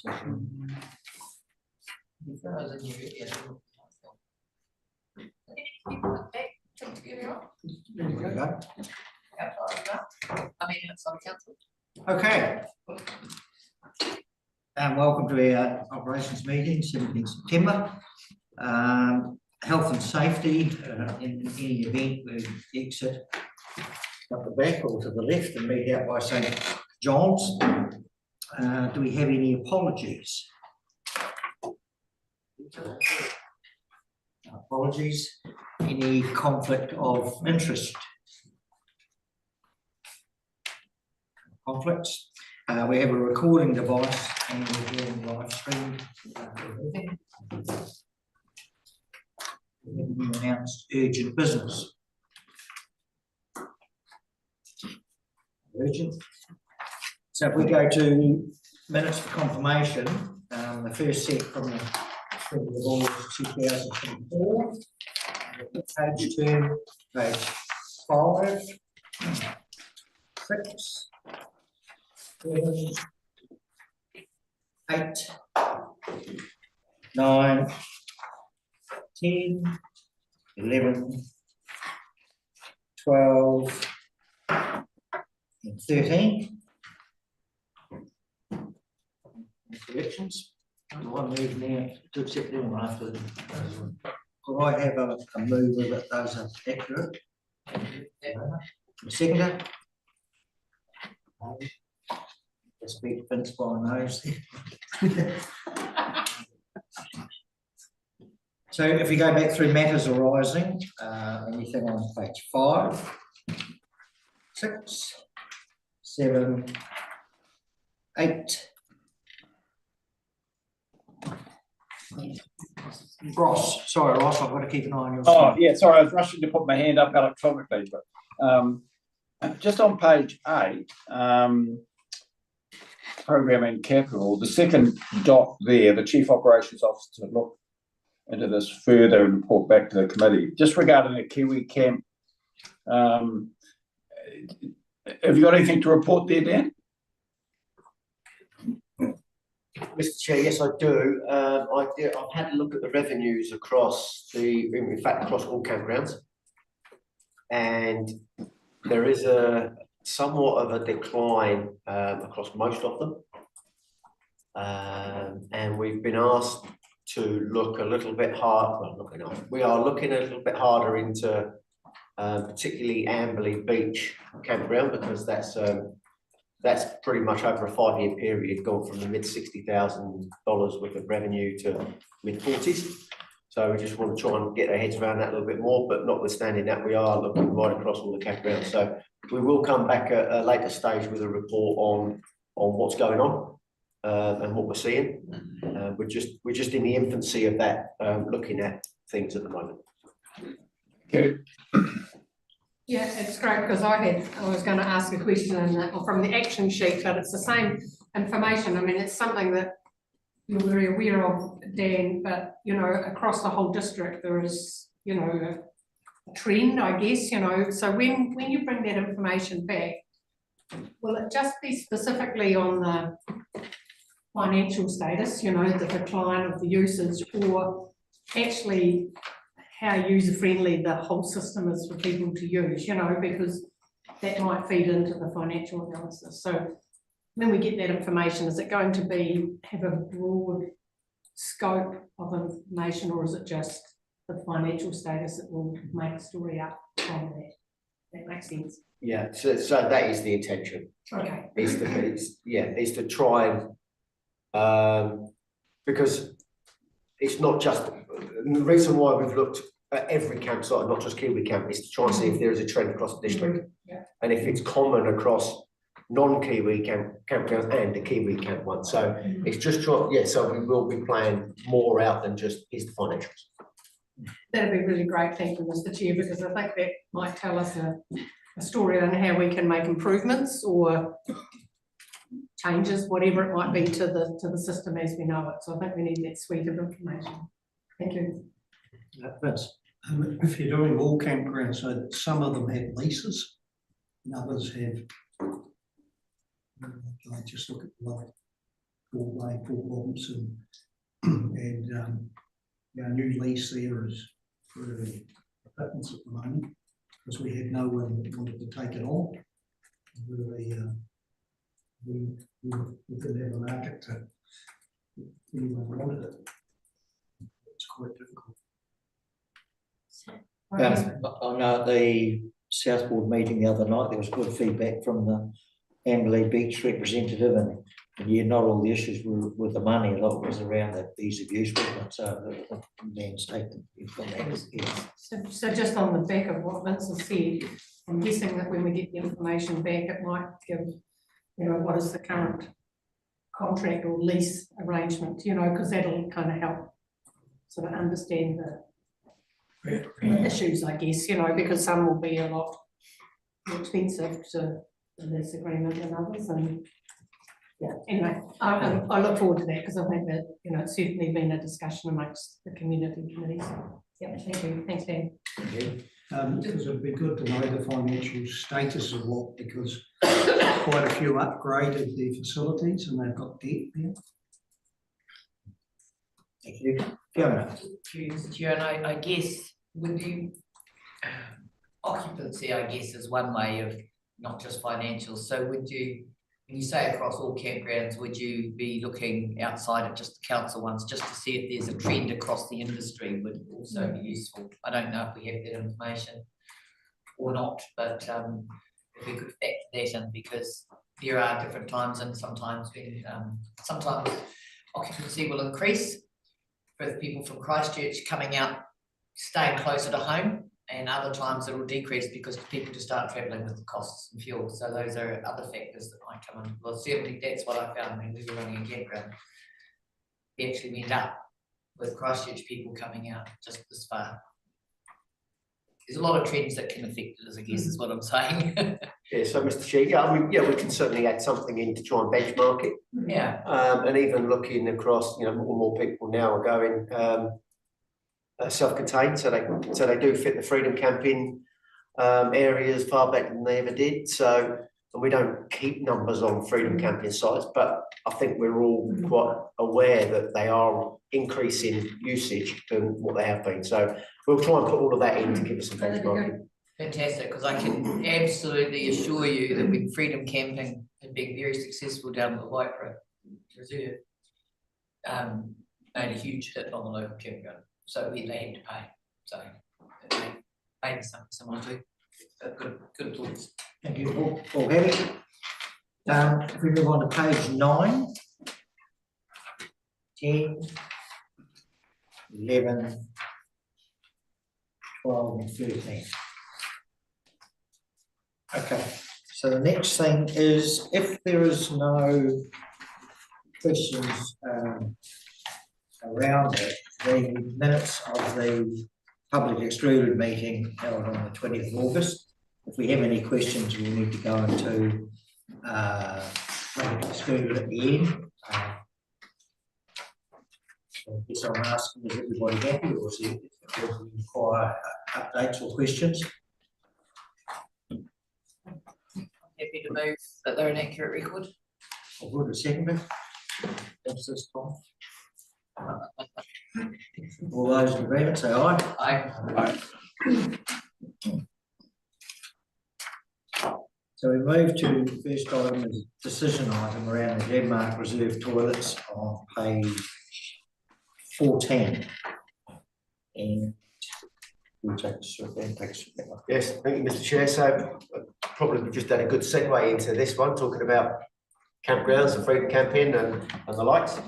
Okay. And welcome to our operations meeting, 17th September. Health and safety, in any event, we exit up the back or to the left and meet out by St. John's. Do we have any apologies? Apologies. Any conflict of interest? Conflicts. We have a recording device and we're doing live stream. We haven't announced urgent business. Urgent. So if we go to minutes for confirmation, the first set from the August 2024, page 2, page 5, 6, 7, 8, 9, 10, 11, 12, and 13. Corrections. One move now to accept them after. Could I have a mover that those are accurate? A seconder. Let's be convinced by nose. So if you go back through matters arising, anything on page 5, 6, 7, 8. Ross, sorry, Ross, I've got to keep an eye on your. Oh, yeah, sorry, I was rushing to put my hand up electronically, but just on page 8, programming capital, the second dot there, the Chief Operations Officer to look into this further and report back to the committee. Just regarding the Kiwi camp, have you got anything to report there, Dan? Mr. Chair, yes, I do. I've had a look at the revenues across across all campgrounds, and there is a somewhat of a decline across most of them, and we've been asked to look a little bit hard. Well, we are looking a little bit harder into particularly Amberley Beach campground, because that's pretty much over a 5-year period gone from the mid $60,000 worth of revenue to mid 40s. So we just want to try and get our heads around that a little bit more, but notwithstanding that, we are looking right across all the campgrounds. So we will come back at a later stage with a report on what's going on and what we're seeing. We're just in the infancy of that, looking at things at the moment. Okay. Yeah, it's great, because I was going to ask a question from the action sheet, but it's the same information. I mean, it's something that you're very aware of, Dan, but, you know, across the whole district, there is, you know, a trend, I guess, you know. So when you bring that information back, will it just be specifically on the financial status, you know, the decline of the usage, or actually how user-friendly the whole system is for people to use, you know, because that might feed into the financial analysis. So when we get that information, is it going to have a broad scope of information, or is it just the financial status that will make a story up from that? That makes sense. Yeah, so that is the intention. Okay. Is to try and because it's not just the reason why we've looked at every campsite, not just Kiwi Camp, is to try and see if there is a trend across the district, and if it's common across non-Kiwi campgrounds and the Kiwi camp one. So it's just so we will be playing more out than just here's the financials. That'd be really great, thank you, Mr. Chair, because I think that might tell us a story on how we can make improvements or changes, whatever it might be, to the system as we know it. So I think we need that suite of information. Thank you. Vince. If you're doing all campgrounds, so some of them have leases and others have, I just look at the Port Bay, Port Robinson, and our new lease there is for the fitness at the moment, because we had no one that wanted to take it on. Really, we didn't have a market to anyone wanted it. It's quite difficult. I know at the South Board meeting the other night, there was good feedback from the Amberley Beach representative, and yeah, not all the issues were with the money, a lot was around the ease of use, but so the man's taken from that. Yeah. So just on the back of what Vince has said, I'm guessing that when we get the information back, it might give, you know, what is the current contract or lease arrangement, you know, because that'll kind of help sort of understand the issues, I guess, you know, because some will be a lot more expensive to the lease agreement than others, and yeah, anyway, I look forward to that, because I think that, you know, it's certainly been a discussion amongst the community committees. Yeah, thank you, thanks, Dan. Because it'd be good to know the financial status of what, because quite a few upgraded their facilities and they've got debt there. Thank you. Fiona. Mr. Chair, and I guess, would you, occupancy, I guess, is one way of not just financial, so would you, when you say across all campgrounds, would you be looking outside of just the council ones, just to see if there's a trend across the industry would also be useful? I don't know if we have that information or not, but if we could factor that in, because there are different times, and sometimes when sometimes occupancy will increase with people from Christchurch coming out, staying closer to home, and other times it will decrease because people just start travelling with the costs and fuel. So those are other factors that might come in. Well, certainly that's what I found when we were running a campground. We actually end up with Christchurch people coming out just this far. There's a lot of trends that can affect it, I guess, is what I'm saying. Yeah, so Mr. Chair, we can certainly add something in to try and benchmark it. Yeah. And even looking across, you know, more and more people now are going self-contained, so they do fit the freedom camping areas far better than they ever did. So, and we don't keep numbers on freedom camping sites, but I think we're all quite aware that they are increasing usage than what they have been. So we'll try and put all of that in to give us some benchmarking. Fantastic, because I can absolutely assure you that when freedom camping had been very successful down at the Waipara Reserve, made a huge hit on the local campground. So we had to pay. So it made something similar to. Good thoughts. Thank you, Paul Harry. If we move on to page 9, 10, 11, 12 and 13. Okay, so the next thing is, if there is no questions around it, the minutes of the public excluded meeting held on the 20th of August. If we have any questions, we'll need to go into public excluded at the end. So I guess I'm asking, is everybody happy, or is it require updates or questions? Happy to move that they're an accurate record. I would a second. That's this time. All those in agreement say aye. Aye. So we move to the first item, is decision item around the Denmark Reserve toilets on page 14. And we'll take a sort of Yes, thank you, Mr. Chair. So probably just had a good segue into this one, talking about campgrounds and freedom camping and the likes.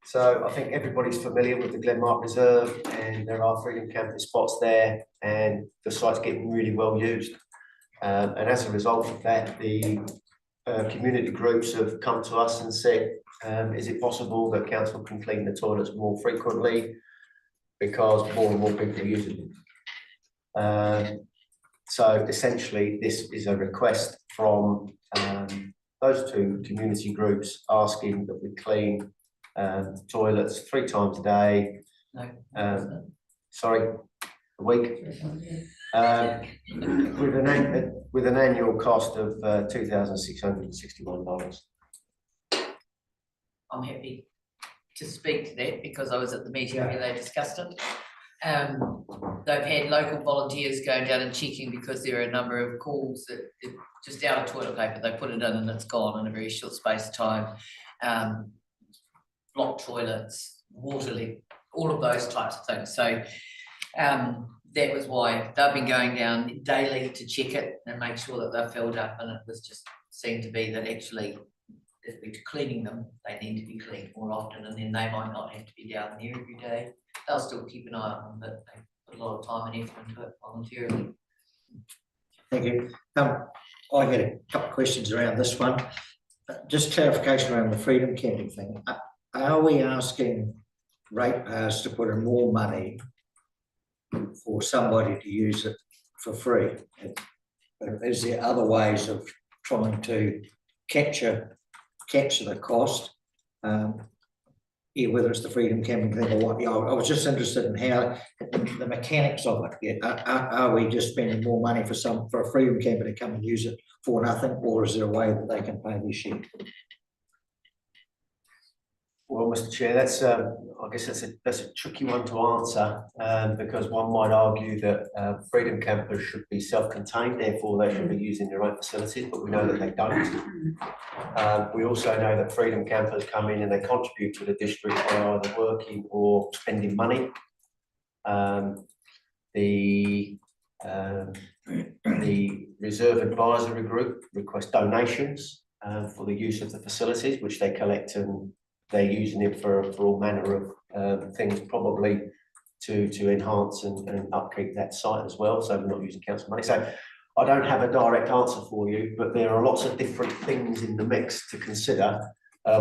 So I think everybody's familiar with the Glenmark Reserve, and there are freedom camping spots there, and the site's getting really well used. And as a result of that, the community groups have come to us and said, is it possible that council can clean the toilets more frequently, because more and more people are using them. So essentially, this is a request from those two community groups asking that we clean toilets 3 times a day. No. Sorry, a week. With an annual cost of $2,661. I'm happy to speak to that because I was at the meeting where they discussed it. They've had local volunteers going down and checking because there are a number of calls that just out of toilet paper, they put it in and it's gone in a very short space of time. Blocked toilets, water leak, all of those types of things. So that was why they've been going down daily to check it and make sure that they're filled up, and it was just seemed to be that actually if we're cleaning them, they need to be cleaned more often, and then they might not have to be down there every day. They'll still keep an eye on them, but they put a lot of time and effort into it voluntarily. Thank you. I had a couple of questions around this one. Just clarification around the freedom camping thing. Are we asking ratepayers to put in more money for somebody to use it for free? Is there other ways of trying to capture the cost? Yeah, whether it's the freedom camping thing or what. Yeah, I was just interested in how the mechanics of it. Yeah, are we just spending more money for a freedom camper to come and use it for nothing, or is there a way that they can pay their share? Well, Mr. Chair, that's I guess that's a tricky one to answer, because one might argue that freedom campers should be self-contained, therefore they should be using their own facilities, but we know that they don't. We also know that freedom campers come in and they contribute to the district by either working or spending money. The Reserve Advisory Group requests donations for the use of the facilities, which they collect, and they're using it for all manner of things, probably to enhance and upkeep that site as well. So we're not using council money. So I don't have a direct answer for you, but there are lots of different things in the mix to consider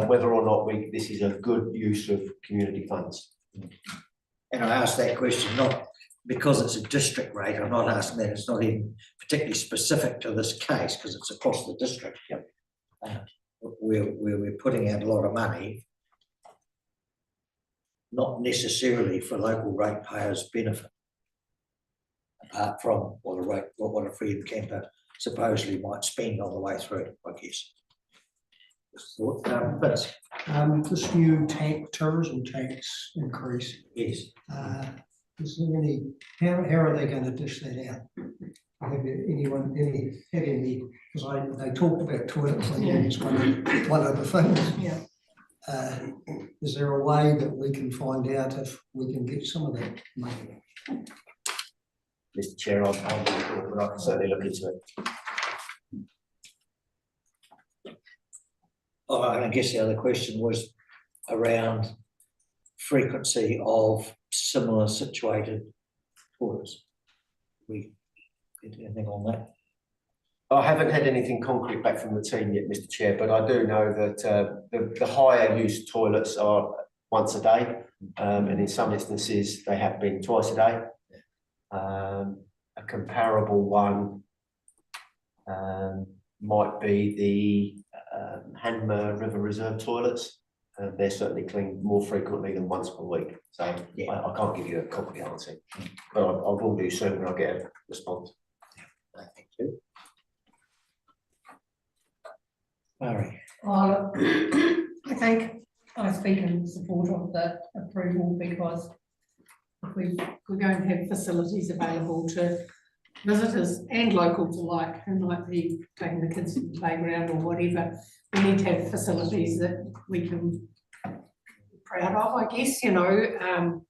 whether or not this is a good use of community funds. And I asked that question not because it's a district rate. I'm not asking that. It's not even particularly specific to this case because it's across the district. Yep. We're putting out a lot of money, not necessarily for local ratepayers' benefit, apart from what a freedom camper supposedly might spend on the way through, I guess. But This new tourism tax increase, yes, is there any, how are they going to dish that out? Have anyone, because they talked about toilets and one of the things. Yeah. Is there a way that we can find out if we can get some of that money? Mr. Chair, I'm not sure, but I can certainly look into it. Oh, and I guess the other question was around frequency of similar situated toilets. We did anything on that? I haven't had anything concrete back from the team yet, Mr. Chair, but I do know that the higher use toilets are once a day, and in some instances they have been twice a day. A comparable one might be the Hanmer River Reserve toilets. They're certainly cleaned more frequently than once per week. So yeah. I can't give you a concrete answer, but I will do soon when I get a response. Thank you. Mary. I think I speak in support of the approval because we're going to have facilities available to visitors and locals alike who might be taking the kids to the playground or whatever. We need to have facilities that we can be proud of, I guess, you know,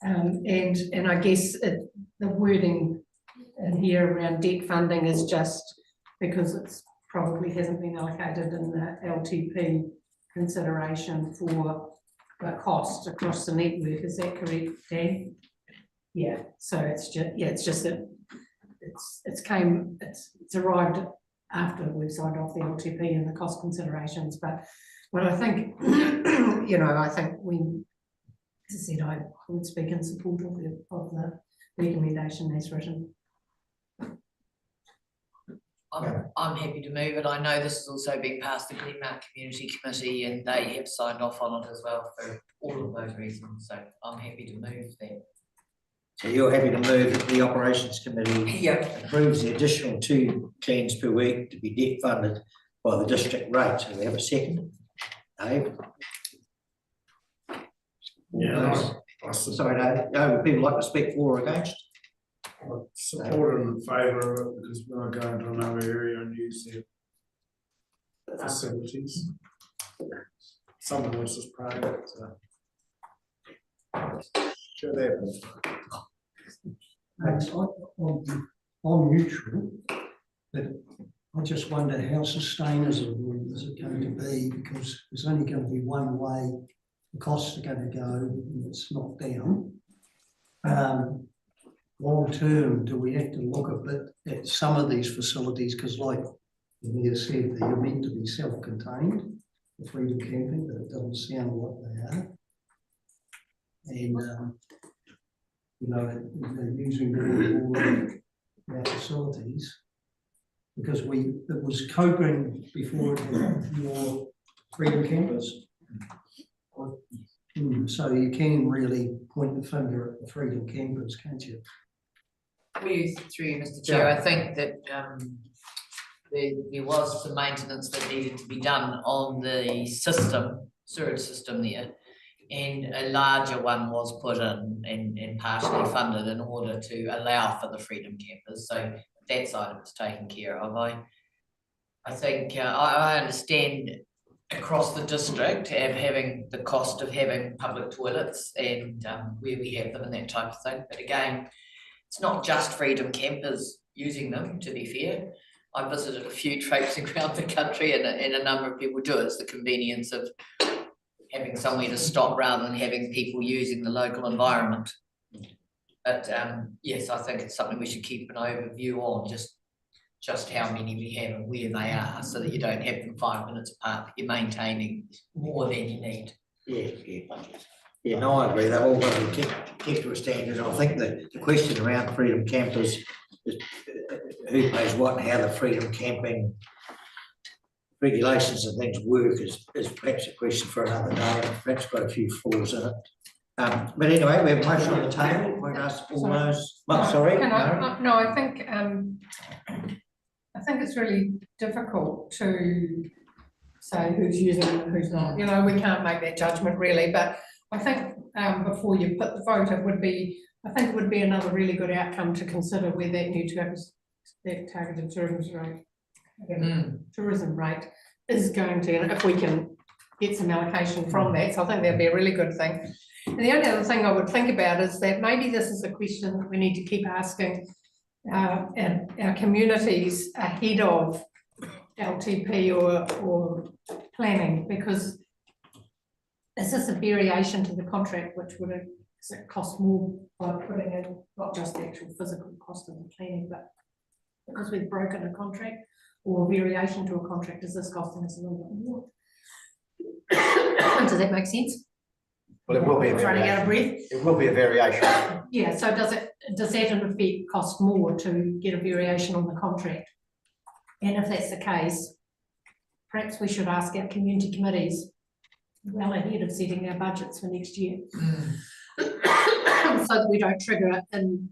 and I guess the wording in here around debt funding is just because it's probably hasn't been allocated in the LTP consideration for the cost across the network. Is that correct, Dan? Yeah, so it's just that it's arrived after we've signed off the LTP and the cost considerations. But I think, you know, I think as I said, I would speak in support of the recommendation as written. I'm happy to move it. I know this has also been passed the Glenmark Community Committee and they have signed off on it as well for all of those reasons. So I'm happy to move that. So you're happy to move that the Operations Committee approves the additional 2 cleans per week to be debt funded by the district rate. So we have a second. Dave? Sorry, no, people like to speak for or against? Support and favour of it because when I go into another area and use their facilities. Someone else is paying it, so. Sure, there. I'm neutral, but I just wonder how sustainable is it going to be, because there's only going to be one way the costs are going to go, and it's not down. Long term, do we have to look a bit at some of these facilities, because like you said, they're meant to be self-contained, the freedom camping, but it doesn't sound like they are. And you know, they're using all our facilities, because it was Coburn before it had your freedom campers. So you can really point the finger at the freedom campers, can't you? Through you, Mr. Chair, I think that there was some maintenance that needed to be done on the sewage system there. And a larger one was put in and partially funded in order to allow for the freedom campers. So that side of it's taken care of. I think I understand across the district having the cost of having public toilets and where we have them and that type of thing. But again, it's not just freedom campers using them, to be fair. I visited a few traipsing around the country and a number of people do it. It's the convenience of having somewhere to stop rather than having people using the local environment. But yes, I think it's something we should keep an overview on, just how many we have and where they are, so that you don't have them 5 minutes apart. You're maintaining more than you need. Yeah, no, I agree. They're all going to be kept to a standard. I think that the question around freedom campers is who pays what and how the freedom camping regulations and things work is perhaps a question for another day. Perhaps got a few flaws in it. But anyway, we have a motion on the table. We're going to ask all those. Well, sorry. No, I think it's really difficult to say who's using it and who's not. You know, we can't make that judgment really, but I think before you put the vote, I think it would be another really good outcome to consider where that new targeted tourism rate is going to, and if we can get some allocation from that. So I think that'd be a really good thing. And the only other thing I would think about is that maybe this is a question that we need to keep asking our communities ahead of LTP or planning, because is this a variation to the contract which would it cost more by putting in not just the actual physical cost of the planning, but because we've broken a contract, or variation to a contract, is this costing us a little bit more? Does that make sense? Well, it will be a Running out of breath. It will be a variation. Yeah, so does that in effect cost more to get a variation on the contract? And if that's the case, perhaps we should ask our community committees well ahead of setting our budgets for next year. So that we don't trigger an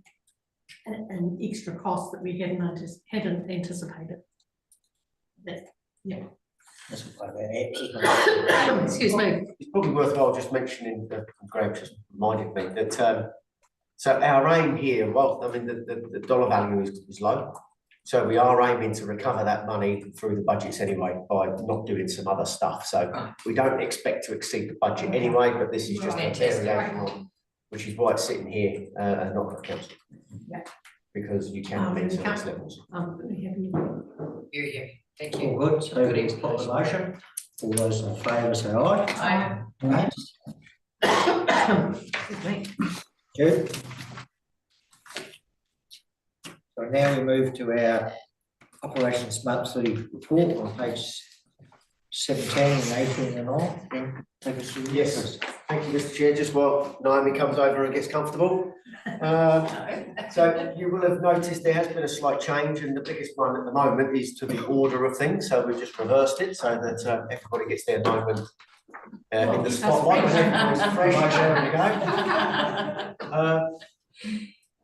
extra cost that we hadn't anticipated. Yeah. That's one of our apps, isn't it? Excuse me. It's probably worthwhile just mentioning that Greg just reminded me that so our aim here, well, I mean the dollar value is low. So we are aiming to recover that money through the budgets anyway by not doing some other stuff. So we don't expect to exceed the budget anyway, but this is just a variation on, which is why it's sitting here and not for council. Yeah. Because you can meet some levels. Very happy. Thank you. All good. So Good we'll put the motion. All those in favour say aye. Aye. Against? Good. So now we move to our operations monthly report on page 17 and 18 and all. Take us through. Yes. Thank you, Mr. Chair. Just while Naomi comes over and gets comfortable. So you will have noticed there has been a slight change, and the biggest one at the moment is to the order of things. So we've just reversed it so that everybody gets their moment in the spotlight. There we go.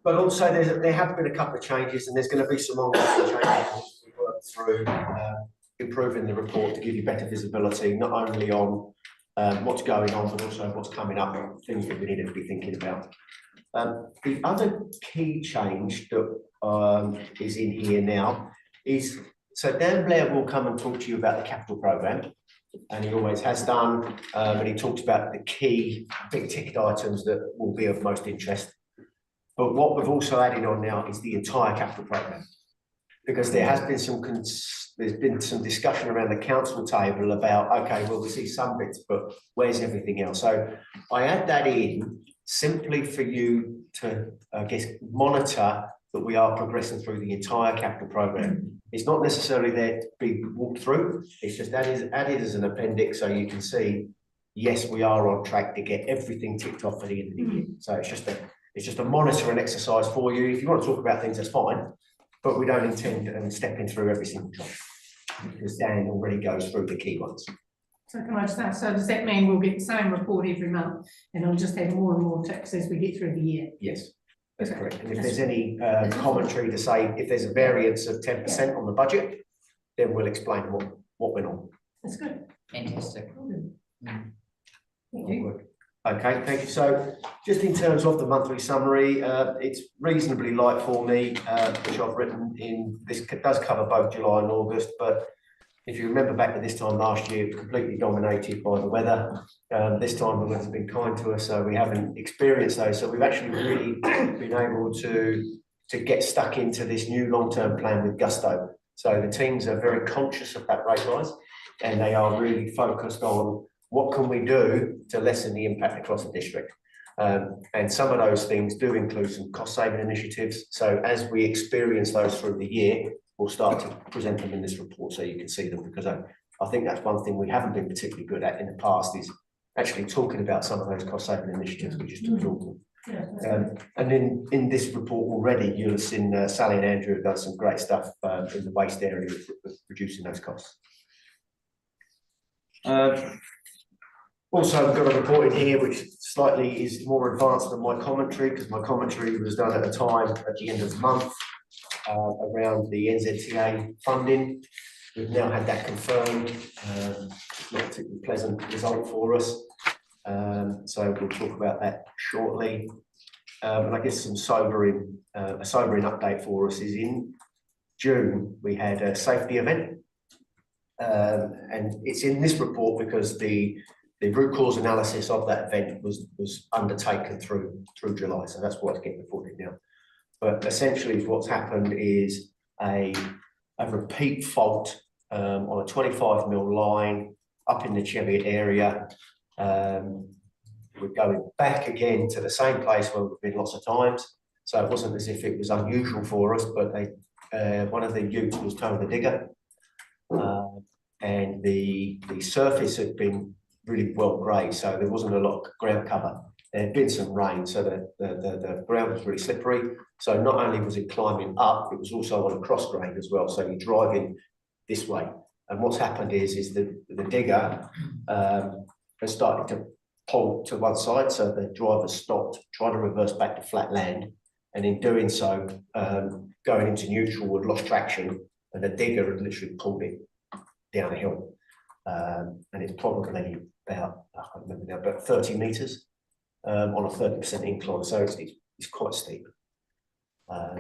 But also there have been a couple of changes, and there's going to be some ongoing changes as we work through improving the report to give you better visibility, not only on what's going on, but also what's coming up, things that we need to be thinking about. The other key change that is in here now is, so Dan Blair will come and talk to you about the capital programme, and he always has done, and he talks about the key big ticket items that will be of most interest. But what we've also added on now is the entire capital programme, because there has been there's been some discussion around the council table about, okay, well, we see some bits, but where's everything else? So I add that in simply for you to, I guess, monitor that we are progressing through the entire capital programme. It's not necessarily there to be walked through, it's just added as an appendix, so you can see, yes, we are on track to get everything ticked off at the end of the year. So it's just a monitoring exercise for you. If you want to talk about things, that's fine, but we don't intend stepping through every single job, because Dan already goes through the key ones. So can I just ask, so does that mean we'll get the same report every month and it'll just have more and more ticks as we get through the year? Yes, that's Okay. correct. And if there's any commentary to say, if there's a variance of 10% on the budget, then we'll explain what went on. That's good. Fantastic. Thank you. Okay, thank you. So just in terms of the monthly summary, it's reasonably light for me, which I've written in. This does cover both July and August, but if you remember back to this time last year, it was completely dominated by the weather. This time the weather's been kind to us, so we haven't experienced those. So we've actually really been able to get stuck into this new long-term plan with gusto. So the teams are very conscious of that rate rise, and they are really focused on what can we do to lessen the impact across the district. And some of those things do include some cost-saving initiatives. So as we experience those through the year, we'll start to present them in this report so you can see them, because I think that's one thing we haven't been particularly good at in the past, is actually talking about some of those cost-saving initiatives. We just absorb them. Yeah, And then in this report already, you'll have seen Sally and Andrew have done some great stuff in the waste area of reducing those costs. Also, we've got a report in here which slightly is more advanced than my commentary, because my commentary was done at a time at the end of the month around the NZTA funding. We've now had that confirmed. It's not a particularly pleasant result for us. So we'll talk about that shortly. And I guess a sobering update for us is in June, we had a safety event. And it's in this report because the root cause analysis of that event was undertaken through July. So that's what's getting reported now. But essentially what's happened is a repeat fault on a 25mm line up in the Cheviot area. We're going back again to the same place where we've been lots of times. So it wasn't as if it was unusual for us, but one of the utes was towing the digger. And the surface had been really well grazed, so there wasn't a lot of ground cover. There had been some rain, so the ground was really slippery. So not only was it climbing up, it was also on a cross grade as well. So you're driving this way. And what's happened is the digger has started to pull to one side. So the driver stopped, trying to reverse back to flat land. And in doing so, going into neutral, had lost traction, and the digger had literally pulled it down a hill. And it's probably about, I can't remember now, about 30 metres on a 30% incline. So it's quite steep.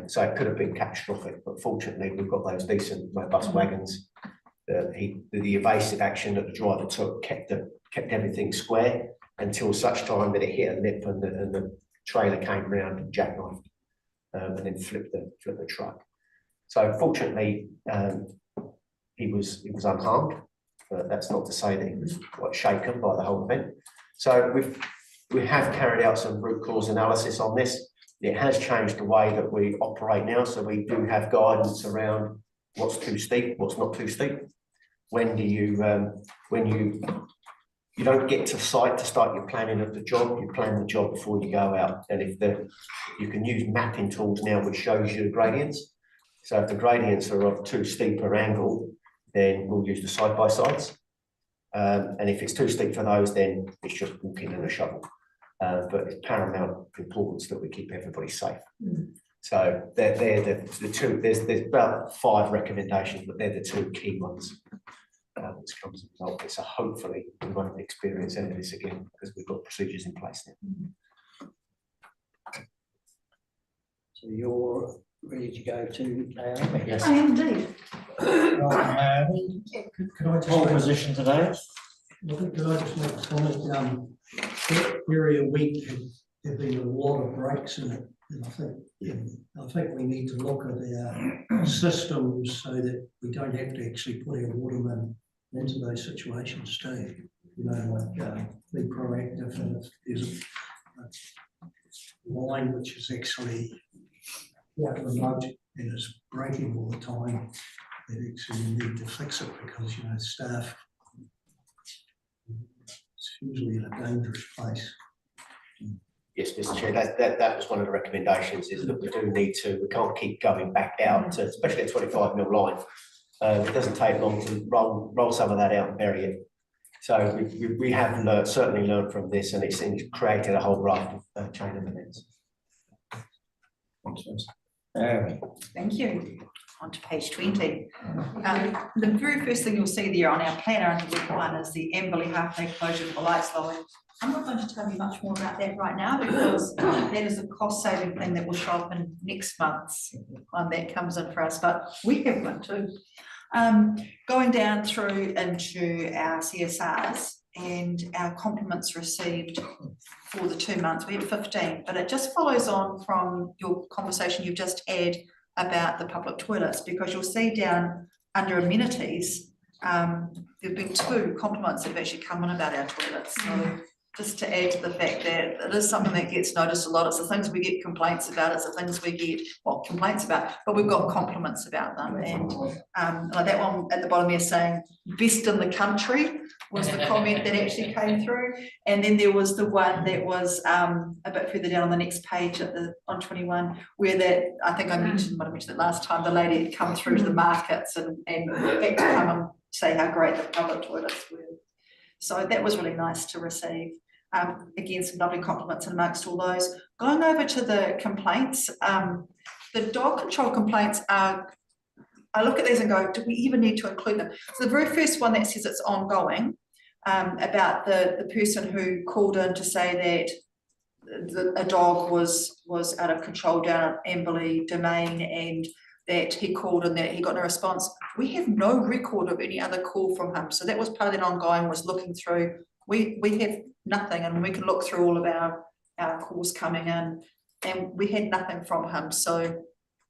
So it could have been catastrophic, but fortunately we've got those decent robust wagons. The evasive action that the driver took kept everything square until such time that it hit a lip and the trailer came round and jackknifed and then flipped the truck. So fortunately he was unharmed, but that's not to say that he was quite shaken by the whole event. So we have carried out some root cause analysis on this. It has changed the way that we operate now. So we do have guidance around what's too steep, what's not too steep. When you don't get to site to start your planning of the job, you plan the job before you go out. And you can use mapping tools now, which shows you the gradients. So if the gradients are of too steep an angle, then we'll use the side-by-sides. And if it's too steep for those, then it's just walking in a shovel. But it's paramount importance that we keep everybody safe. So they're the two, there's about 5 recommendations, but they're the 2 key ones. that's come as a result of it. So hopefully we won't experience any of this again because we've got procedures in place now. So you're ready to go to Naomi? Yes. I am indeed. Right, Naomi, Could I just pole make- position today? Could I just make a comment? That area week have been a lot of breaks in it, and I think we need to look at our systems so that we don't have to actually put our watermen into those situations too. You know, like be proactive, and if there's a line which is actually quite remote and is breaking all the time, that actually we need to fix it because, you know, staff, it's usually in a dangerous place. Yes, Mr. Chair, that was one of the recommendations, is that we do need to, we can't keep going back out to, especially a 25 mil line. It doesn't take long to roll some of that out and bury it. So we have certainly learned from this, and it's created a whole raft of chain of events. Naomi, Thank you. On to page 20. The very first thing you'll see there on our planner under week 1 is the Amberley half-day closure for the lights lowering. I'm not going to tell you much more about that right now because that is a cost-saving thing that will show up in next month's one that comes in for us, but we have one too. Going down through into our CSRs and our compliments received for the 2 months, we had 15, but it just follows on from your conversation you've just had about the public toilets, because you'll see down under amenities, there have been 2 compliments that have actually come on about our toilets. So just to add to the fact that it is something that gets noticed a lot. It's the things we get complaints about, it's the things we get, well, complaints about, but we've got compliments about them. And like that one at the bottom here saying, best in the country was the comment that actually came through. And then there was the one that was a bit further down on the next page at on 21, where that, I think I might have mentioned it last time, the lady had come through to the markets and had to come and say how great the public toilets were. So that was really nice to receive. Again, some lovely compliments amongst all those. Going over to the complaints, the dog control complaints are, I look at these and go, do we even need to include them? So the very first one that says it's ongoing, about the person who called in to say that a dog was out of control down at Amberley Domain, and that he called and that he got no response. We have no record of any other call from him. So that was part of that ongoing, was looking through. We have nothing, and we can look through all of our calls coming in, and we had nothing from him. So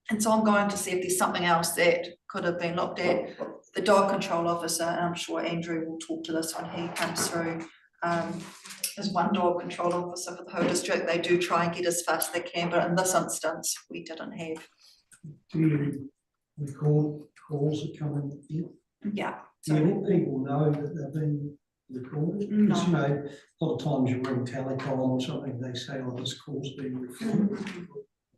I'm going to see if there's something else that could have been looked at. The dog control officer, and I'm sure Andrew will talk to this when he comes through, there's one dog control officer for the whole district. They do try and get as fast as they can, but in this instance, we didn't have. Do you record calls that come in here? Yeah. Do you let people know that they're being recorded? No. Because, you know, a lot of times you ring telecom or something, they say, oh, this call's being recorded.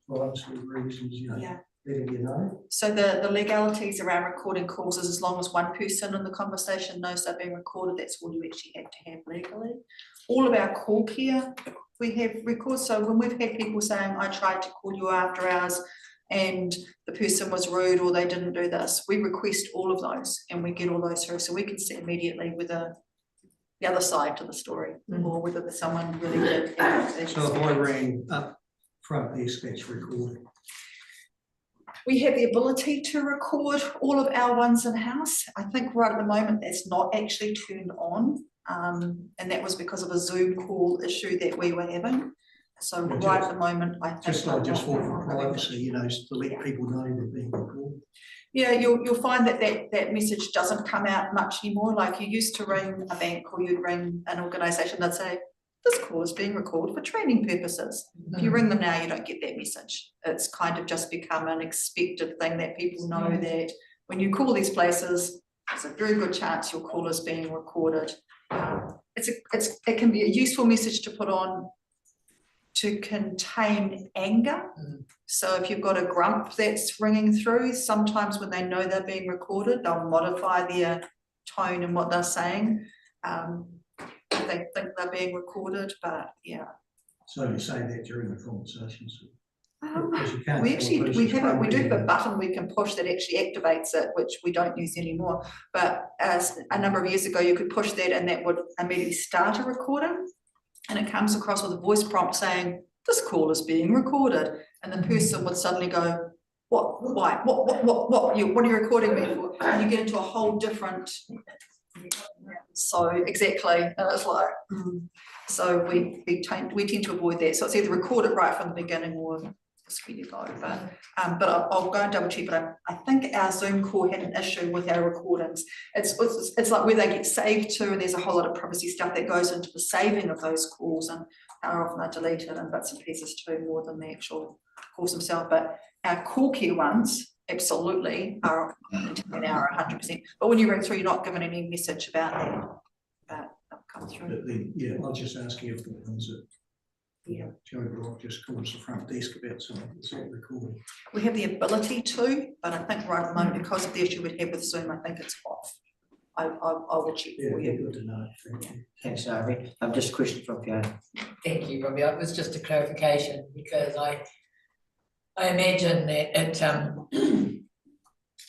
For privacy reasons, you know, Yeah. letting you know. So the legalities around recording calls is as long as one person in the conversation knows they're being recorded, that's all you actually have to have legally. All of our call care, we have records. So when we've had people saying, I tried to call you after hours and the person was rude or they didn't do this, we request all of those and we get all those through. So we can see immediately whether the other side to the story or whether someone really did. So if I rang up front desk, that's recorded. We have the ability to record all of our ones in-house. I think right at the moment that's not actually turned on. And that was because of a Zoom call issue that we were having. So Yeah, right at the moment, I think. Just like just for privacy, you know, to let people know they're being recorded. Yeah, you'll find that message doesn't come out much anymore. Like you used to ring a bank or you'd ring an organisation that'd say, this call is being recorded for training purposes. If you ring them now, you don't get that message. It's kind of just become an expected thing that people know that when you call these places, there's a very good chance your call is being recorded. It can be a useful message to put on to contain anger. So if you've got a grump that's ringing through, sometimes when they know they're being recorded, they'll modify their tone and what they're saying. They think they're being recorded, but yeah. So you say that during the conversations. Because you can't We tell actually, who's we have a, we do have a appropriate. button we can push that actually activates it, which we don't use anymore. But as a number of years ago, you could push that and that would immediately start a recording. And it comes across with a voice prompt saying, this call is being recorded. And the person would suddenly go, what, why, what are you recording me for? And you get into a whole different, so exactly, and it's like, so we tend to avoid that. So it's either record it right from the beginning or just where you go. But I'll go and double check, but I think our Zoom call had an issue with our recordings. It's like where they get saved to, and there's a whole lot of privacy stuff that goes into the saving of those calls and how often they're deleted and bits and pieces too, more than the actual calls themselves. But our call care ones absolutely are an hour 100%. But when you ring through, you're not given any message about that. But they'll come through. But yeah, I'll just ask you if the ones that Joe Brock just calls the front desk about something that's not recorded. We have the ability to, but I think right at the moment, because of the issue we have with Zoom, I think it's off. I will check Yeah, for you. good to know. Thank you. Thanks, Naomi. Just a question from Fiona. Thank you, Robbie. It was just a clarification because I imagine that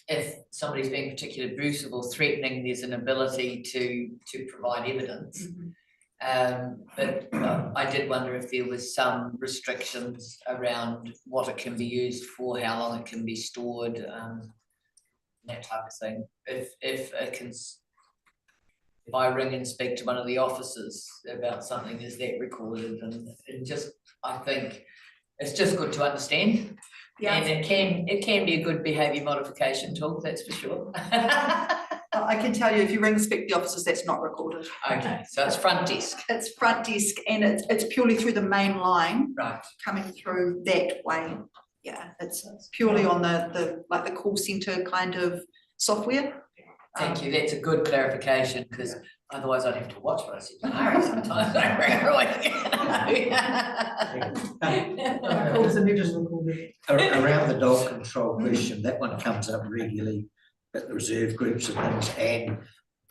if somebody's being particularly abusive or threatening, there's an ability to provide evidence. But I did wonder if there was some restrictions around what it can be used for, how long it can be stored, that type of thing. If I ring and speak to one of the officers about something, is that recorded? And just, I think it's just good to understand. Yeah. And it can be a good behaviour modification tool, that's for sure. I can tell you, if you ring and speak to the officers, that's not recorded. Okay, so it's front desk. It's front desk, and it's purely through the main line, Right. coming through that way. Yeah, it's purely on the like the call centre kind of software. Thank you, that's a good clarification, because otherwise I'd have to watch what I said to Harry sometimes. Around the dog control question, that one comes up regularly at the reserve groups and things,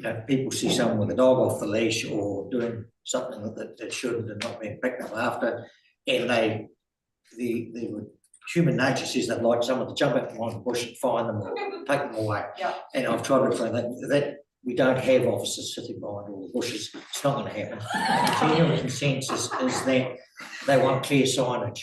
and people see someone with a dog off the leash or doing something that shouldn't and not being picked up after, and the human nature says they'd like someone to jump out from behind the bush and find them or take them away. Yeah. And I've tried to explain that we don't have officers sitting behind all the bushes. It's not going to happen. The general consensus is that they want clear signage.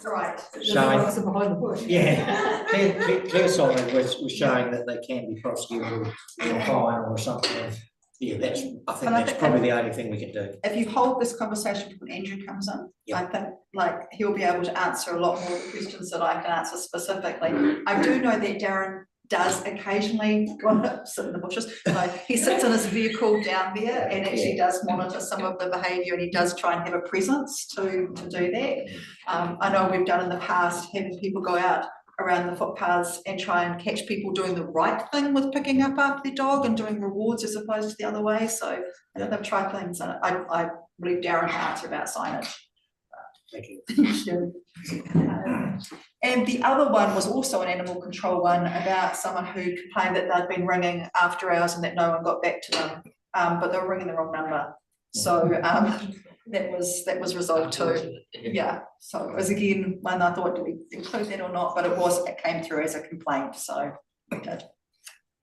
Right. So, behind the bush. yeah, clear signage was showing that they can be prosecuted or fined or something. Yeah, I think that's probably the only thing we can do. If you hold this conversation when Andrew comes in, Yeah. I think like he'll be able to answer a lot more of the questions that I can answer specifically. I do know that Darren does occasionally go and sit in the bushes. So he sits in his vehicle down there and actually does monitor some of the behaviour, and he does try and have a presence to do that. I know we've done in the past having people go out around the footpaths and try and catch people doing the right thing with picking up after their dog and doing rewards as opposed to the other way. So I know they've tried things, and I believe Darren can answer about signage. Thank you. Thank you. And the other one was also an animal control one about someone who complained that they'd been ringing after hours and that no one got back to them, but they were ringing the wrong number. So that was resolved too. Yeah, so it was again one I thought, do we include that or not? But it came through as a complaint, so we did.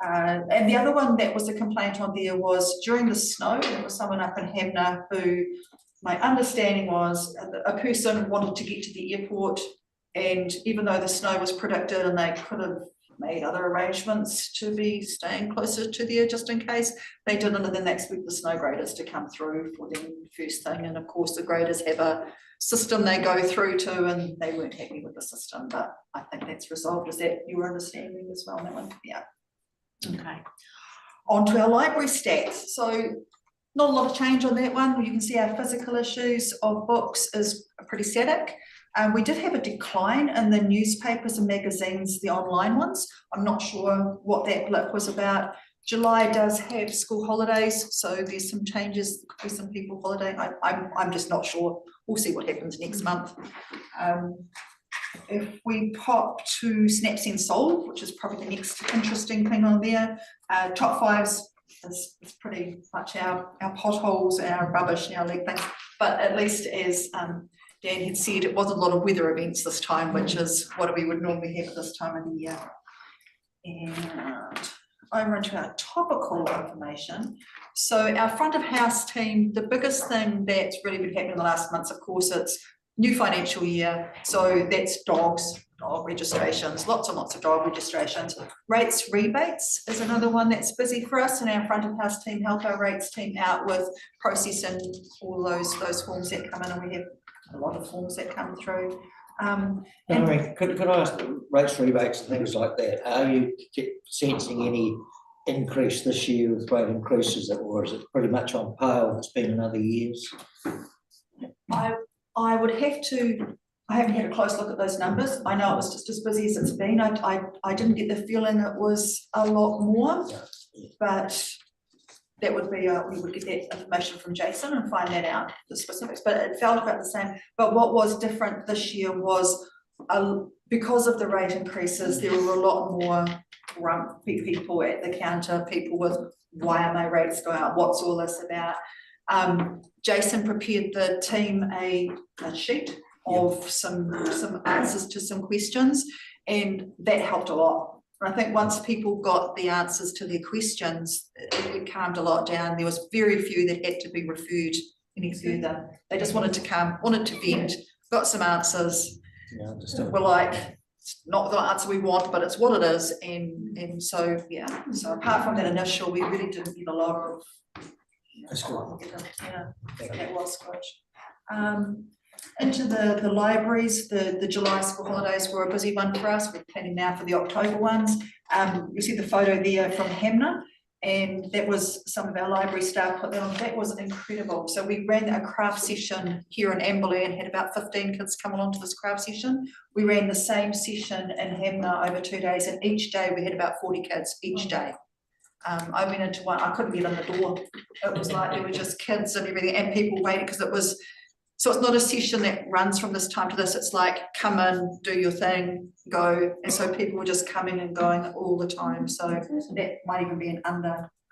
And the other one that was a complaint on there was during the snow. There was someone up in Habner who, my understanding was, a person wanted to get to the airport, and even though the snow was predicted and they could have made other arrangements to be staying closer to there just in case, they didn't, and then they expect the snow graders to come through for them first thing. And of course the graders have a system they go through to, and they weren't happy with the system, but I think that's resolved. Is that your understanding as well, that one? Yeah. Okay. On to our library stats. So not a lot of change on that one. You can see our physical issues of books is pretty static. We did have a decline in the newspapers and magazines, the online ones. I'm not sure what that blip was about. July does have school holidays, so there's some changes. There could be some people holidaying. I'm just not sure. We'll see what happens next month. If we pop to Snaps and Sold, which is probably the next interesting thing on there, top fives is pretty much our potholes, our rubbish, and our leg things. But at least as Dan had said it wasn't a lot of weather events this time, which is what we would normally have at this time of the year. And over into our topical information. So our front of house team, the biggest thing that's really been happening in the last months, of course, it's new financial year. So that's dog registrations, lots and lots of dog registrations. Rates rebates is another one that's busy for us, and our front of house team help our rates team out with processing all those forms that come in, and we have a lot of forms that come through. Could I ask, rates, rebates and things like that, are you sensing any increase this year with rate increases, or is it pretty much on par with it's been in other years? I would have to, I haven't had a close look at those numbers. I know it was just as busy as it's been. I didn't get the feeling it was a lot more, but that would be, we would get that information from Jason and find that out, the specifics, but it felt about the same. But what was different this year was, because of the rate increases, there were a lot more grumpy people at the counter, people with, why are my rates going up? What's all this about? Jason prepared the team a sheet of some answers to some questions, and that helped a lot. I think once people got the answers to their questions, it calmed a lot down. There was very few that had to be referred any further. They just wanted to come, wanted to vent, got some answers. Yeah, We're like, it's not the answer we want, but it's what it is. And so, yeah. So apart from that initial, we really didn't get a lot of. That's good. Yeah, so that was good. Into the libraries, the July school holidays were a busy one for us. We're planning now for the October ones. You see the photo there from Hamner, and that was some of our library staff put that on. That was incredible. So we ran a craft session here in Amberley and had about 15 kids come along to this craft session. We ran the same session in Hamner over 2 days, and each day we had about 40 kids each day. I went into one, I couldn't get in the door. It was like there were just kids and everything, and people waiting because it was. So it's not a session that runs from this time to this. It's like, come in, do your thing, go. And so people were just coming and going all the time. So that might even be an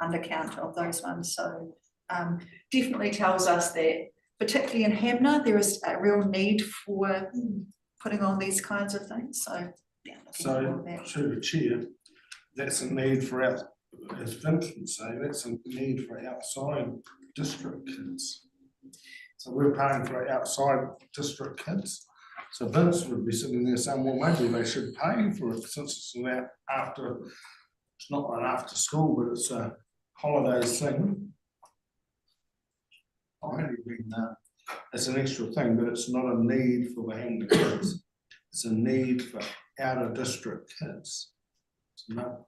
undercount of those ones. So definitely tells us that, particularly in Hamner, there is a real need for putting on these kinds of things. So yeah. So through the chair, that's a need for as Vince would say, that's a need for outside district kids. So we're paying for outside district kids. So Vince would be sitting there saying, well, maybe they should pay for it since it's an after, it's not an after school, but it's a holidays thing. It's an extra thing, but it's not a need for the Hamner kids. It's a need for out of district kids. So no.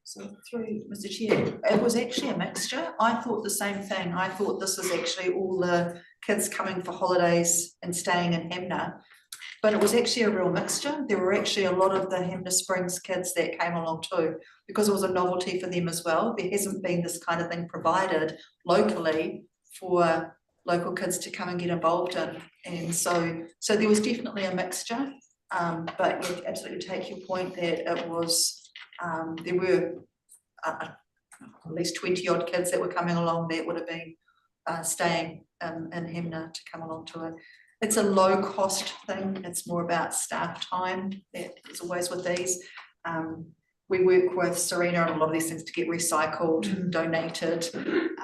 So through Mr. Chair, it was actually a mixture. I thought the same thing. I thought this is actually all the kids coming for holidays and staying in Hamner, but it was actually a real mixture. There were actually a lot of the Hamner Springs kids that came along too, because it was a novelty for them as well. There hasn't been this kind of thing provided locally for local kids to come and get involved in. And so there was definitely a mixture, but you absolutely take your point that it was, there were at least 20 odd kids that were coming along that would have been staying in Hamner to come along to it. It's a low cost thing. It's more about staff time. That is always with these. We work with Serena on a lot of these things to get recycled, donated,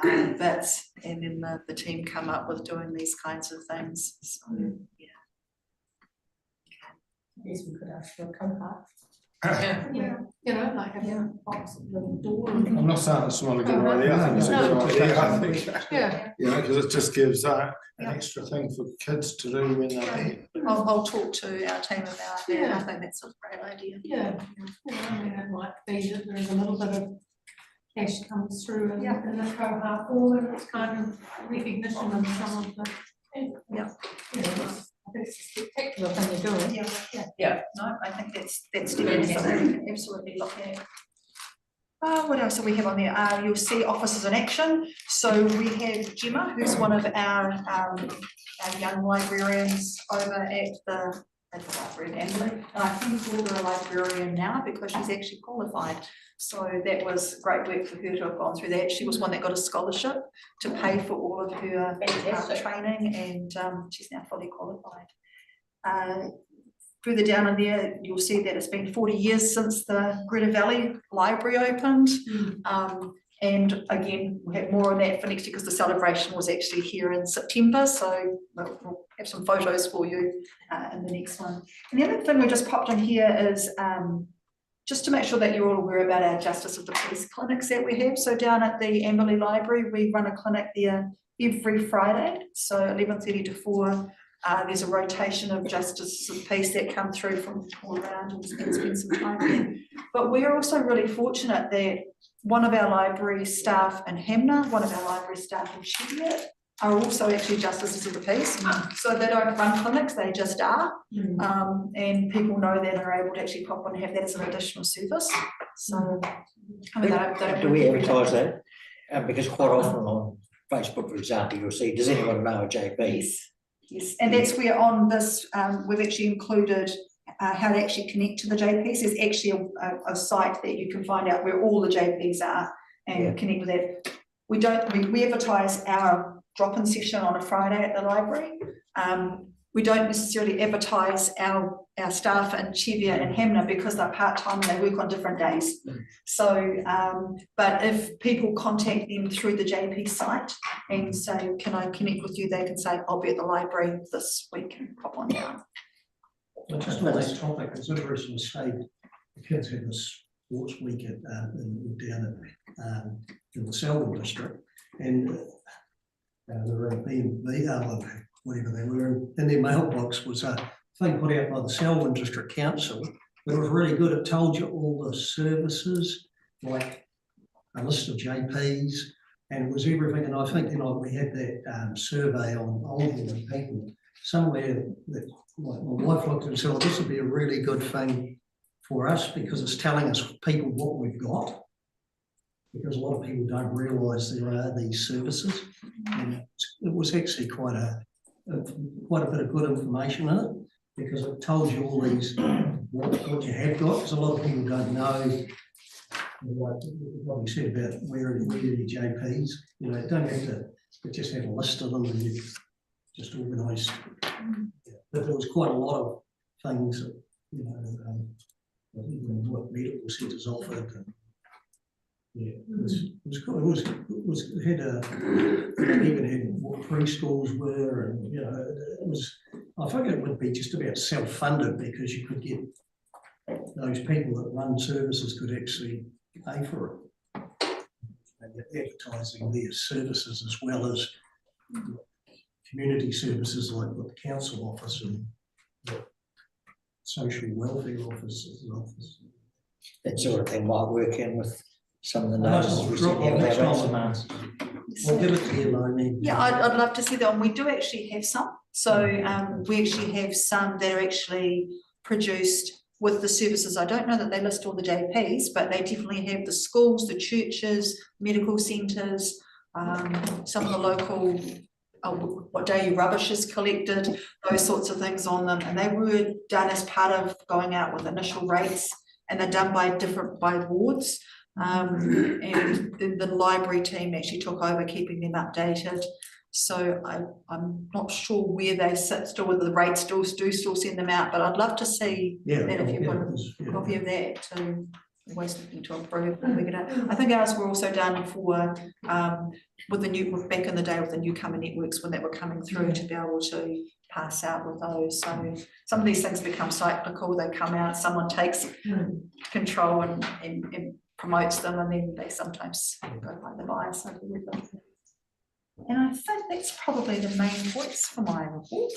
bits, and then the team come up with doing these kinds of things. So, yeah. Yes, we could ask for a co-part. Yeah, you know, like having a box at the door. I'm not saying it's not a good idea. I think it's a good idea. I think, Yeah. you know, because it just gives an extra thing for kids to do when they're there. I'll talk to our team about that. Yeah. I think that's a great idea. Yeah, I mean, it might be that there's a little bit of cash comes through in the co-op, or it's kind of recognition of some of the. Yeah. I think it's a spectacular thing you're doing. Yeah, no, I think that's definitely something we can absolutely look at. What else do we have on there? You'll see officers in action. So we have Gemma, who's one of our young librarians over at the at the library in Amberley. And I think he's called her a librarian now because she's actually qualified. So that was great work for her to have gone through that. She was one that got a scholarship to pay for all of her training, and she's now fully qualified. Further down in there, you'll see that it's been 40 years since the Greta Valley Library opened. And again, we'll have more on that for next year because the celebration was actually here in September. So we'll have some photos for you in the next one. And the other thing we just popped in here is just to make sure that you're all aware about our Justice of the Peace clinics that we have. So down at the Amberley Library, we run a clinic there every Friday. So 11:30 to 4. There's a rotation of Justices of Peace that come through from all around and spend some time there. But we're also really fortunate that one of our library staff in Hamner, one of our library staff in Cheviot are also actually Justices of the Peace. So they don't run clinics, they just are. And people know that they're able to actually pop on and have that as an additional service. So I mean, Do we advertise that? Because quite often on Facebook, for example, you'll see, does anyone know a JP? Yes, and that's where on this, we've actually included how to actually connect to the JPs. There's actually a site that you can find out where all the JPs are and connect with that. We advertise our drop-in session on a Friday at the library. We don't necessarily advertise our staff in Cheviot and Hamner because they're part-time and they work on different days. So, but if people contact them through the JP site and say, can I connect with you? They can say, I'll be at the library this week and pop on down. Well, just on that topic, it's interesting to say the kids had this sports week down in the Selwyn district, and they were at B&B, whatever they were, in their mailbox was a thing put out by the Selwyn District Council, but it was really good. It told you all the services, like a list of JPs, and it was everything. And I think, we had that survey on older people somewhere that my wife looked and said, this would be a really good thing for us because it's telling us people what we've got. Because a lot of people don't realise there are these services, and it was actually quite a bit of good information in it, because it tells you all these what you have got. Because a lot of people don't know, like what we said about where are the JPs. Don't have to just have a list of them and you just organise. But there was quite a lot of things that even what medical centres offered. It had even had what preschools were, and it was. I think it would be just about self-funded because you could get those people that run services could actually pay for it. Advertising their services as well as community services like what the council office and the social welfare offices. That sort of thing might work in with some of the notices we sent out. We'll give it to you, Naomi. Yeah, I'd love to see that. And we do actually have some. So we actually have some that are actually produced with the services. I don't know that they list all the JPs, but they definitely have the schools, the churches, medical centres, some of the local, what day rubbish is collected, those sorts of things on them. And they were done as part of going out with initial rates, and they're done by wards. And the library team actually took over keeping them updated. So I'm not sure where they sit still, whether the rates do still send them out, but I'd love to see that if you've got a copy of that too. Always looking to improve. I think ours were also done for back in the day with the newcomer networks when they were coming through to be able to pass out with those. So some of these things become cyclical. They come out, someone takes control and promotes them, and then they sometimes go by the by. So and I think that's probably the main points for my report.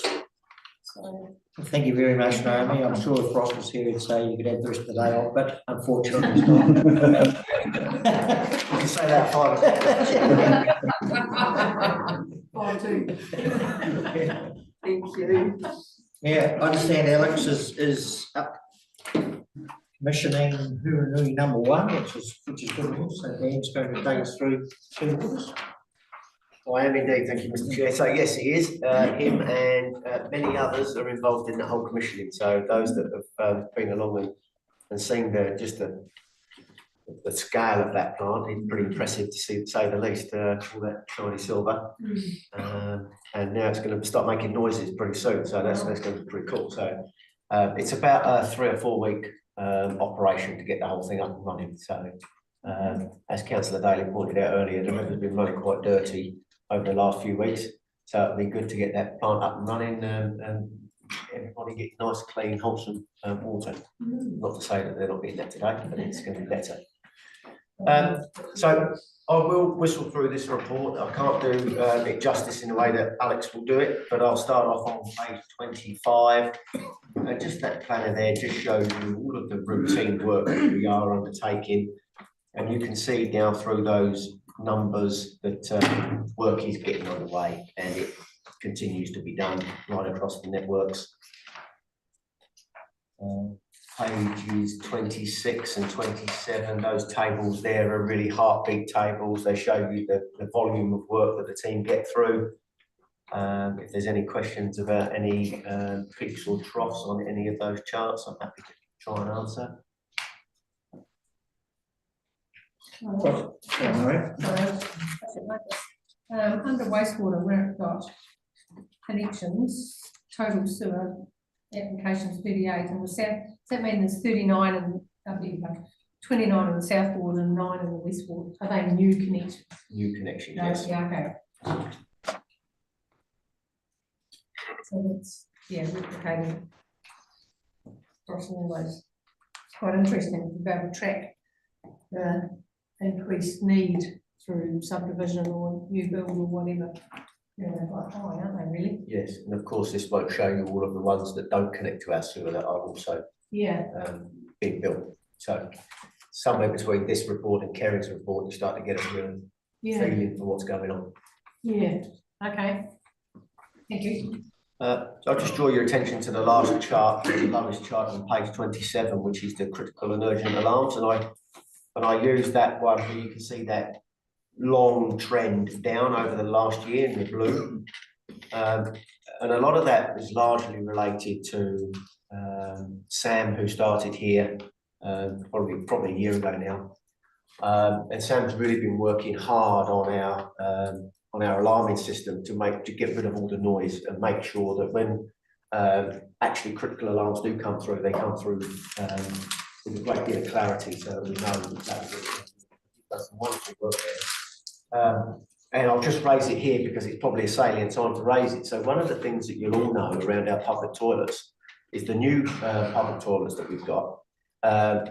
So thank you very much, Naomi. I'm sure if Ross was here, he'd say you could have the rest of the day off, but unfortunately he's not. You can say that thank you. Yeah, I understand Alex is up commissioning Hurunui number 1, which is good news. So Dan's going to take us through 2 orders. I am indeed, thank you, Mr. Chair. So yes, it is. Him and many others are involved in the whole commissioning. So those that have been along and seen the scale of that plant is pretty impressive to see, to say the least. All that shiny silver, and now it's going to start making noises pretty soon. So that's going to be pretty cool. So it's about a 3 or 4 week operation to get the whole thing up and running. So as Councillor Daly pointed out earlier, the river's been running quite dirty over the last few weeks. So it'll be good to get that plant up and running and everybody get nice, clean, wholesome water. Not to say that they're not getting that today, but it's going to be better. So I will whistle through this report. I can't do it justice in the way that Alex will do it, but I'll start off on page 25. And just that planner there just shows you all of the routine work that we are undertaking. And you can see down through those numbers that work is getting underway and it continues to be done right across the networks. Pages 26 and 27, those tables there are really heartbeat tables. They show you the volume of work that the team get through. If there's any questions about any peaks or troughs on any of those charts, I'm happy to try and answer. Under wastewater, where it got connections, total sewer applications 38, and the south, does that mean there's 39 and 29 in the south ward and 9 in the west ward? Are they new connections? New connections, No, yes. yeah, okay. So that's, yeah, replicating across all those. It's quite interesting to be able to track the increased need through subdivision or new build or whatever. Yeah, they're quite high, aren't they, really? Yes, and of course this won't show you all of the ones that don't connect to our sewer that are also being built. So somewhere between this report and Kerry's report, you start to get a real feeling for what's going on. Yeah, okay. Thank you. So I'll just draw your attention to the last chart, the lowest chart on page 27, which is the critical and urgent alarms. And I use that one where you can see that long trend down over the last year in the blue. And a lot of that is largely related to Sam, who started here probably a year ago now. And Sam's really been working hard on our alarming system to get rid of all the noise and make sure that when actually critical alarms do come through, they come through with a great deal of clarity, so that we know exactly. That's some wonderful work there. And I'll just raise it here because it's probably a salient time to raise it. So one of the things that you'll all know around our public toilets is the new public toilets that we've got.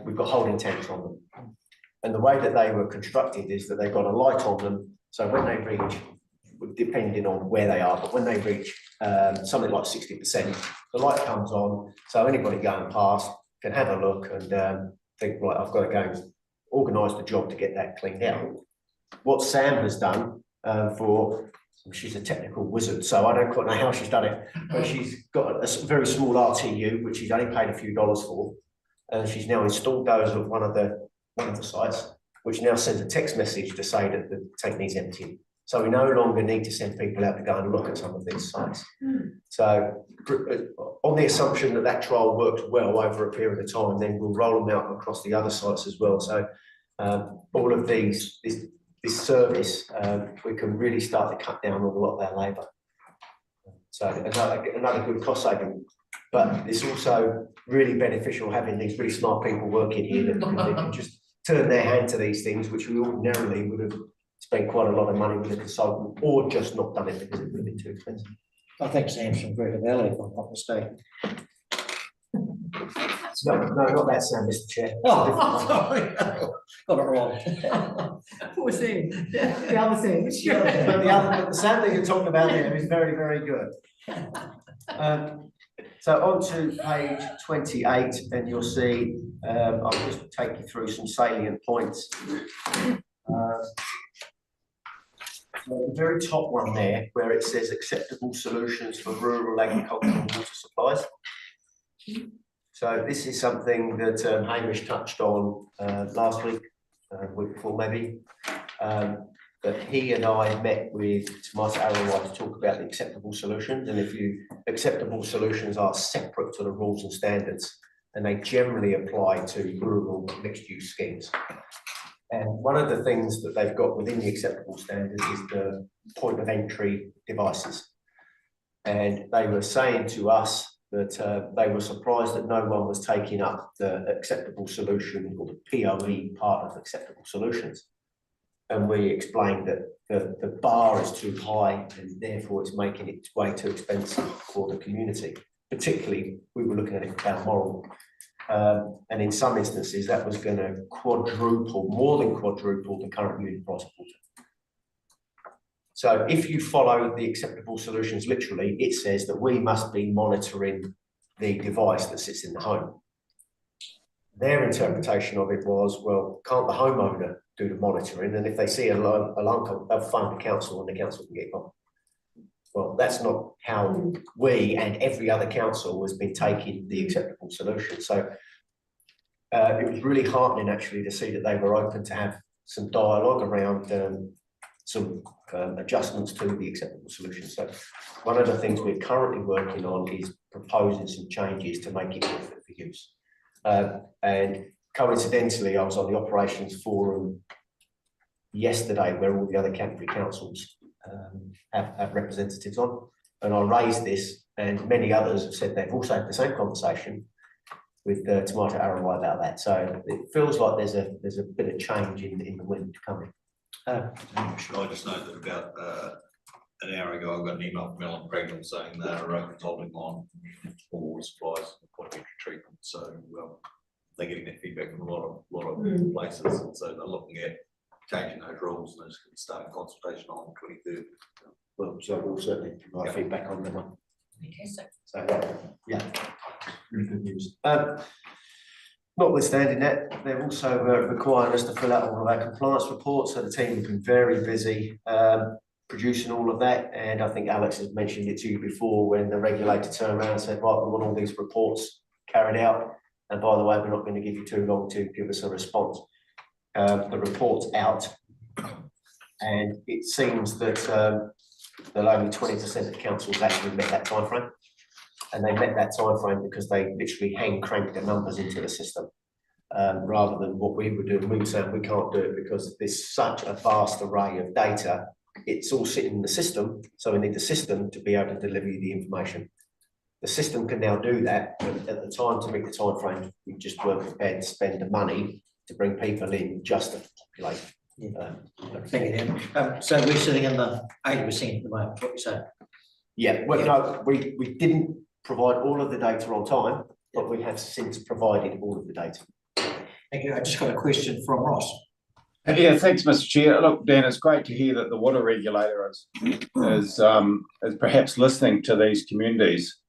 We've got holding tanks on them. And the way that they were constructed is that they've got a light on them. So when they reach, depending on where they are, but when they reach something like 60%, the light comes on. So anybody going past can have a look and think, right, I've got to go and organise the job to get that cleaned out. What Sam has done she's a technical wizard, so I don't quite know how she's done it, but she's got a very small RTU, which she's only paid a few dollars for. And she's now installed those at one of the sites, which now sends a text message to say that the tank needs emptying. So we no longer need to send people out to go and look at some of these sites. So on the assumption that that trial works well over a period of time, then we'll roll them out across the other sites as well. So all of this service, we can really start to cut down on a lot of our labour. So another good cost saving. But it's also really beneficial having these really smart people working here that can just turn their hand to these things, which we ordinarily would have spent quite a lot of money with a consultant or just not done it because it would have been too expensive. I think Sam's from Greta Valley, if I'm not mistaken. No, not that Sam, Mr. Chair. Oh, sorry, got it wrong. What was it? The other thing. But the Sam that you're talking about there is very, very good. So on to page 28, and you'll see, I'll just take you through some salient points. So the very top one there, where it says acceptable solutions for rural agricultural water supplies. So this is something that Hamish touched on last week, week before maybe. that he and I met with Tomato Arrow to talk about the acceptable solutions. And acceptable solutions are separate to the rules and standards, and they generally apply to rural mixed-use schemes. And one of the things that they've got within the acceptable standards is the point of entry devices. And they were saying to us that they were surprised that no one was taking up the acceptable solution or the POE part of acceptable solutions. And we explained that the bar is too high and therefore it's making it way too expensive for the community. Particularly, we were looking at it for Balmoral. And in some instances, that was going to more than quadruple the current unit price of water. So if you follow the acceptable solutions literally, it says that we must be monitoring the device that sits in the home. Their interpretation of it was, well, can't the homeowner do the monitoring? And if they see an alarm, they'll phone the council and the council can get on. Well, that's not how we and every other council has been taking the acceptable solution. So it was really heartening actually to see that they were open to have some dialogue around some adjustments to the acceptable solution. So one of the things we're currently working on is proposing some changes to make it more fit for use. And coincidentally, I was on the operations forum yesterday where all the other Canterbury councils have representatives on, and I raised this, and many others have said they've also had the same conversation with Tomato Arrow about that. So it feels like there's a bit of change in the wind coming. Should I just note that about an hour ago, I got an email from Ellen Pregnant saying they're consulting on all water supplies and point of entry treatment. So they're getting that feedback from a lot of places, and so they're looking at changing those rules, and there's starting consultation on the 23rd. Well, so we'll certainly provide feedback on that one. Fantastic. So yeah, really good news. Notwithstanding that, they're also requiring us to fill out all of our compliance reports. So the team have been very busy producing all of that. And I think Alex has mentioned it to you before when the regulator turned around and said, right, we want all these reports carried out. And by the way, we're not going to give you too long to give us a response. The report's out. And it seems that only 20% of councils actually met that timeframe. And they met that timeframe because they literally hand cranked the numbers into the system, rather than what we were doing. We were saying we can't do it because there's such a vast array of data. It's all sitting in the system, so we need the system to be able to deliver you the information. The system can now do that, but at the time to meet the timeframe, we just weren't prepared to spend the money to bring people in just to populate. Thank you, Dan. So we're sitting in the 80% at the moment, what you say? Yeah, well, no, we didn't provide all of the data on time, but we have since provided all of the data. Thank you. I just got a question from Ross. Yeah, thanks, Mr. Chair. Look, Dan, it's great to hear that the water regulator is perhaps listening to these communities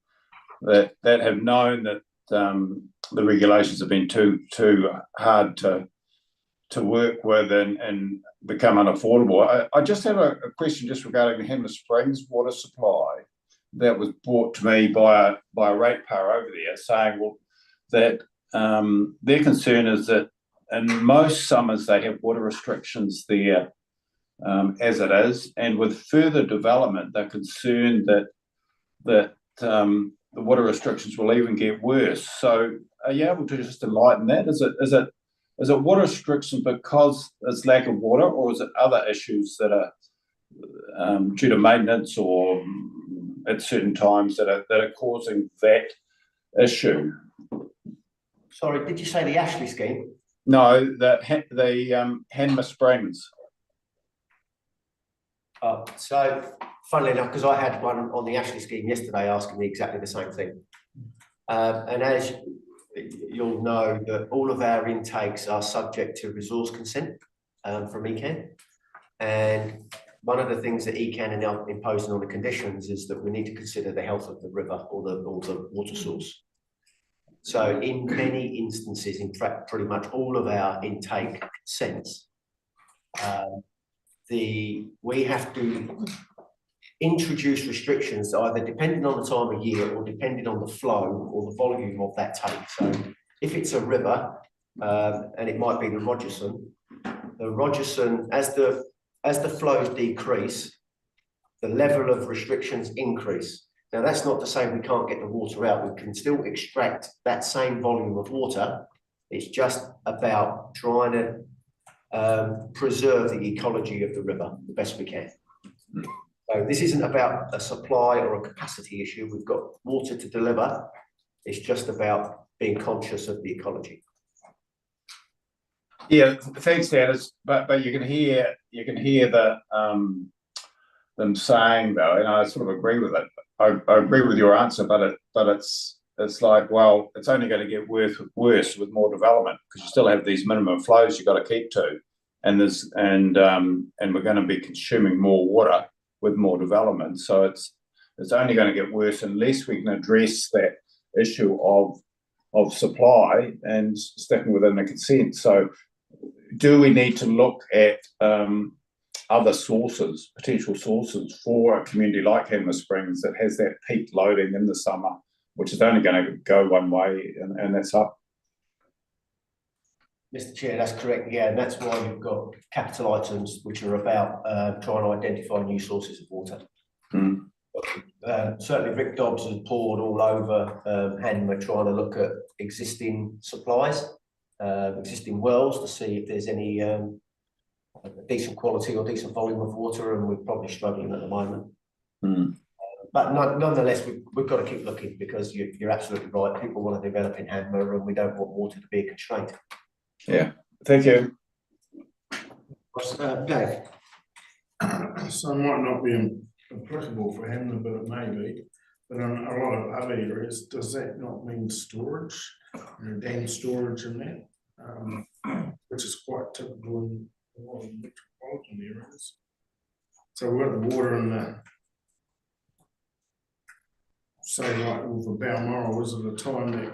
that have known that the regulations have been too hard to work with and become unaffordable. I just have a question just regarding the Hanmer Springs water supply that was brought to me by a ratepayer over there, saying, well, that their concern is that in most summers they have water restrictions there as it is, and with further development they're concerned that the water restrictions will even get worse. So are you able to just enlighten that? Is it water restrictions because there's lack of water, or is it other issues that are due to maintenance or at certain times that are causing that issue? Sorry, did you say the Ashley scheme? No, the Hanmer Springs. So, funnily enough, because I had one on the Ashley scheme yesterday asking me exactly the same thing. And as you'll know, that all of our intakes are subject to resource consent from ECAN. And one of the things that ECAN are imposing on the conditions is that we need to consider the health of the river or the water source. So in many instances, in fact, pretty much all of our intake consents, we have to introduce restrictions either depending on the time of year or depending on the flow or the volume of that take. So if it's a river, and it might be the Rogerson, as the as the flows decrease, the level of restrictions increase. Now, that's not to say we can't get the water out. We can still extract that same volume of water. It's just about trying to preserve the ecology of the river the best we can. So this isn't about a supply or a capacity issue. We've got water to deliver. It's just about being conscious of the ecology. Yeah, thanks, Dan. But you can hear the them saying though, and I sort of agree with it. I agree with your answer, but it's like, well, it's only going to get worse with more development, because you still have these minimum flows you've got to keep to, and we're going to be consuming more water with more development. So it's only going to get worse unless we can address that issue of supply and sticking within the consent. So do we need to look at other sources, potential sources for a community like Hanmer Springs that has that peak loading in the summer, which is only going to go one way, and that's up? Mr. Chair, that's correct. Yeah, and that's why you've got capital items which are about trying to identify new sources of water. Certainly, Rick Dobbs has poured all over Hanmer, trying to look at existing supplies, existing wells, to see if there's any decent quality or decent volume of water, and we're probably struggling at the moment. But nonetheless, we've got to keep looking, because you're absolutely right. People want to develop in Hanmer, and we don't want water to be a constraint. Yeah, thank you. Dave? So it might not be applicable for Hanmer, but it may be. But on a lot of other areas, does that not mean storage, dam storage in that, which is quite typical in a lot of metropolitan areas? So we've got the water in the, say like with the Balmoral, is it a time that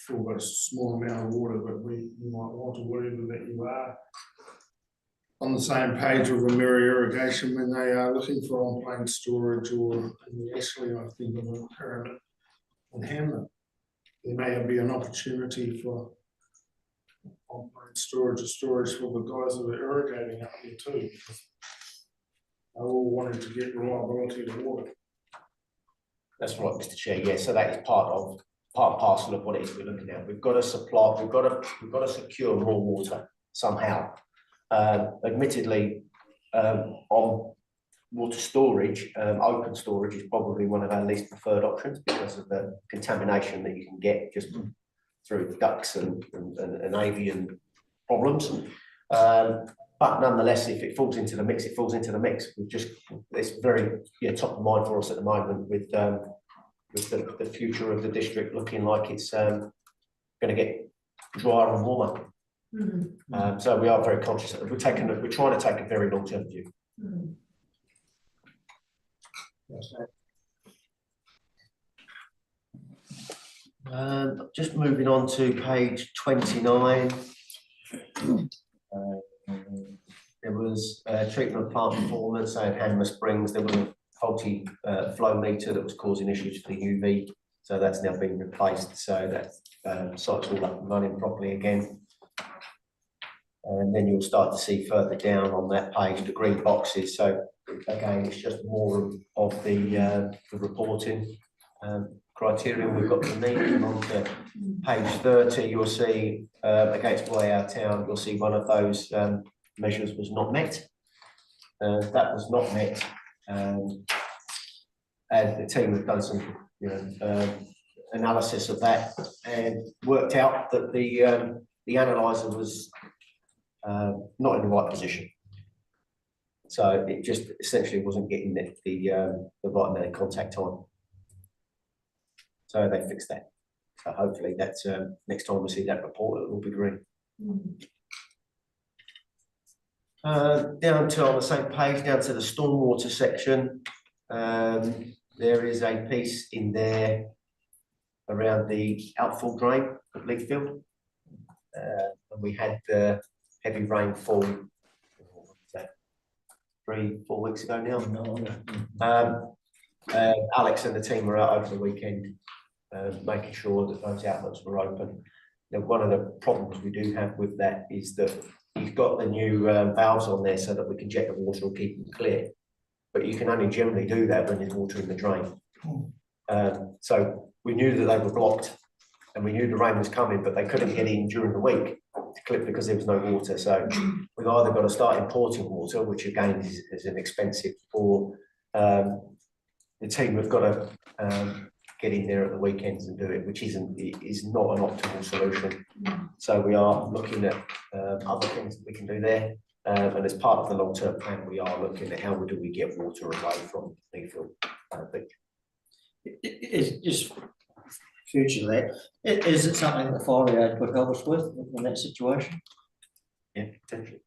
for a small amount of water that you might want, or whatever, that you are on the same page with a Mirror Irrigation when they are looking for on-plane storage, or actually I think of a pyramid in Hanmer, there may be an opportunity for on-plane storage or storage for the guys that are irrigating up there too, because they all wanted to get reliability of water. That's right, Mr. Chair. Yeah, so that is part and parcel of what it is we're looking at. We've got to supply, we've got to secure more water somehow. Admittedly, on water storage, open storage is probably one of our least preferred options, because of the contamination that you can get just through ducts and avian problems. But nonetheless, if it falls into the mix, it falls into the mix. It's very top of mind for us at the moment, with the future of the district looking like it's going to get drier and warmer. So we are very conscious of it. We're trying to take a very long-term view. Just moving on to page 29. There was treatment of plant performance at Hanmer Springs. There was a faulty flow meter that was causing issues for the UV, so that's now been replaced. So that site's all up and running properly again. And then you'll start to see further down on that page the green boxes. So again, it's just more of the reporting criteria we've got to meet. And on to page 30, you'll see against Way Our Town, you'll see one of those measures was not met. That was not met, and the team have done some analysis of that, and worked out that the analyzer was not in the right position. So it just essentially wasn't getting the right amount of contact time. So they fixed that. So hopefully that's next time we see that report, it will be green. Down to on the same page, down to the stormwater section, there is a piece in there around the outfall drain at Leithfield. And we had the heavy rainfall 3-4 weeks ago now. Alex and the team were out over the weekend making sure that those outlets were open. Now, one of the problems we do have with that is that you've got the new valves on there so that we can jet the water and keep it clear. But you can only generally do that when there's water in the drain. So we knew that they were blocked and we knew the rain was coming, but they couldn't get in during the week to clip because there was no water. So we've either got to start importing water, which again is inexpensive, or the team have got to get in there at the weekends and do it, which is not an optimal solution. So we are looking at other things that we can do there. And as part of the long-term plan, we are looking at how do we get water away from Meafield Beach. Is just future that, is it something that Fire Brigade could help us with in that situation? Yeah, potentially.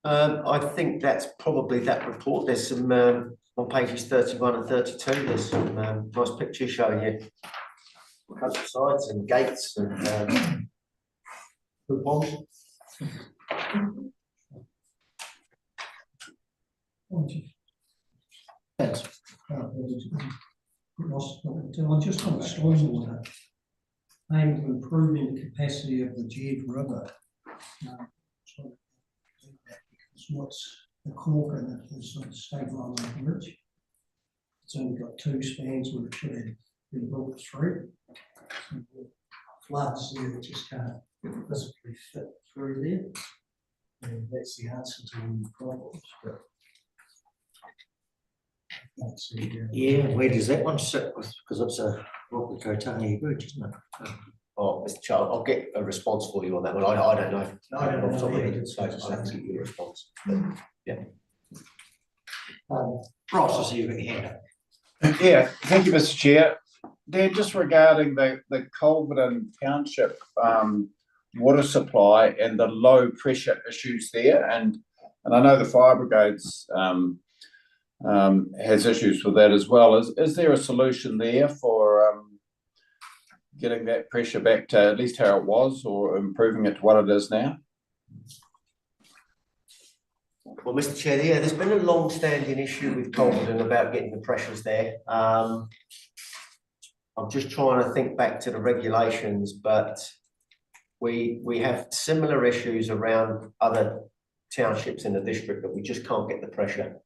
I think that's probably that report. There's some on pages 31 and 32. There's some nice pictures showing you countrysides and gates and coupons. Thanks. I just want to stormwater, aimed at improving the capacity of the Jed River. Because what's the cork in it is not stabilising bridge. It's only got 2 spans where it should have been built 3. So the floods there that just can't physically fit through there. And that's the answer to all the problems. But that's the, Yeah, where does that one sit with, because it's a Rocky Kotani bridge, isn't it? Oh, Mr. Charles, I'll get a response for you on that one. I don't know. I don't know Off the top of my either. head, so I'll have to give you a response. Ross, I see you've got your hand up. Yeah, thank you, Mr. Chair. Dan, just regarding the Culverden Township water supply and the low pressure issues there, and I know the fire brigades has issues with that as well. Is there a solution there for getting that pressure back to at least how it was, or improving it to what it is now? Well, Mr. Chair, yeah, there's been a long-standing issue with Culverden about getting the pressures there. I'm just trying to think back to the regulations, but we have similar issues around other townships in the district that we just can't get the pressure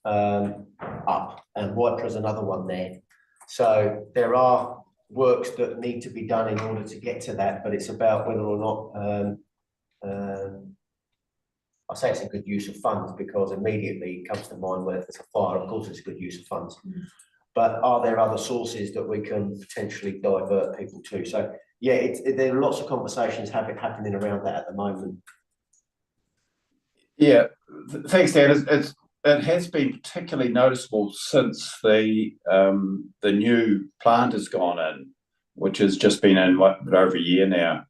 up, and Whiteborough is another one there. So there are works that need to be done in order to get to that, but it's about whether or not I say it's a good use of funds, because immediately it comes to mind where there's a fire, of course it's a good use of funds. But are there other sources that we can potentially divert people to? So yeah, there are lots of conversations happening around that at the moment. Yeah, thanks, Dan. It has been particularly noticeable since the new plant has gone in, which has just been in over a year now.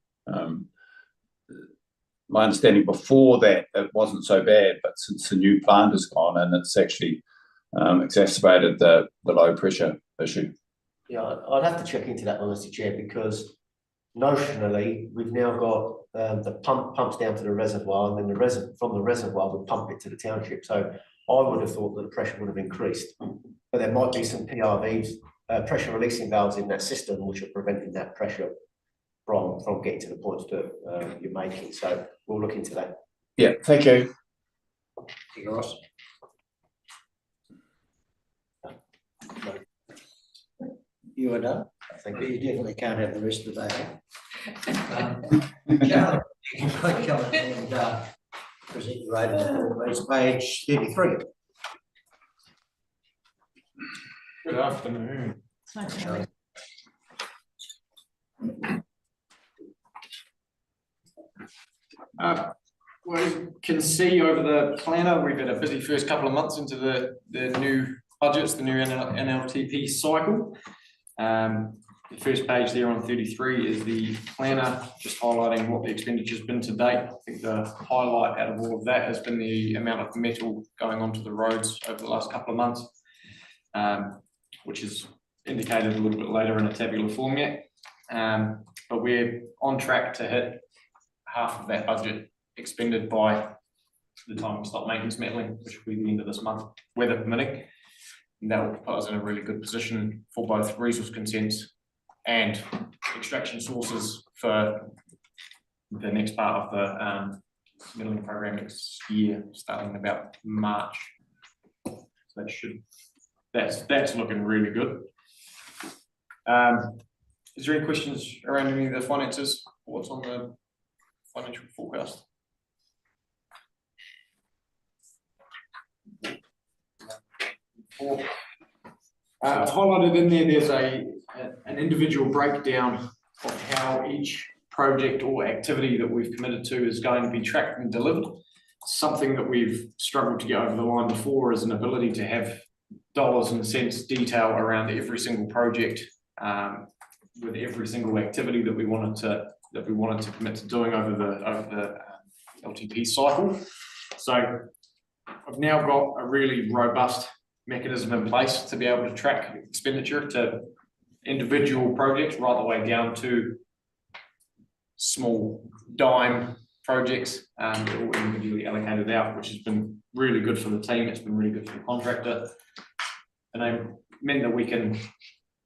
My understanding before that it wasn't so bad, but since the new plant has gone in, it's actually exacerbated the low pressure issue. Yeah, I'd have to check into that one, Mr. Chair, because notionally we've now got the pumps down to the reservoir, and then from the reservoir we pump it to the township. So I would have thought that the pressure would have increased, but there might be some PRVs, pressure releasing valves in that system, which are preventing that pressure from getting to the points that you're making. So we'll look into that. Yeah, thank you. Thank you, Ross. You are done. I think You definitely can't have the rest of the day. Charlie, you can come and present your item report, page 33. Good afternoon. Well, you can see over the planner, we've had a busy first couple of months into the new budgets, the new NLTP cycle. The first page there on 33 is the planner, just highlighting what the expenditure's been to date. I think the highlight out of all of that has been the amount of metal going onto the roads over the last couple of months, which is indicated a little bit later in a tabular format. But we're on track to hit half of that budget expended by the time we stop maintenance metalling, which will be the end of this month, weather permitting. And that will put us in a really good position for both resource consents and extraction sources for the next part of the middling program next year, starting about March. So that's looking really good. Is there any questions around any of the finances? What's on the financial forecast? Highlighted in there, there's an individual breakdown of how each project or activity that we've committed to is going to be tracked and delivered. Something that we've struggled to get over the line before is an ability to have dollars and cents detail around every single project, with every single activity that we wanted to commit to doing over the LTP cycle. So I've now got a really robust mechanism in place to be able to track expenditure to individual projects right the way down to small dime projects, all individually allocated out, which has been really good for the team. It's been really good for the contractor, and it meant that we can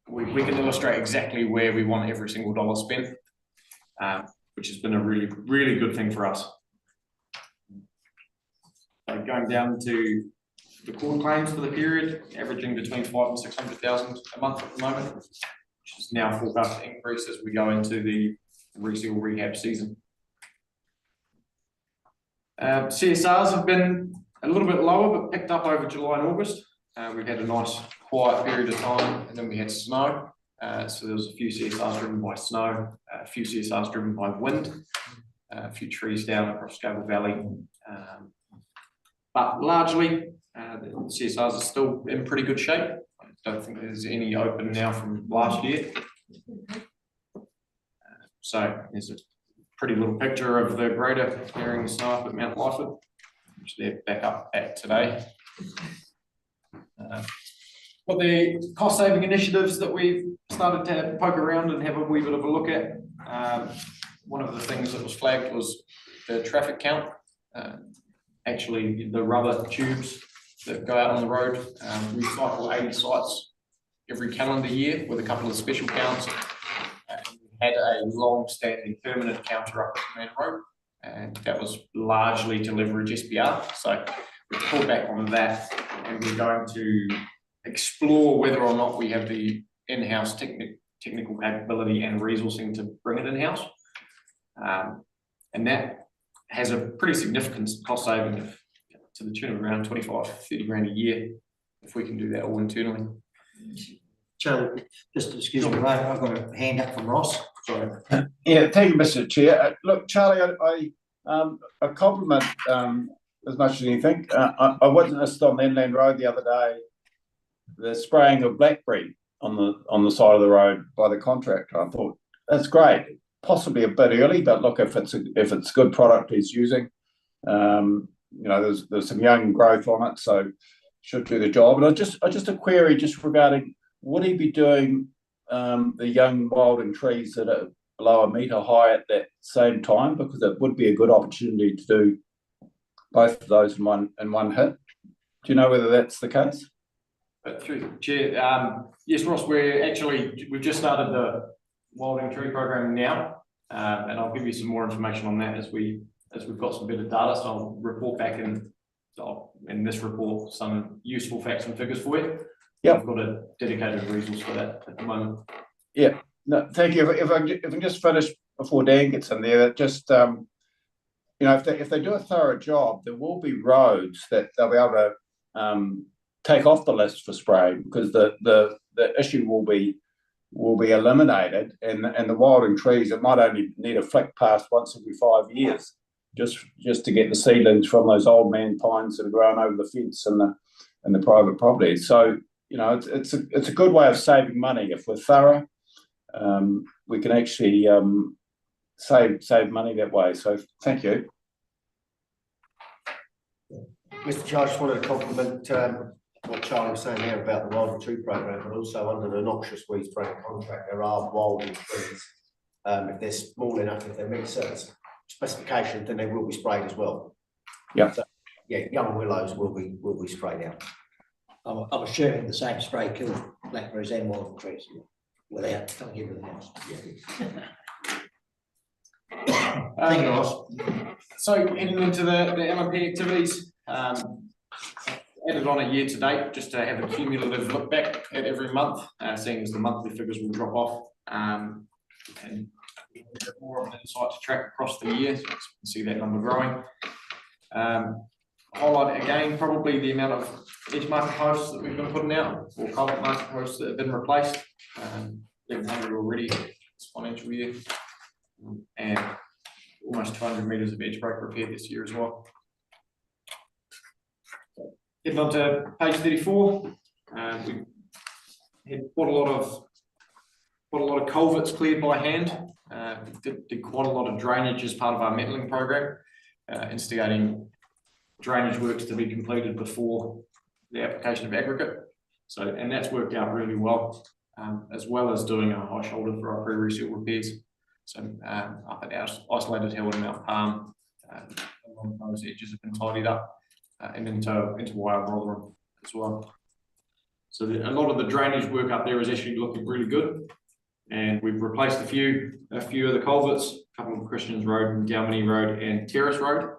illustrate exactly where we want every single dollar spent, which has been a really good thing for us. So going down to the core claims for the period, averaging between 500,000 and 600,000 a month at the moment, which is now forecast to increase as we go into the reseal rehab season. CSRs have been a little bit lower, but picked up over July and August. We had a nice quiet period of time, and then we had snow. So there was a few CSRs driven by snow, a few CSRs driven by wind, a few trees down across Scarborough Valley. But largely, the CSRs are still in pretty good shape. I don't think there's any open now from last year. So there's a pretty little picture of the grader clearing snow up at Mount Lyford, which they're back up at today. But the cost saving initiatives that we've started to poke around and have a wee bit of a look at, one of the things that was flagged was the traffic count. Actually, the rubber tubes that go out on the road, we cycle 80 sites every calendar year with a couple of special counts. We had a long-standing permanent counter up at Command Road, and that was largely to leverage SPR. So we pulled back on that, and we're going to explore whether or not we have the in-house technical capability and resourcing to bring it in-house. And that has a pretty significant cost saving to the tune of around 25-30 grand a year if we can do that all internally. Charlie, just excuse me, I've got a hand up from Ross. Sorry. Yeah, thank you, Mr. Chair. Look, Charlie, I compliment as much as anything. I witnessed on the Inland Road the other day the spraying of blackberry on the side of the road by the contractor. I thought that's great. Possibly a bit early, but look, if it's good product he's using, you know, there's some young growth on it, so should do the job. And I just a query just regarding, would he be doing the young wilding trees that are below a metre high at that same time? Because it would be a good opportunity to do both of those in one hit. Do you know whether that's the case? Through the chair, yes, Ross, we've just started the wilding tree program now, and I'll give you some more information on that as we've got some better data. So I'll report back in this report some useful facts and figures for you. Yeah, I've got a dedicated resource for that at the moment. Yeah, no, thank you. If I can just finish before Dan gets in there, that just you know, if they do a thorough job, there will be roads that they'll be able to take off the list for spraying, because the issue will be eliminated, and the wilding trees, it might only need a flick past once every 5 years, just to get the seedlings from those old man pines that are growing over the fence and the private property. So you know, it's a good way of saving money. If we're thorough, we can actually save money that way. So thank you. Mr. Chair, I just wanted to compliment what Charlie was saying there about the wilding tree program, but also under the noxious weeds spraying contract, there are wilding trees. If they're small enough, if they meet certain specifications, then they will be sprayed as well. Yeah. So, yeah, young willows will be sprayed out. I'm assuming the same spray killed blackberries and wilding trees. without telling everything else. Um, Thank you, Ross. So heading into the LMP activities, added on a year to date, just to have a cumulative look back at every month, seeing as the monthly figures will drop off. And more of an insight to track across the year, so you can see that number growing. Highlight again, probably the amount of edge market posts that we've been putting out, or culvert market posts that have been replaced. 1,100 already this financial year, and almost 200 metres of edge break repaired this year as well. Heading on to page 34, we had quite a lot of culverts cleared by hand. Did quite a lot of drainage as part of our metalling program, instigating drainage works to be completed before the application of aggregate. So, and that's worked out really well, as well as doing a high shoulder for our pre-reseal repairs. So up at our Isolated Hill and Mount Palm, along those edges have been tidied up, and into Wire Rotherham as well. So a lot of the drainage work up there is actually looking really good, and we've replaced a few of the culverts, a couple of Christians Road and Galmany Road and Terrace Road.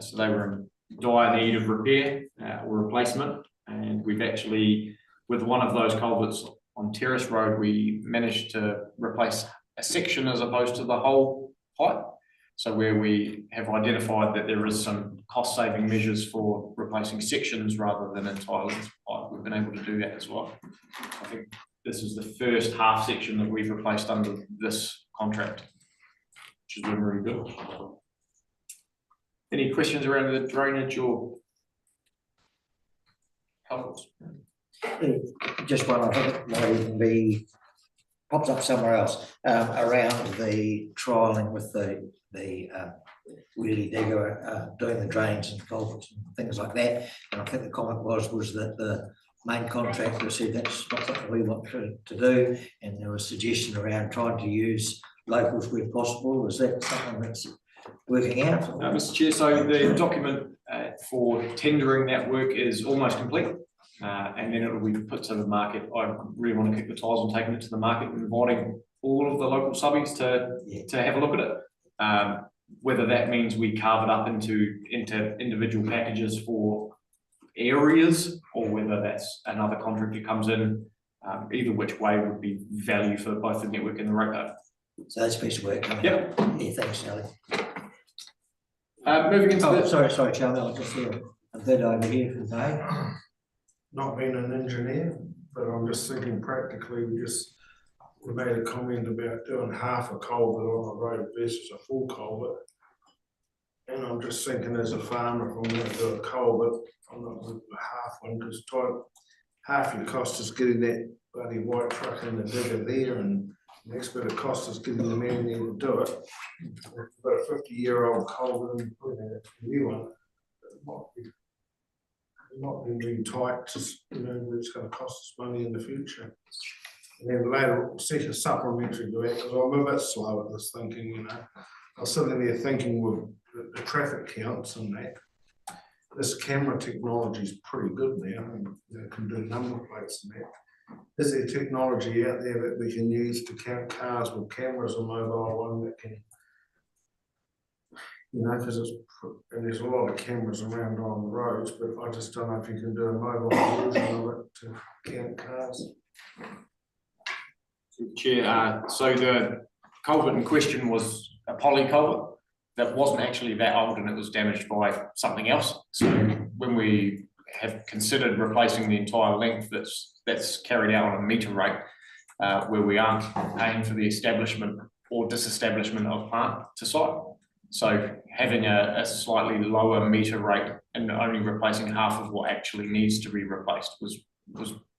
So they were in dire need of repair or replacement, and we've actually, with one of those culverts on Terrace Road, we managed to replace a section as opposed to the whole height. So where we have identified that there is some cost saving measures for replacing sections rather than entire lengths of pipe, we've been able to do that as well. I think this is the first half section that we've replaced under this contract, which has been really good. Any questions around the drainage or culverts? Just one, I think it might even be, pops up somewhere else, around the trialling with the wheelie digger, doing the drains and culverts and things like that. And I think the comment was that the main contractor said that's not something we want to do, and there was a suggestion around trying to use locals where possible. Is that something that's working out? Mr. Chair, so the document for tendering that work is almost complete. And then it will be put to the market. I really want to kick the tires on taking it to the market and inviting all of the local subbies to have a look at it. Whether that means we carve it up into individual packages for areas, or whether that's another contract that comes in, either which way would be value for both the network and the ratepayer. So that's a piece of work. Yep. Yeah, thanks, Sally. Moving into sorry, Charlie, I just hear a bit over here for the day. Not being an engineer, but I'm just thinking practically, we made a comment about doing half a culvert on a road versus a full culvert. And I'm just thinking, as a farmer, if I'm going to do a culvert, I'm not going to do a half one, because half your cost is getting that bloody white truck in the digger there, and the next bit of cost is getting the man there to do it. But a 50-year-old culvert and putting in a new one, it might be really tight, just, it's going to cost us money in the future. And then later, seek a supplementary to that, because I'm a bit slow at this thinking, I was sitting there thinking with the traffic counts and that, this camera technology is pretty good now, and can do number plates and that. Is there technology out there that we can use to count cars with cameras, a mobile one that can, because and there's a lot of cameras around on the roads, but I just don't know if you can do a mobile version of it to count cars. Chair, so the culvert in question was a poly culvert that wasn't actually that old, and it was damaged by something else. So when we have considered replacing the entire length, that's carried out on a meter rate, where we aren't paying for the establishment or disestablishment of plant to site. So having a slightly lower meter rate and only replacing half of what actually needs to be replaced was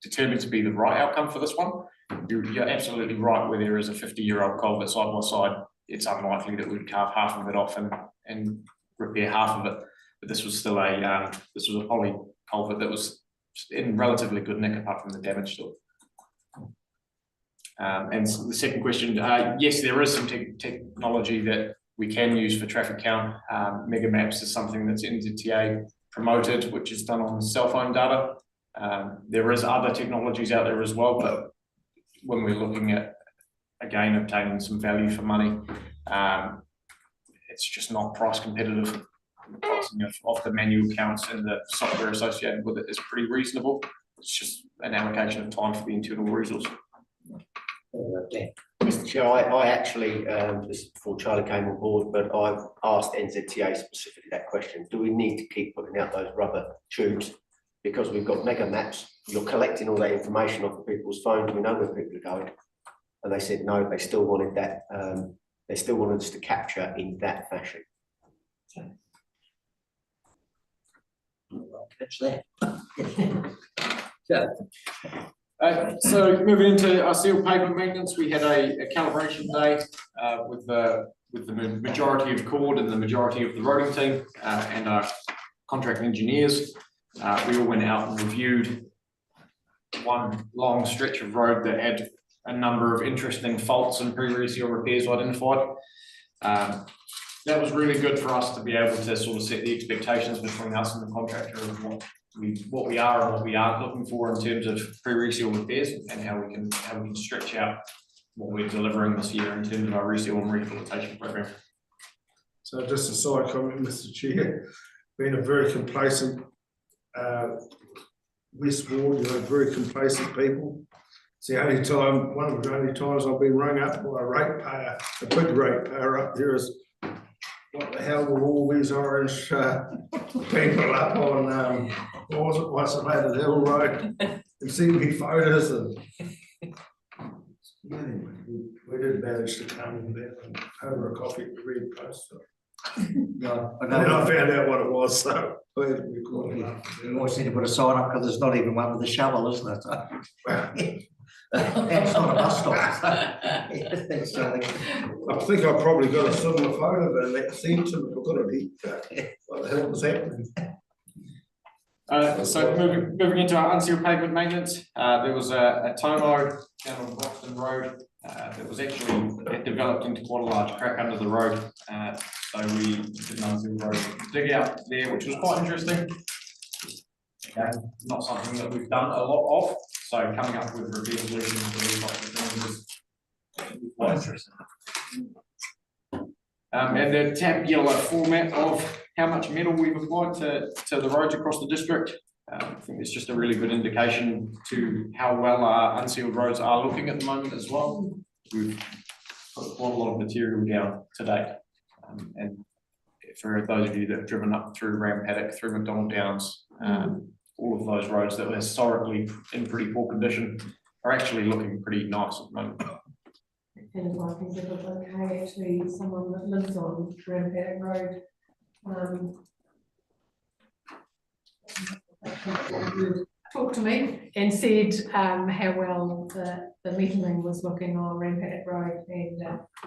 determined to be the right outcome for this one. You're absolutely right, where there is a 50-year-old culvert side by side, it's unlikely that we'd carve half of it off and repair half of it. But this was still a poly culvert that was in relatively good nick apart from the damage to it. And the second question, yes, there is some technology that we can use for traffic count. Mega Maps is something that's NZTA promoted, which is done on cell phone data. There is other technologies out there as well, but when we're looking at, again, obtaining some value for money, it's just not price competitive. The pricing of the manual accounts and the software associated with it is pretty reasonable. It's just an allocation of time for the internal resource. Mr. Chair, I actually, this is before Charlie came on board, but I've asked NZTA specifically that question. Do we need to keep putting out those rubber tubes? Because we've got mega maps, you're collecting all that information off of people's phones, we know where people are going. And they said, no, they still wanted that, they still wanted us to capture in that fashion. That's that. So moving into our sealed pavement maintenance, we had a calibration day with the majority of CORD and the majority of the roading team and our contract engineers. We all went out and reviewed one long stretch of road that had a number of interesting faults and pre-reseal repairs identified. That was really good for us to be able to sort of set the expectations between us and the contractor of what we are and what we aren't looking for in terms of pre-reseal repairs and how we can stretch out what we're delivering this year in terms of our reseal and rehabilitation program. So just a side comment, Mr. Chair, being a very complacent West Ward, very complacent people. It's the only time, one of the only times I've been rung up by a ratepayer, a big ratepayer up there is, what the hell were all these orange people up on, what was it, what's the Ladder Hill Road? And seen me photos and anyway, we did manage to come there and over a coffee at the Red Post. Yeah, And then I found out what it was, so we had to be calling up. you always need to put a sign up because there's not even one with a shovel, isn't it? That's not a bus stop. I think I probably got a similar photo than that sent to me. I've got to what the hell was happening? So moving into our unsealed pavement maintenance, there was a Tomo down on Broxton Road that was actually developed into quite a large crack under the road. So we did an unsealed road dig out there, which was quite interesting. Not something that we've done a lot of. So coming up with repair solutions for these types of things is quite interesting. And the tabular format of how much metal we've applied to the roads across the district. I think it's just a really good indication to how well our unsealed roads are looking at the moment as well. We've put quite a lot of material down to date. And for those of you that have driven up through Ram Paddock, through McDonald Downs, all of those roads that were historically in pretty poor condition are actually looking pretty nice at the moment. And I think it was okay, actually, someone that lives on Ram Paddock Road. Talked to me and said how well the metering was looking on Ram Paddock Road, and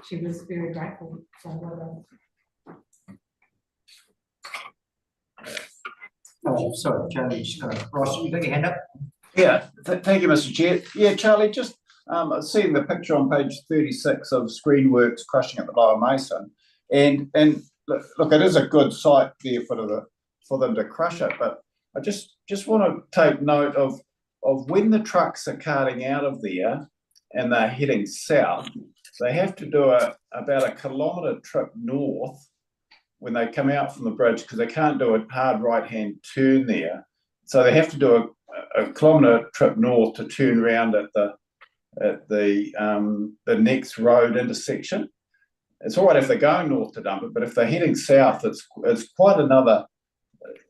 she was very grateful. So well done. Oh, sorry, Charlie, just going to, Ross, you got your hand up? Yeah, thank you, Mr. Chair. Yeah, Charlie, just seeing the picture on page 36 of Screenworks crushing at the Lower Mason, and look, it is a good site there for them to crush it, but I just want to take note of when the trucks are carting out of there and they're heading south, they have to do about a kilometre trip north when they come out from the bridge, because they can't do a hard right-hand turn there. So they have to do a kilometre trip north to turn around at the next road intersection. It's all right if they're going north to dump it, but if they're heading south, it's quite another,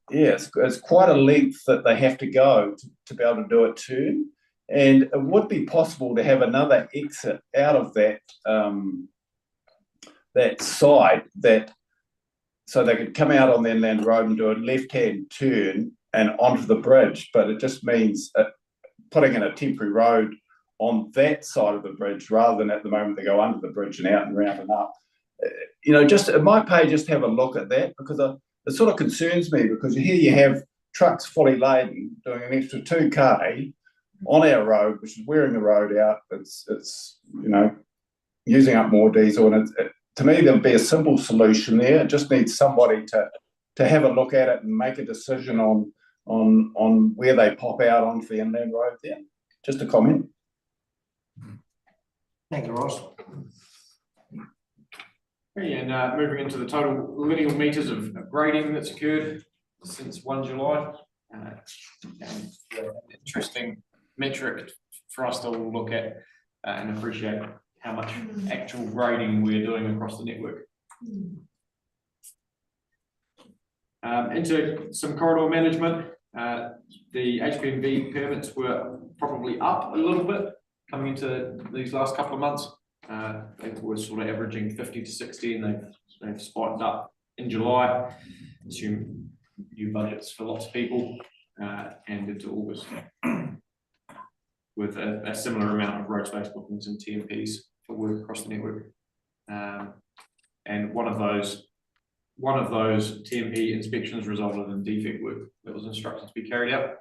it's quite a length that they have to go to be able to do a turn. And it would be possible to have another exit out of that that side, so they could come out on the inland road and do a left-hand turn and onto the bridge, but it just means putting in a temporary road on that side of the bridge rather than at the moment they go under the bridge and out and round and up. It might pay just to have a look at that, because it sort of concerns me, because here you have trucks fully laden doing an extra 2K on our road, which is wearing the road out. It's using up more diesel, and to me there'll be a simple solution there. It just needs somebody to have a look at it and make a decision on where they pop out onto the inland road there. Just a comment. Thank you, Ross. Okay, and moving into the total lineal meters of grading that's occurred since 1 July. And interesting metric for us to all look at and appreciate how much actual grading we're doing across the network. Into some corridor management, the HPMV permits were probably up a little bit coming into these last couple of months. They were sort of averaging 50 to 60, and they've spiked up in July. Assume new budgets for lots of people, and into August with a similar amount of road space bookings and TMPs for work across the network. And one of those TMP inspections resulted in defect work that was instructed to be carried out.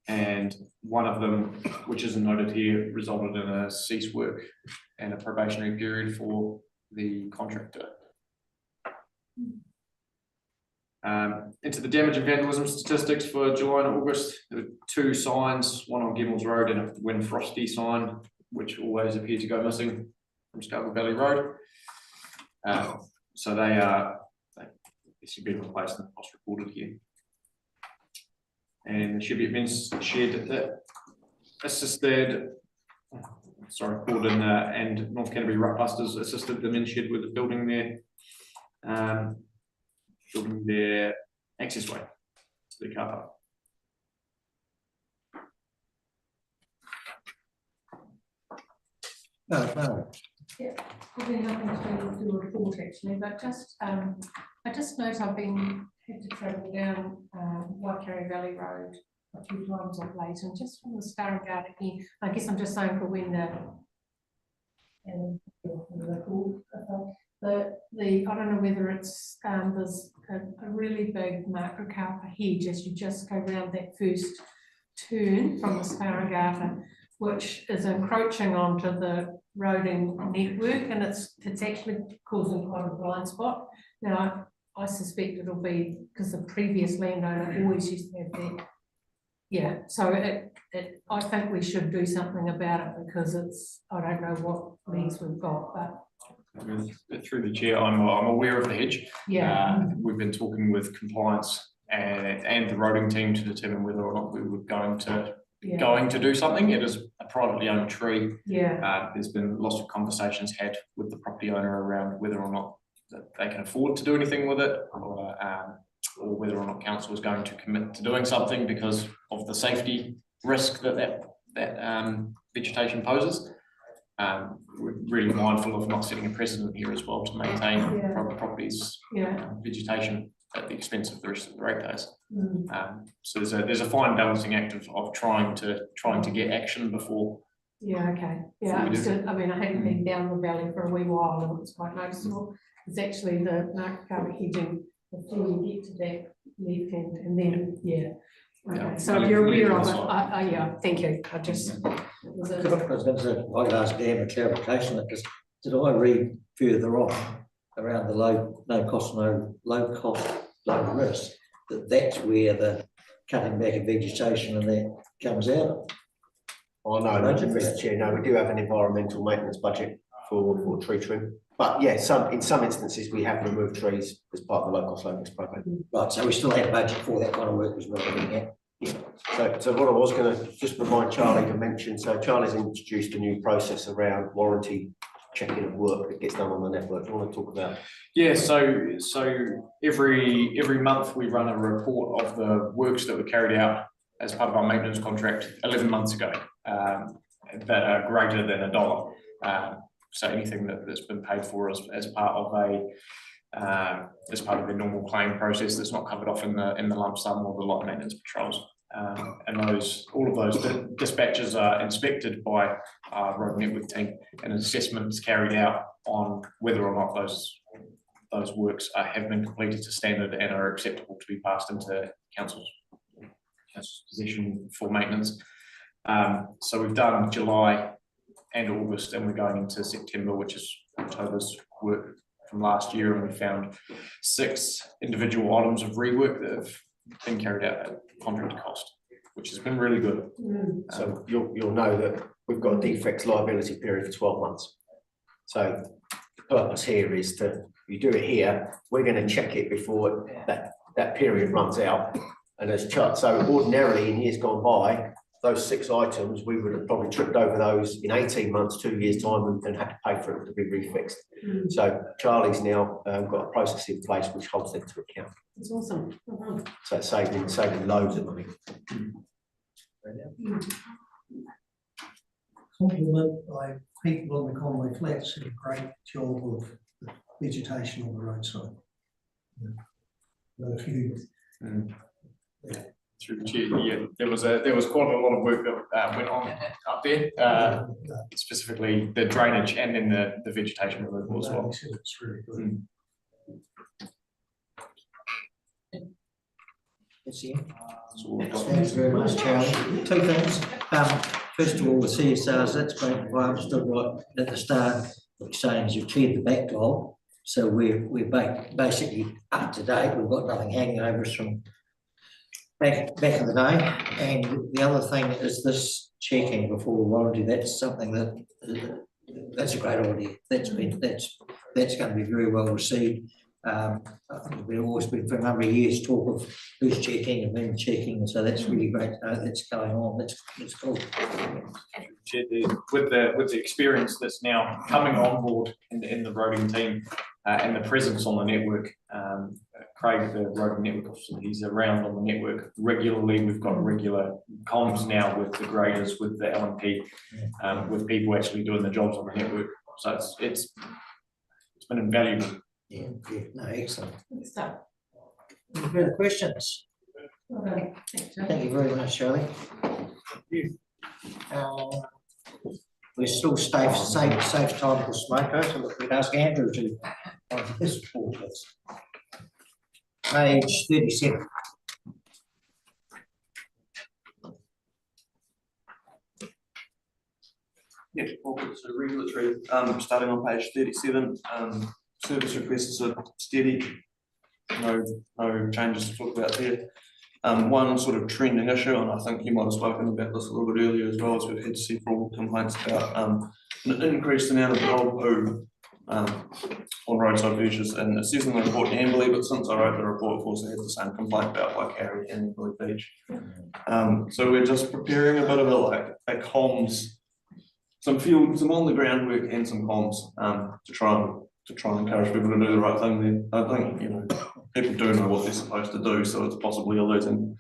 And one of them, which isn't noted here, resulted in a cease work and a probationary period for the contractor. Into the damage and vandalism statistics for July and August, there were 2 signs, one on Gemmels Road and a Wind Frosty sign, which always appear to go missing from Scarborough Valley Road. So they should be replaced and cost reported here. And there should be a men's shed that assisted, Gordon and North Canterbury Rockbusters assisted the men's shed with building their access way to the car park. No. Yeah, probably nothing to do with report actually, but just I just note I've had to travel down Waikato Valley Road a few times of late, and just from the Sparrow Garden here, I guess I'm just saying for when the I don't know whether it's there's a really big macrocarpa hedge as you just go around that first turn from the Sparrow Garden, which is encroaching onto the roading network, and it's actually causing quite a blind spot. Now, I suspect it'll be because the previous landowner always used to have that. Yeah, so I think we should do something about it because I don't know what legs we've got, but through the chair, I'm aware of the hedge. Yeah, we've been talking with compliance and the roading team to determine whether or not we were going to do something. It is a privately owned tree. Yeah. There's been lots of conversations had with the property owner around whether or not that they can afford to do anything with it, or whether or not council is going to commit to doing something because of the safety risk that vegetation poses. We're really mindful of not setting a precedent here as well to maintain private properties vegetation at the expense of the rest of the ratepayers. So there's a fine balancing act of trying to get action before. Yeah, okay. Yeah, I mean, I hadn't been down the valley for a wee while, and it's quite noticeable. It's actually the macrocarpa hedging before you get to that left hand, and then okay. So if you're aware of it, yeah, thank you. I just was I was going to say, I could ask Dan a clarification because did I read further on around the low cost, low risk, that's where the cutting back of vegetation and that comes out of? Oh no, Mr. Chair, no, we do have an environmental maintenance budget for tree trim. But yeah, in some instances we have removed trees as part of the low cost low risk program. Right, so we still have budget for that kind of work as well. Yeah. So what I was going to just remind Charlie to mention, so Charlie's introduced a new process around warranty checking of work that gets done on the network. Do you want to talk about? Yeah, so every month we run a report of the works that were carried out as part of our maintenance contract 11 months ago that are greater than $1. So anything that's been paid for as part of the normal claim process that's not covered off in the lump sum or the lot maintenance patrols. And all of those dispatches are inspected by our road network team, and an assessment is carried out on whether or not those works have been completed to standard and are acceptable to be passed into council's position for maintenance. So we've done July and August, and we're going into September, which is October's work from last year, and we found 6 individual items of rework that have been carried out at contractor cost, which has been really good. So you'll know that we've got a defects liability period for 12 months. So the purpose here is to, you do it here, we're going to check it before that period runs out. And as Chuck, so ordinarily in years gone by, those 6 items, we would have probably tripped over those in 18 months, 2 years time and had to pay for it to be refixed. So Charlie's now got a process in place which holds them to account. It's awesome. So it's saving loads of money. Compliment by people on the Conway Flats, did a great job of the vegetation on the roadside. Got a few. Through the chair, yeah, there was quite a lot of work that went on up there, specifically the drainage and then the vegetation removal as well. It's really good. Thanks very much, Charlie. 2 things. First of all, the CSRs, that's great. If I understood right at the start, what you're saying is you've cleared the backlog. So we're basically up to date. We've got nothing hanging over us from back in the day. And the other thing is this checking before warranty. That's something that's a great idea. That's going to be very well received. I think we've always been for a number of years talk of who's checking and when checking, and so that's really great. That's going on. That's cool. With the experience that's now coming on board in the roading team and the presence on the network, Craig, the roading network officer, he's around on the network regularly. We've got regular comms now with the graders, with the LNP, with people actually doing the jobs on the network. So it's been invaluable. Yeah, no, excellent. Good stuff. Any further questions? Okay. Thank you very much, Charlie. We're still safe time for smoker, so we'd ask Andrew to this report, please. Page 37. Yeah, so regulatory, starting on page 37, service requests are steady, no changes to talk about there. One sort of trending issue, and I think you might have spoken about this a little bit earlier as well, is we've had several complaints about an increased amount of dog poo on roadside beaches, and it says in the report Amberley, but since I wrote the report, I've also had the same complaint about Waikari and Amberley Beach. So we're just preparing a bit of a comms, some on the ground work and some comms to try and encourage people to do the right thing there. I think, people do know what they're supposed to do, so it's possibly a losing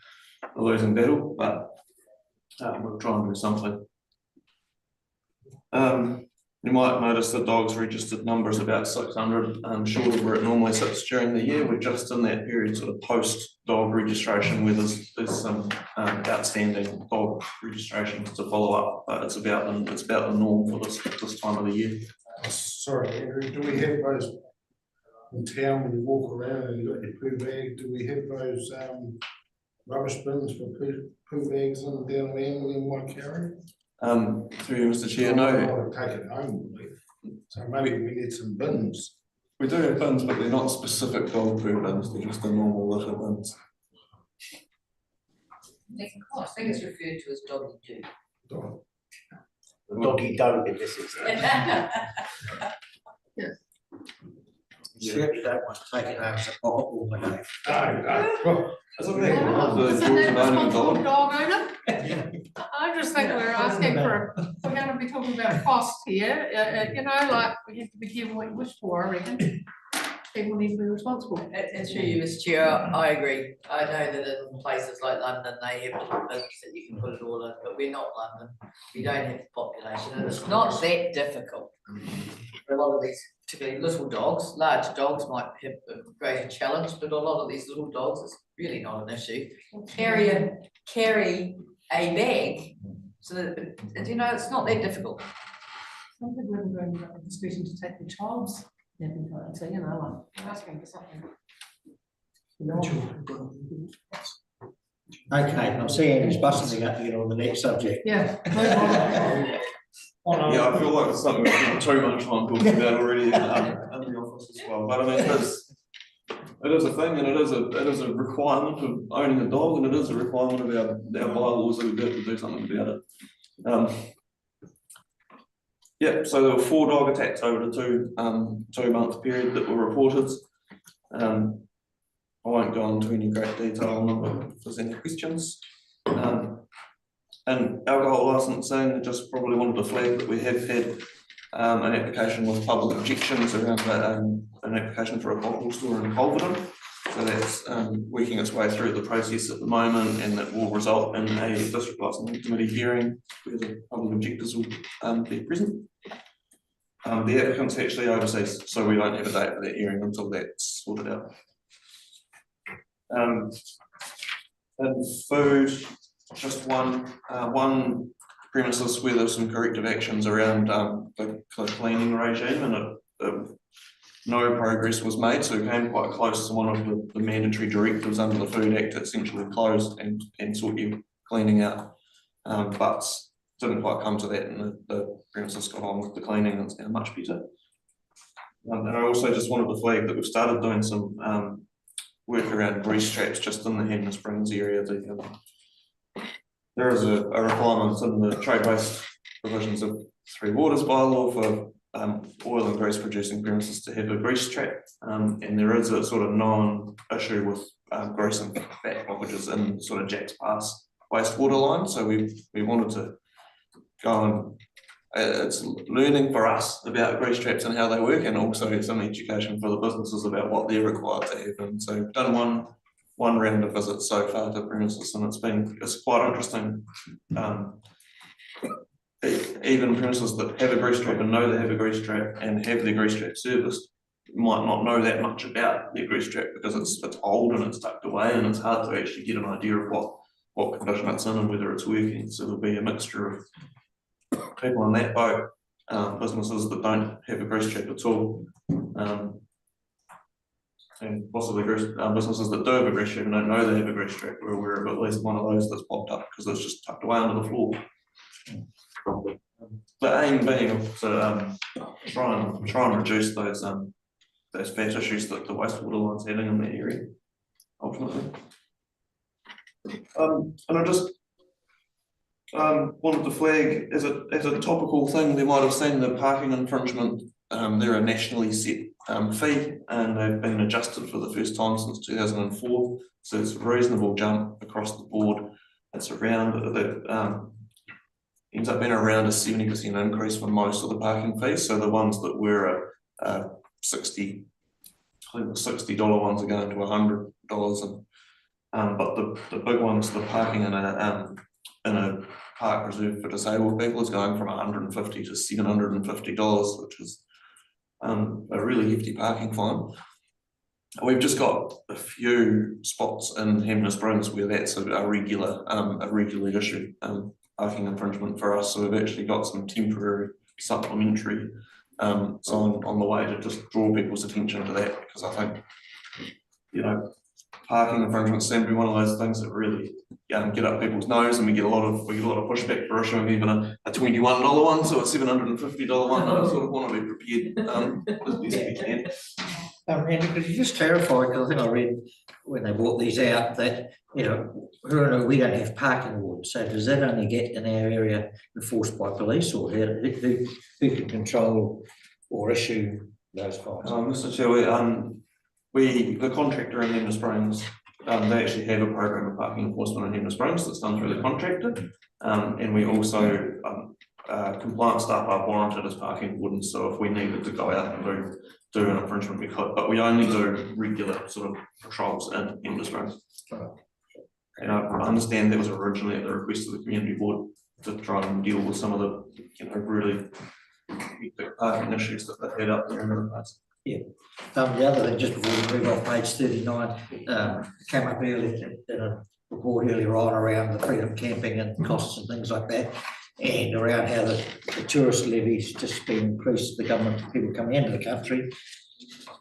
battle, but we'll try and do something. You might notice the dogs registered number is about 600, short of where it normally sits during the year. We're just in that period sort of post dog registration where there's some outstanding dog registrations to follow up, but it's about the norm for this time of the year. Sorry, Andrew, do we have those in town when you walk around and you got your poo bag? Do we have those rubbish bins for poo bags in down around in Waikari? Through you, Mr. Chair, no. I want to take it home, so maybe we need some bins. We do have bins, but they're not specific dog poo bins, they're just the normal litter bins. I think it's referred to as doggy do. The doggy don't in this instance. Certainly don't want to take it home as a pocket all the day. That's what they Isn't that responsible dog owner? I just think we're asking for, we're gonna be talking about cost here, like, we have to be given what you wish for, I reckon. People need to be responsible. And through you, Mr. Chair, I agree. I know that in places like London, they have little bins that you can put it all in, but we're not London. We don't have the population, and it's not that difficult. For a lot of these, particularly little dogs, large dogs might have a greater challenge, but a lot of these little dogs, it's really not an issue. Carry a bag, so that, it's not that difficult. Some people are going to the discretion to take their child's napping time, so, like, asking for something. Okay, I'll see Andrew's busting up to get on the next subject. Yeah. Yeah, I feel like it's something we've spent too much time talking about already in the office as well, but I mean, it is a thing, and it is a requirement of owning a dog, and it is a requirement of our bylaws that we have to do something about it. Yeah, so there were 4 dog attacks over the 2-month period that were reported. I won't go into any great detail on them, but if there's any questions. And alcohol licensing, just probably wanted to flag that we have had an application with public objections around an application for a bottle store in Culverden. So that's working its way through the process at the moment, and that will result in a district licensing committee hearing where the public objectors will be present. The applicant's actually overseas, so we don't have a date for that hearing until that's sorted out. And food, just one premises where there's some corrective actions around the cleaning regime, and no progress was made, so we came quite close to one of the mandatory directives under the Food Act, essentially closed and sort you cleaning out, but didn't quite come to that, and the premises got on with the cleaning, and it's now much better. And I also just wanted to flag that we've started doing some work around grease traps just in the Hanmer Springs area. There is a requirement in the trade waste provisions of Three Waters bylaw for oil and grease producing premises to have a grease trap, and there is a sort of known issue with grease and fat blockages in sort of Jack's Pass wastewater line, so we wanted to go and it's learning for us about grease traps and how they work, and also some education for the businesses about what they're required to have. And so we've done one round of visits so far to premises, and it's quite interesting. Even premises that have a grease trap and know they have a grease trap and have their grease trap serviced might not know that much about their grease trap because it's old and it's tucked away, and it's hard to actually get an idea of what condition it's in and whether it's working. So there'll be a mixture of people in that boat, businesses that don't have a grease trap at all, and possibly businesses that do have a grease trap and don't know they have a grease trap. We're aware of at least one of those that's popped up because it's just tucked away under the floor. The aim being to try and reduce those fat issues that the wastewater line's having in that area, ultimately. And I just wanted to flag as a topical thing, they might have seen the parking infringement. They're a nationally set fee, and they've been adjusted for the first time since 2004. So it's a reasonable jump across the board. It's around that ends up being around a 70% increase for most of the parking fees. So the ones that were $60 ones are going to $100, and but the big ones, the parking in a park reserved for disabled people is going from $150 to $750, which is a really hefty parking fine. We've just got a few spots in Hanmer Springs where that's a regular issue, parking infringement for us. So we've actually got some temporary supplementary sign on the way to just draw people's attention to that, because I think, parking infringements seem to be one of those things that really get up people's nose, and we get a lot of pushback for issuing even a $21 one, so a $750 one. I sort of want to be prepared as best we can. And could you just clarify, because I think I read when they brought these out that, we don't have parking wards, so does that only get in our area enforced by police, or who can control or issue those fines? Mr. Chair, the contractor in Hanmer Springs, they actually have a program of parking enforcement in Hanmer Springs that's done through the contractor, and we also compliance staff are warranted as parking wardens, so if we needed to go out and do an infringement, we could, but we only do regular sort of patrols in Hanmer Springs. And I understand that was originally at the request of the community board to try and deal with some of the really big parking issues that they had up there in the past. Yeah. The other thing, just before we move off page 39, came up earlier in a report earlier on around the freedom camping and costs and things like that, and around how the tourist levy's just been increased to the government for people coming into the country.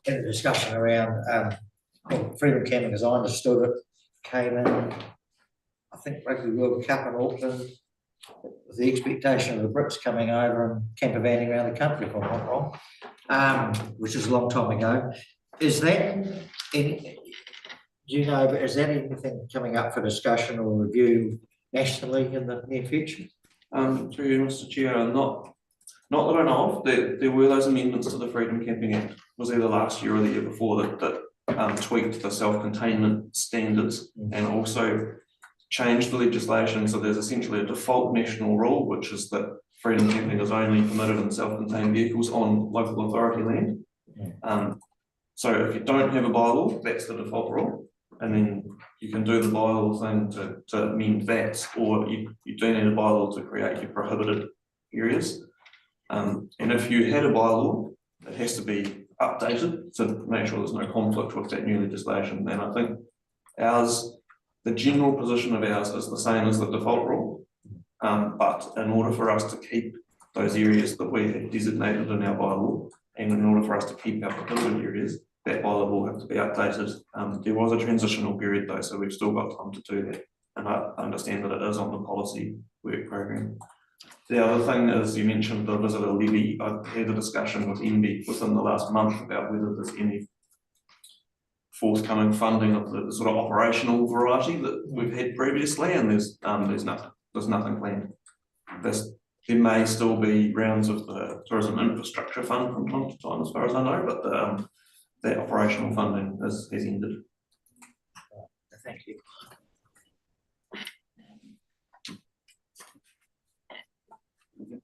In a discussion around freedom camping, as I understood it, came in, I think, Rugby World Cup in Auckland, with the expectation of the Brits coming over and campervanning around the country, if I'm not wrong, which is a long time ago. Is that is that anything coming up for discussion or review nationally in the near future? Through you, Mr. Chair, not not that I know of, there were those amendments to the Freedom Camping Act, was either last year or the year before that tweaked the self-containment standards and also changed the legislation, so there's essentially a default national rule, which is that freedom camping is only permitted in self-contained vehicles on local authority land. So if you don't have a bylaw, that's the default rule, and then you can do the bylaw thing to amend that, or you do need a bylaw to create your prohibited areas. And if you had a bylaw, it has to be updated to make sure there's no conflict with that new legislation. And I think the general position of ours is the same as the default rule. But in order for us to keep those areas that we have designated in our bylaw, and in order for us to keep our prohibited areas, that bylaw will have to be updated. There was a transitional period though, so we've still got time to do that. And I understand that it is on the policy work program. The other thing is, you mentioned the visitor levy. I've had a discussion with MB within the last month about whether there's any forthcoming funding of the sort of operational variety that we've had previously, and there's nothing planned. There may still be rounds of the tourism infrastructure fund from time to time, as far as I know, but that operational funding has ended. Thank you.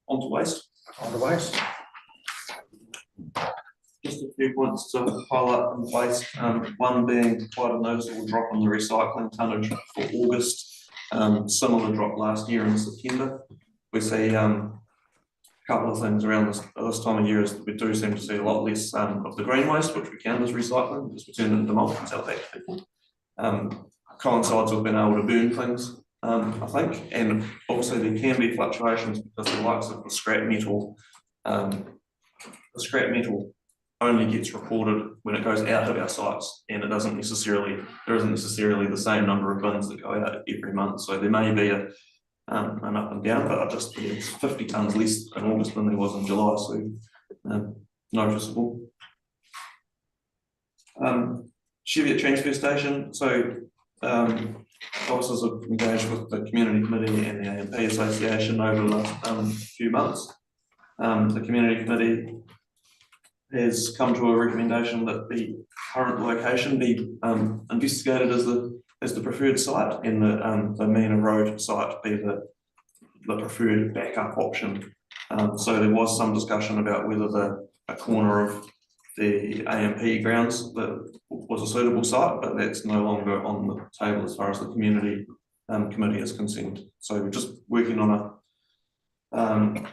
On to waste. On the waste. Just a few points to highlight on waste. One being quite a noticeable drop in the recycling tonnage for August. Similar drop last year in September. We see a couple of things around this time of year is that we do seem to see a lot less of the green waste, which we count as recycling, because we turn it into mulch and sell that to people. Coincides with being able to burn things, I think, and also there can be fluctuations because the likes of the scrap metal only gets reported when it goes out of our sites, and there isn't necessarily the same number of bins that go out every month. So there may be an up and down, but it's 50 tonnes less in August than there was in July, so noticeable. Cheviot transfer station. So officers have engaged with the community committee and the AMP association over the last few months. The community committee has come to a recommendation that the current location be investigated as the preferred site, and the Mina Road site be the preferred backup option. So there was some discussion about whether a corner of the AMP grounds that was a suitable site, but that's no longer on the table as far as the community committee is concerned. So we're just working on a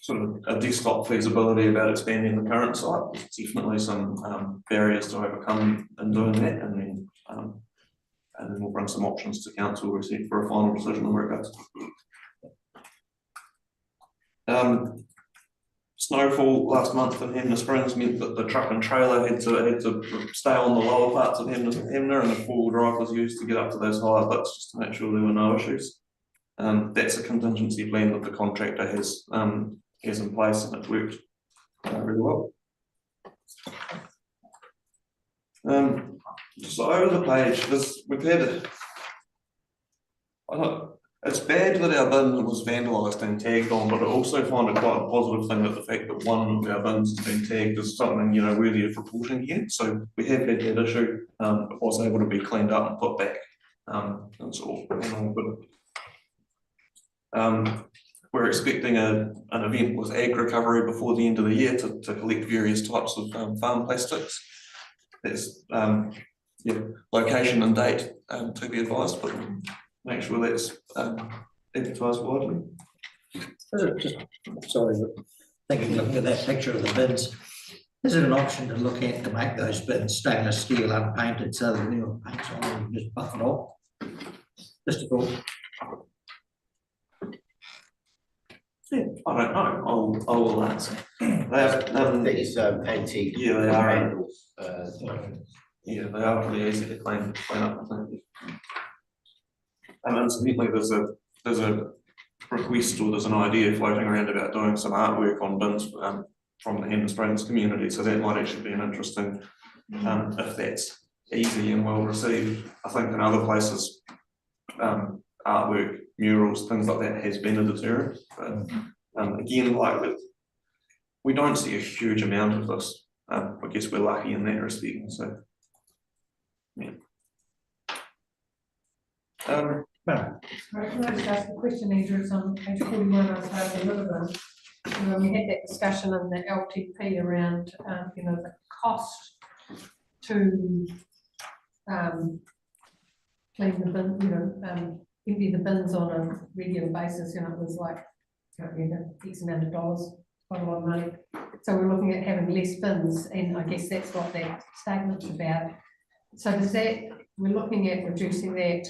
sort of a desktop feasibility about expanding the current site. There's definitely some barriers to overcome in doing that, and then we'll bring some options to council for a final decision on where it goes. Snowfall last month in Hanmer Springs meant that the truck and trailer had to stay on the lower parts of Hanmer, and the four-wheel drive was used to get up to those higher bits just to make sure there were no issues. That's a contingency plan that the contractor has in place, and it worked really well. So over the page, we've had it's bad that our bin was vandalised and tagged on, but I also find it quite a positive thing that the fact that one of our bins has been tagged is something, worthy of reporting here. So we have had that issue. It was able to be cleaned up and put back. It's all good. We're expecting an event with ag recovery before the end of the year to collect various types of farm plastics. That's location and date to be advised, but make sure that's advertised widely. Sorry, looking at that picture of the bins, is it an option to look at to make those bins stainless steel unpainted so that the paint's on and just buff it off? Just a thought. Yeah, I don't know. I will answer. These antique. Yeah, they are. handles, Yeah, they are pretty easy to clean up, I think. And incidentally, there's a request, or there's an idea floating around about doing some artwork on bins from the Hanmer Springs community, so that might actually be an interesting, if that's easy and well received. I think in other places, artwork, murals, things like that has been a deterrent. But again, like with we don't see a huge amount of this. I guess we're lucky in that respect, so. Yeah. Right, can I just ask a question, Andrew? It's on page 41, I was having a little bit. We had that discussion in the LTP around, you know, the cost to clean the bin, you know, empty the bins on a regular basis, you know, it was like, I can't remember, X amount of dollars, quite a lot of money. So we're looking at having less bins, and I guess that's what that statement's about. So does that, we're looking at reducing that,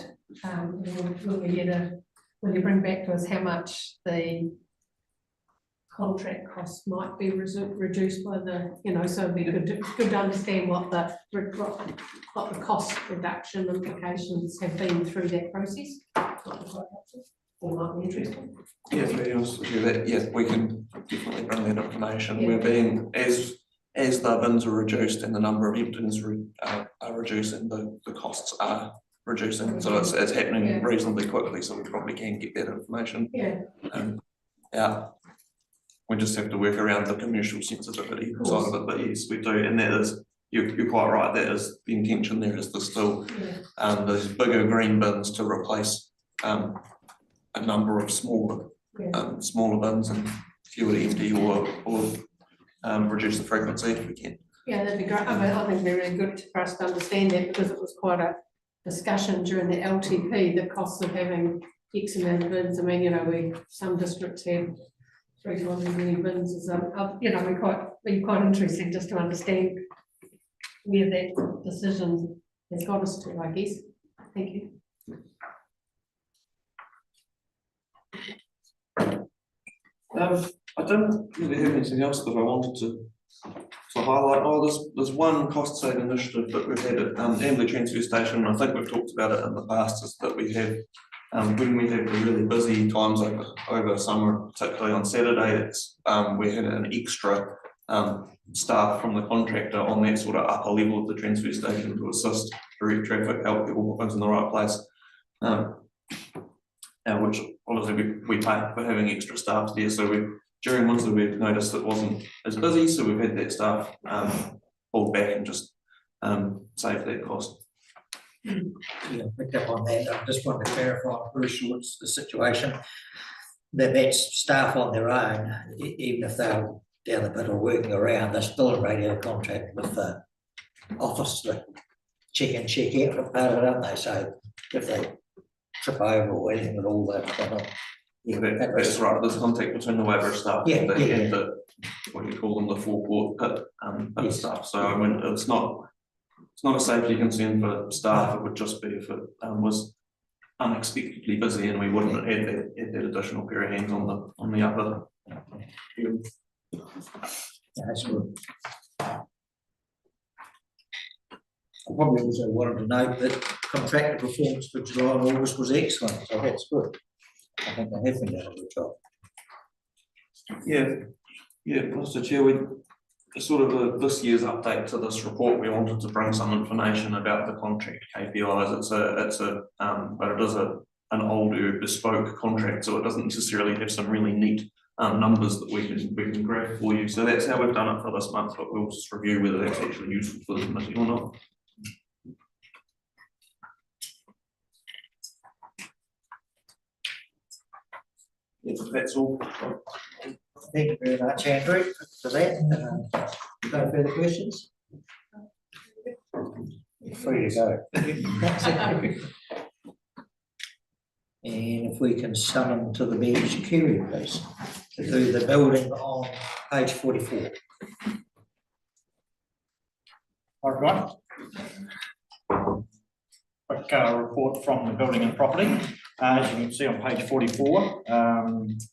will you bring back to us how much the contract costs might be reduced by the, you know, so it'd be good to understand what the cost reduction implications have been through that process. Or might be interesting. Yeah, to be honest with you, that, yes, we can definitely bring that information. Yeah. We're being, as the bins are reduced and the number of empties are reducing, the costs are reducing. So it's happening Yeah. reasonably quickly, so we probably can get that information. Yeah. Out. We just have to work around the commercial sensitivity side of it, but yes, we do, and that is, you're quite right, that is the intention there, is to still those bigger green bins to replace a number of smaller bins and fewer to empty or reduce the frequency if we can. Yeah, that'd be great. I mean, I think it'd be really good for us to understand that, because it was quite a discussion during the LTP, the costs of having X amount of bins. I mean, you know, some districts have 3 times as many bins as you know, we're quite interested just to understand where that decision has got us to, I guess. Thank you. I don't really have anything else that I wanted to highlight. Oh, there's one cost saving initiative that we've had at Amberley Transfer Station, and I think we've talked about it in the past, is that we have when we have the really busy times over summer, particularly on Saturday, it's we had an extra staff from the contractor on that sort of upper level of the transfer station to assist direct traffic, help people put things in the right place. Which obviously we pay for having extra staff there. So during winter we've noticed it wasn't as busy, so we've had that staff pulled back and just save that cost. Yeah, picked up on that. I just wanted to clarify, Bruce, what's the situation? That's staff on their own, even if they're down the bit or working around, they're still a radio contract with the office to check in, check out for part of it, aren't they? So if they trip over or anything at all, they're That's right, there's contact between the Weber staff and the what do you call them, the forecourt pit staff. So I mean, it's not a safety concern for staff, it would just be if it was unexpectedly busy and we wouldn't have had that additional pair of hands on the upper. That's good. I probably also wanted to note that contractor performance for July and August was excellent, so that's good. I think they have been doing a good job. Yeah, Mr. Chair, sort of this year's update to this report, we wanted to bring some information about the contract KPIs. But it is an older bespoke contract, so it doesn't necessarily have some really neat numbers that we can graph for you. So that's how we've done it for this month, but we'll just review whether that's actually useful for the committee or not. Yeah, that's all. Thank you very much, Andrew, for that. No further questions? You're free to go. And if we can summon to the bench Kerry, please, to do the building on page 44. All right. Quick report from the building and property. As you can see on page 44,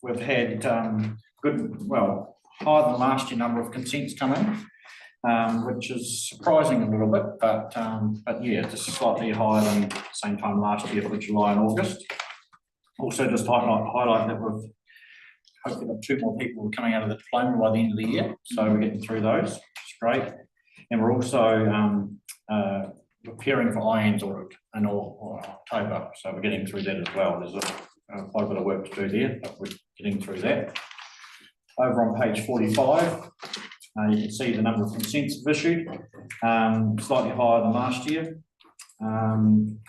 we've had higher than last year number of consents come in, which is surprising a little bit, but yeah, just slightly higher than the same time last year for July and August. Also, just highlight that we've hopefully got 2 more people coming out of the diploma by the end of the year, so we're getting through those, which is great. And we're also preparing for IANZ audit in October, so we're getting through that as well. There's quite a bit of work to do there, but we're getting through that. over on page 45, you can see the number of consents issued, slightly higher than last year. And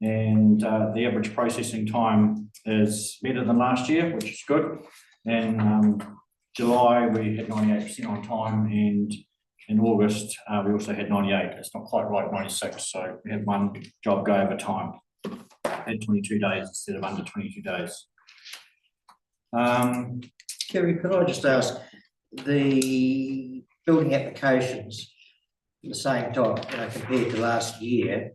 the average processing time is better than last year, which is good. And July, we had 98% on time, and in August, we also had 98. It's not quite right, 96. So we had one job go over time at 22 days instead of under 22 days. Kerry, could I just ask, the building applications at the same time, compared to last year,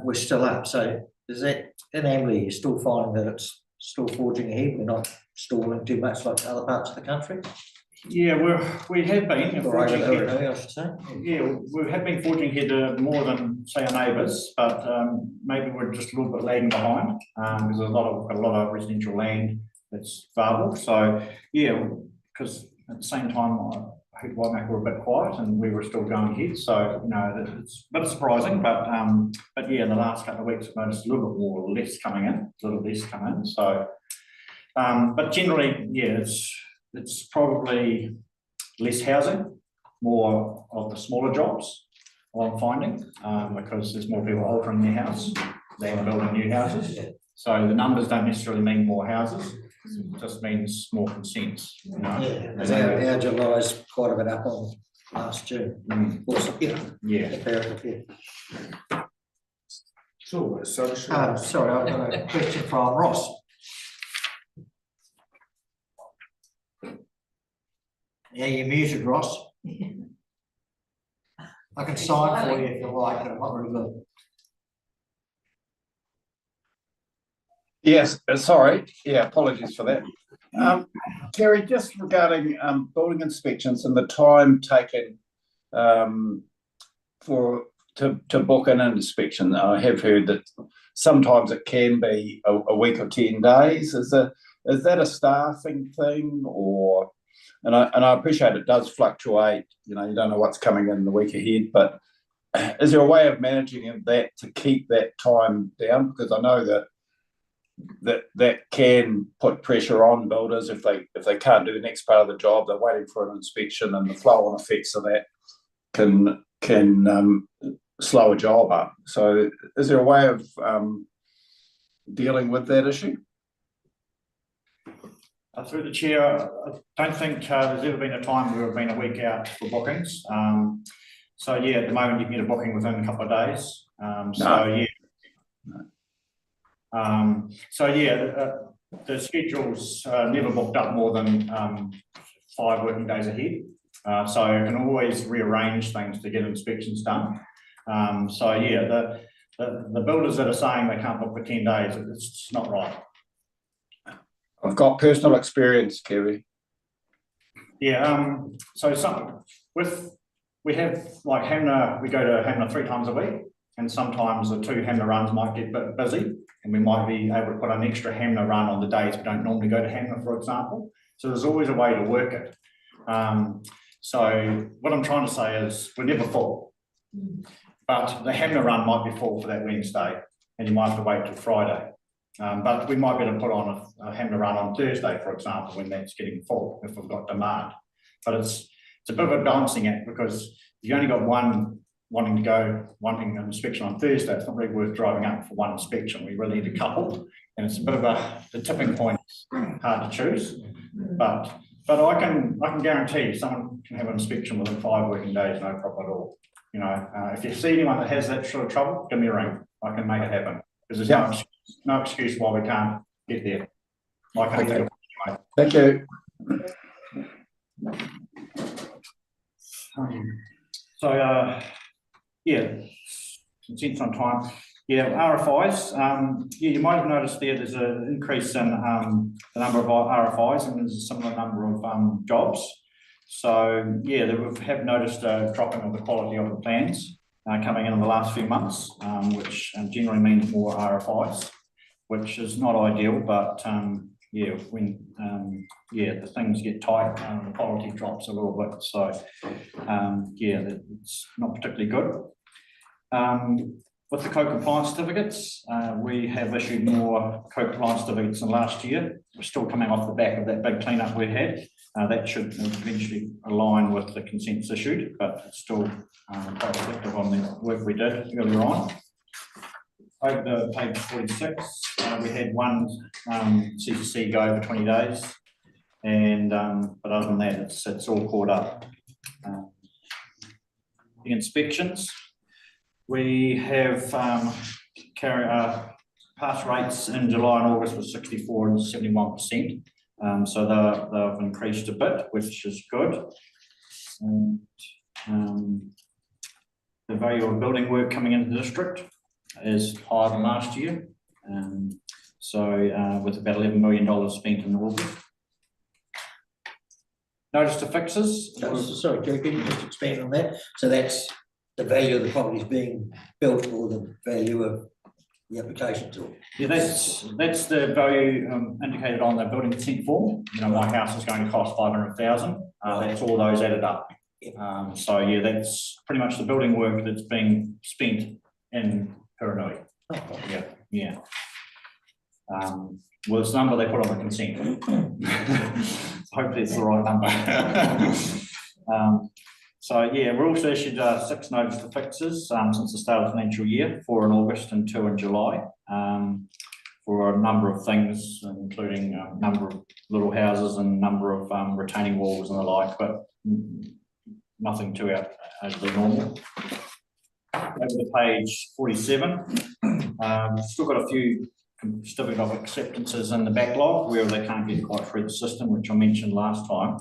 we're still up. So is that in Amberley, you're still finding that it's still forging ahead? We're not stalling too much like other parts of the country? Yeah, we have been. Or over the area, I should say. Yeah, we have been forging ahead more than, say, our neighbours, but maybe we're just a little bit lagging behind because there's a lot of residential land that's valuable. So yeah, because at the same time, I heard Waimak were a bit quiet and we were still going ahead. So it's a bit surprising, but yeah, in the last couple of weeks, I've noticed a little bit more less coming in, a little less coming in. So, but generally, yeah, it's probably less housing, more of the smaller jobs, I'm finding, because there's more people altering their house than building new houses. So the numbers don't necessarily mean more houses, it just means more consents. Yeah, our July is quite a bit up on last June. Also, yeah. Comparative, So, sorry, I've got a question from Ross. Yeah, you're muted, Ross. I can sign for you if you like, but I'm not really good. Yes, sorry. Yeah, apologies for that. Kerry, just regarding building inspections and the time taken to book an inspection, I have heard that sometimes it can be a week or 10 days. Is that a staffing thing, or? And I appreciate it does fluctuate. You don't know what's coming in the week ahead, but is there a way of managing that to keep that time down? Because I know that can put pressure on builders if they can't do the next part of the job. They're waiting for an inspection, and the flow-on effects of that can slow a job up. So, is there a way of dealing with that issue? Through the chair, I don't think there's ever been a time where we've been a week out for bookings. So yeah, at the moment you can get a booking within a couple of days. The schedule's never booked up more than 5 working days ahead. So you can always rearrange things to get inspections done. The builders that are saying they can't book for 10 days, it's not right. I've got personal experience, Kerry. Yeah, we have like Hamner, we go to Hamner 3 times a week, and sometimes the 2 Hamner runs might get a bit busy, and we might be able to put an extra Hamner run on the days we don't normally go to Hamner, for example. So there's always a way to work it. So what I'm trying to say is we're never full, but the Hamner run might be full for that Wednesday, and you might have to wait till Friday. But we might be able to put on a Hamner run on Thursday, for example, when that's getting full, if we've got demand. But it's a bit of a balancing act, because if you only got one wanting an inspection on Thursday, it's not really worth driving up for one inspection. We really need a couple, and it's a bit of the tipping point, hard to choose. But I can guarantee someone can have an inspection within 5 working days, no problem at all. If you see anyone that has that sort of trouble, give me a ring. I can make it happen, because there's no excuse why we can't get there. Thank you. Consents on time. Yeah, RFIs. You might have noticed there's an increase in the number of RFIs, and there's a similar number of jobs. So yeah, we have noticed a dropping of the quality of the plans coming in the last few months, which generally means more RFIs, which is not ideal, but when the things get tight, the quality drops a little bit. So it's not particularly good. With the co-compliance certificates, we have issued more co-compliance certificates than last year. We're still coming off the back of that big cleanup we had. That should eventually align with the consents issued, but it's still quite reflective on the work we did earlier on. Over to page 46, we had one CCC go over 20 days, and but other than that, it's all caught up. The inspections, we have pass rates in July and August was 64 and 71%. So they've increased a bit, which is good. And the value of building work coming into the district is higher than last year. So with about $11 million spent in August. Notice to fixes. Sorry, Joe, can you just expand on that? So that's the value of the properties being built or the value of the application tool? Yeah, that's the value indicated on the building consent form. You know, my house is going to cost 500,000. That's all those added up. So yeah, that's pretty much the building work that's being spent in Huranui. Yeah. Well, it's the number they put on the consent. Hopefully it's the right number. So yeah, we're also issued 6 notice to fixes since the start of the financial year, 4 in August and 2 in July, for a number of things, including a number of little houses and a number of retaining walls and the like, but nothing too out of the normal. Over to page 47, still got a few certificate of acceptances in the backlog where they can't get quite through the system, which I mentioned last time.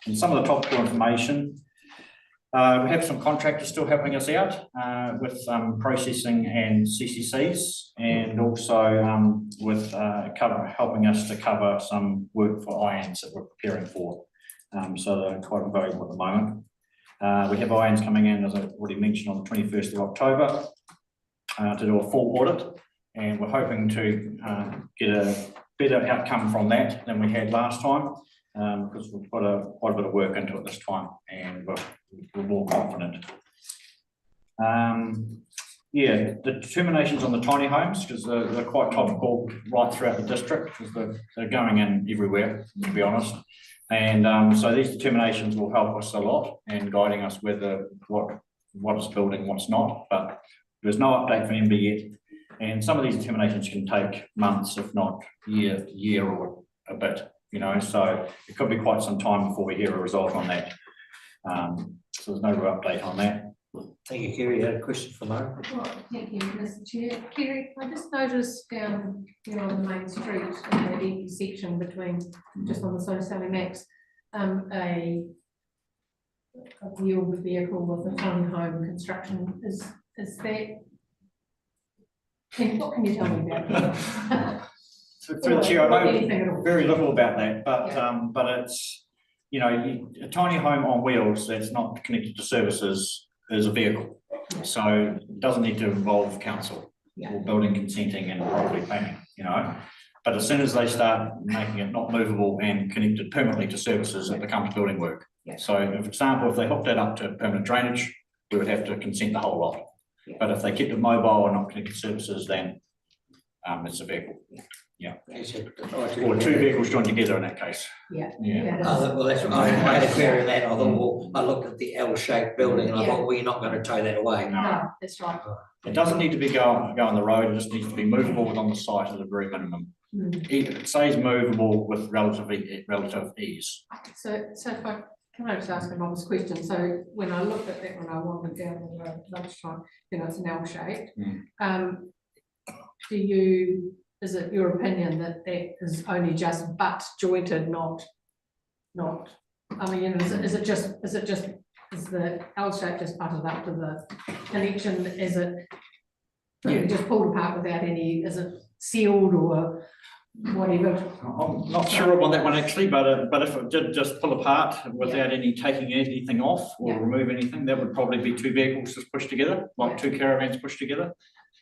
And some of the topical information, we have some contractors still helping us out with processing and CCCs, and also with helping us to cover some work for IANS that we're preparing for. So they're quite valuable at the moment. We have IANS coming in, as I already mentioned, on the 21st of October to do a full audit, and we're hoping to get a better outcome from that than we had last time, because we've put quite a bit of work into it this time, and we're more confident. Yeah, the determinations on the tiny homes, because they're quite topical right throughout the district, because they're going in everywhere, to be honest. And so these determinations will help us a lot in guiding us whether what is building, what's not. But there's no update from MB yet, and some of these determinations can take months, if not year or a bit. You know, so it could be quite some time before we hear a result on that. So there's no real update on that. Thank you, Kerry. You had a question for Mo? Well, thank you, Mr. Chair. Kerry, I just noticed down here on the main street, in the EP section between, just on the Snowy Sally Max, a wheeled vehicle with a tiny home construction. Is that? What can you tell me about that? Through the chair, I know very little about that, but it's, you know, a tiny home on wheels that's not connected to services is a vehicle. So it doesn't need to involve council or building consenting and property planning, you know. But as soon as they start making it not movable and connected permanently to services, it becomes building work. So for example, if they hooked that up to permanent drainage, we would have to consent the whole lot. But if they kept it mobile and not connected to services, then it's a vehicle. Yeah. Or 2 vehicles joined together in that case. Well, that's right. I had a query on that. I thought, well, I looked at the L-shaped building and I thought, well, you're not going to tow that away. No, that's right. It doesn't need to be go on the road. It just needs to be movable on the site at the very minimum. It says movable with relative ease. So if I can I just ask an honest question? So when I looked at that, when I wandered down the road at lunchtime, you know, it's an L-shaped. Is it your opinion that is only just butt jointed, not? I mean, you know, is the L shape just butted up to the connection? Is it just pulled apart without any? Is it sealed or whatever? I'm not sure on that one actually, but if it did just pull apart without any taking anything off or remove anything, that would probably be 2 vehicles just pushed together, like 2 caravans pushed together.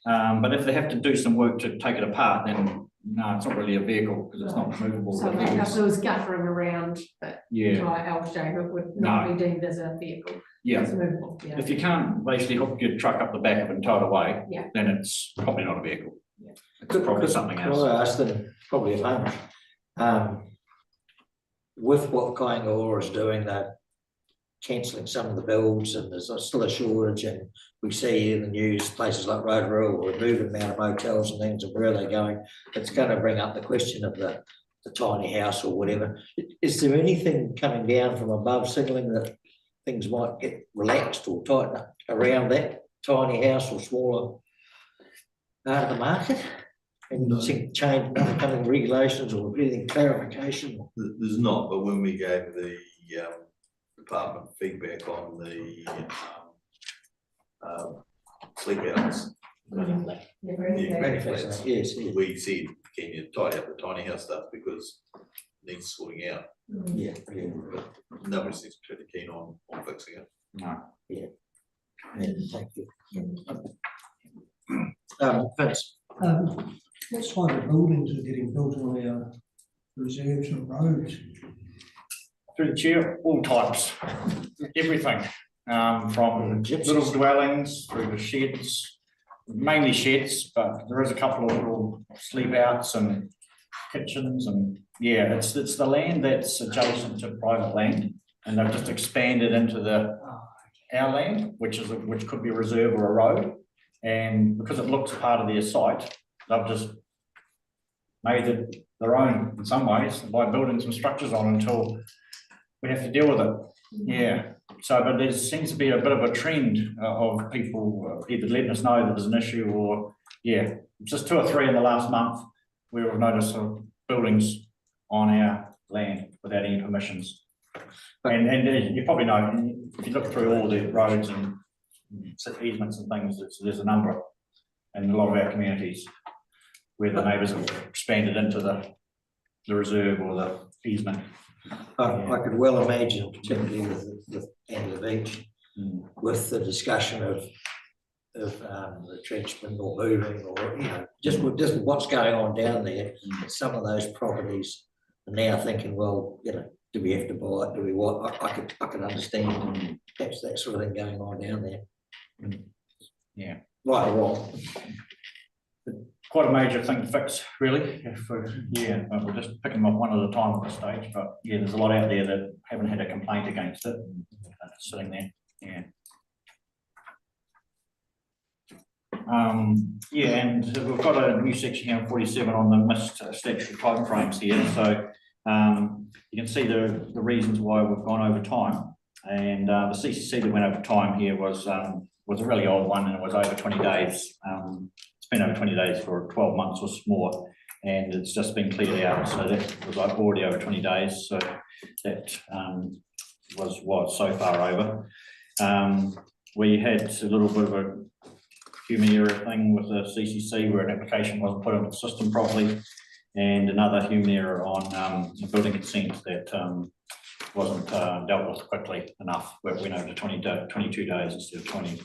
But if they have to do some work to take it apart, then no, it's not really a vehicle because it's not movable. So if there was guttering around that dry L shape, it would not be deemed as a vehicle. Yeah, It's movable, yeah. if you can't basically hook your truck up the back of it and tow it away, Yeah. then it's probably not a vehicle. Yeah. It's probably something Could else. I ask them, probably at home, with what Kaingaroa is doing, they're cancelling some of the builds and there's still a shortage, and we see in the news places like Rotorua or moving amount of motels and things, and where are they going? It's going to bring up the question of the tiny house or whatever. Is there anything coming down from above signaling that things might get relaxed or tightened up around that tiny house or smaller part of the market? And you think change, nothing coming regulations or anything clarification? There's not, but when we gave the department feedback on the sleep outs. Yeah, very Yeah, good. Flats, yes, yes. We said, can you tidy up the tiny house stuff because it needs sorting out. Yeah, yeah. Nobody seems particularly keen on fixing it. No. Yeah, thank you. Vince, What sort of buildings are getting built on our reserves and roads? Through the chair, all types, everything, from little dwellings through to sheds, mainly sheds, but there is a couple of little sleep outs and kitchens, and yeah, it's the land that's adjacent to private land, and they've just expanded into our land, which could be a reserve or a road, and because it looks part of their site, they've just made it their own in some ways by building some structures on until we have to deal with it. Yeah. So, but there seems to be a bit of a trend of people either letting us know that there's an issue, or yeah, just 2 or 3 in the last month we have noticed of buildings on our land without any permissions. And you probably know, if you look through all the roads and easements and things, there's a number in a lot of our communities where the neighbours have expanded into the reserve or the easement. I could well imagine, particularly with Angler Beach, with the discussion of retrenchment or moving, or just what's going on down there. Some of those properties are now thinking, well, do we have to buy it? Do we what? I could understand perhaps that sort of thing going on down there. Yeah. Right or wrong. Quite a major thing to fix, really. But we're just picking them up one at a time at this stage. But yeah, there's a lot out there that haven't had a complaint against it, sitting there. Yeah. And we've got a new section here on 47 on the missed statutory timeframes here. So you can see the reasons why we've gone over time. And the CCC that went over time here was a really old one, and it was over 20 days. It's been over 20 days for 12 months or more, and it's just been cleared out. So that was like already over 20 days. So that was so far over. We had a little bit of a human error thing with the CCC where an application wasn't put into the system properly, and another human error on a building consent that wasn't dealt with quickly enough, where it went over to 22 days instead of 20.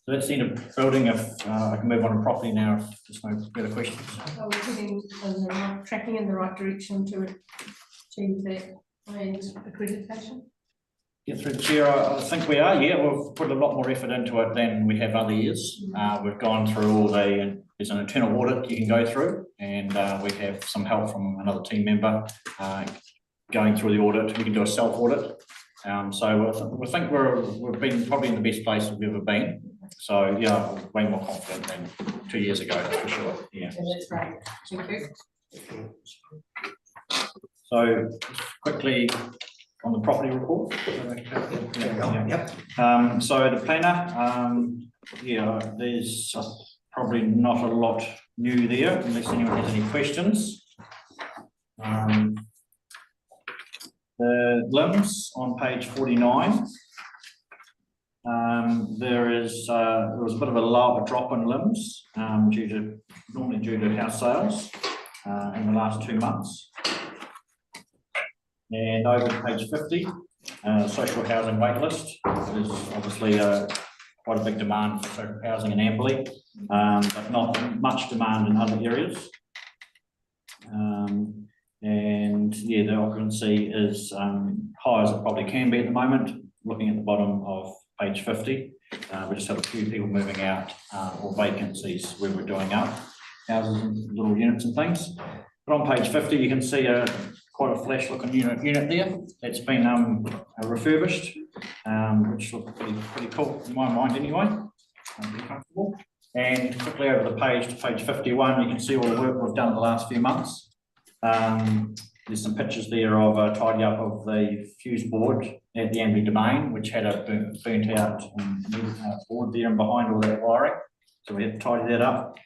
So that's the end of building. If I can move on to property now, if there's no further questions. Are we tracking in the right direction to achieve that land accreditation? Yeah, through the chair, I think we are. Yeah, we've put a lot more effort into it than we have other years. We've gone through all there's an internal audit you can go through, and we have some help from another team member going through the audit. We can do a self audit. So we think we've been probably in the best place we've ever been. So yeah, way more confident than 2 years ago, for sure. Yeah. That's great. Thank you. So quickly on the property report. Yep. So the planner, there's probably not a lot new there, unless anyone has any questions. The limbs on page 49. There was a bit of a drop in limbs normally due to house sales in the last 2 months. And over to page 50, social housing wait list. There's obviously quite a big demand for social housing in Amberley, but not much demand in other areas. And yeah, the occupancy is high as it probably can be at the moment. looking at the bottom of page 50, we just had a few people moving out or vacancies where we're doing up houses and little units and things. But on page 50, you can see quite a flash looking unit there. It's been refurbished, which looks pretty cool in my mind anyway. I'm pretty comfortable. And quickly over the page to page 51, you can see all the work we've done the last few months. There's some pictures there of a tidy up of the fuse board at the Amberley Domain, which had a burnt out board there and behind all that wiring. So we had to tidy that up.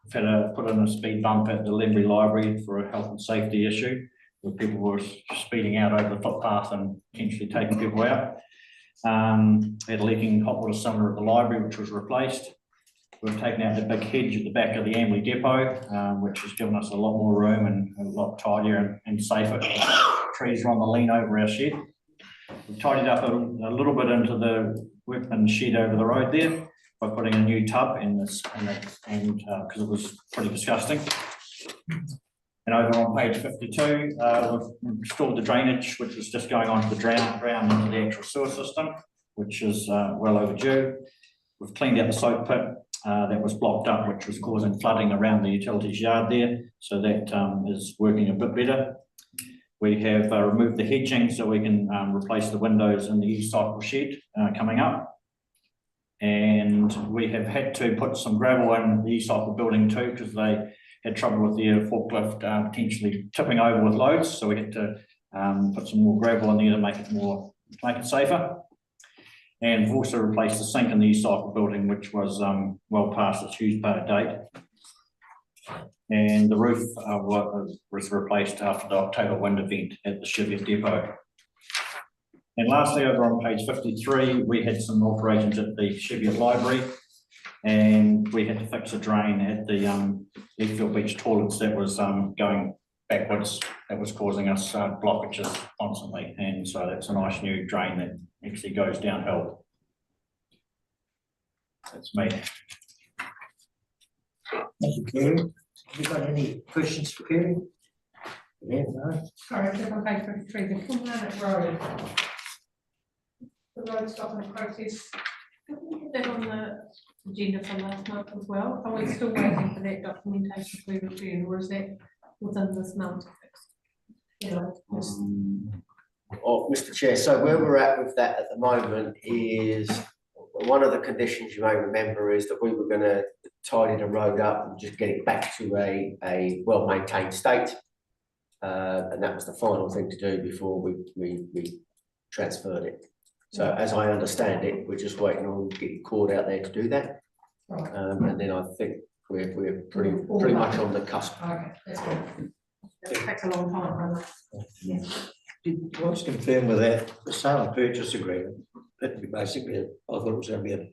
We've had to put in a speed bump at the Lembury Library for a health and safety issue, where people were speeding out over the footpath and potentially taking people out. We had a leaking hot water cylinder at the library, which was replaced. We've taken out the big hedge at the back of the Amberley depot, which has given us a lot more room and a lot tidier and safer. Trees are on the lean over our shed. We've tidied up a little bit into the workman shed over the road there by putting a new tub in this, because it was pretty disgusting. And over on page 52, we've installed the drainage, which was just going onto the ground into the actual sewer system, which is well overdue. We've cleaned out the soak pit that was blocked up, which was causing flooding around the utilities yard there. So that is working a bit better. We have removed the hedging so we can replace the windows in the e-cycle shed coming up. And we have had to put some gravel in the e-cycle building too, because they had trouble with their forklift potentially tipping over with loads. So we had to put some more gravel in there to make it safer. And we've also replaced the sink in the e-cycle building, which was well past its use date. And the roof was replaced after the October wind event at the Cheviot depot. And lastly, over on page 53, we had some alterations at the Cheviot library, and we had to fix a drain at the Leafield Beach toilets that was going backwards. That was causing us blockages constantly, and so that's a nice new drain that actually goes downhill. That's me. Thank you, Kerry. Have you got any questions for Kerry? Yeah, no. Sorry, just on page 53, the Kilmarnock Road. The road stopping process. Did we have that on the agenda for last month as well? Are we still waiting for that documentation to be returned, or is that within this month? Oh, Mr. Chair, so where we're at with that at the moment is, one of the conditions you may remember is that we were going to tidy the road up and just get it back to a well-maintained state. And that was the final thing to do before we transferred it. So as I understand it, we're just waiting on getting called out there to do that. Right. And then I think we're pretty much on the cusp. Okay, that's good. That takes a long time, right? Yeah. Did you want to confirm with that, the sale and purchase agreement, that'd be basically, I thought it was going to be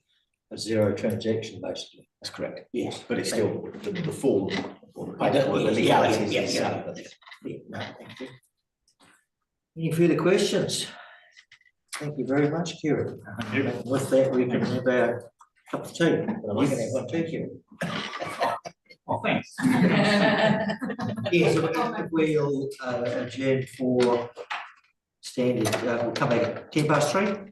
a zero transaction, basically. That's correct. Yes. But it's still the form or the I don't- paperwork, the yeah, legalities yeah, is the yeah, same. yeah, no, thank you. Any further questions? Thank you very much, Kieran. And with that, we can have our cup of tea. You can have one too, Kieran. Oh, thanks. Yes, we'll adjourn for standard, we'll come back at 3:10.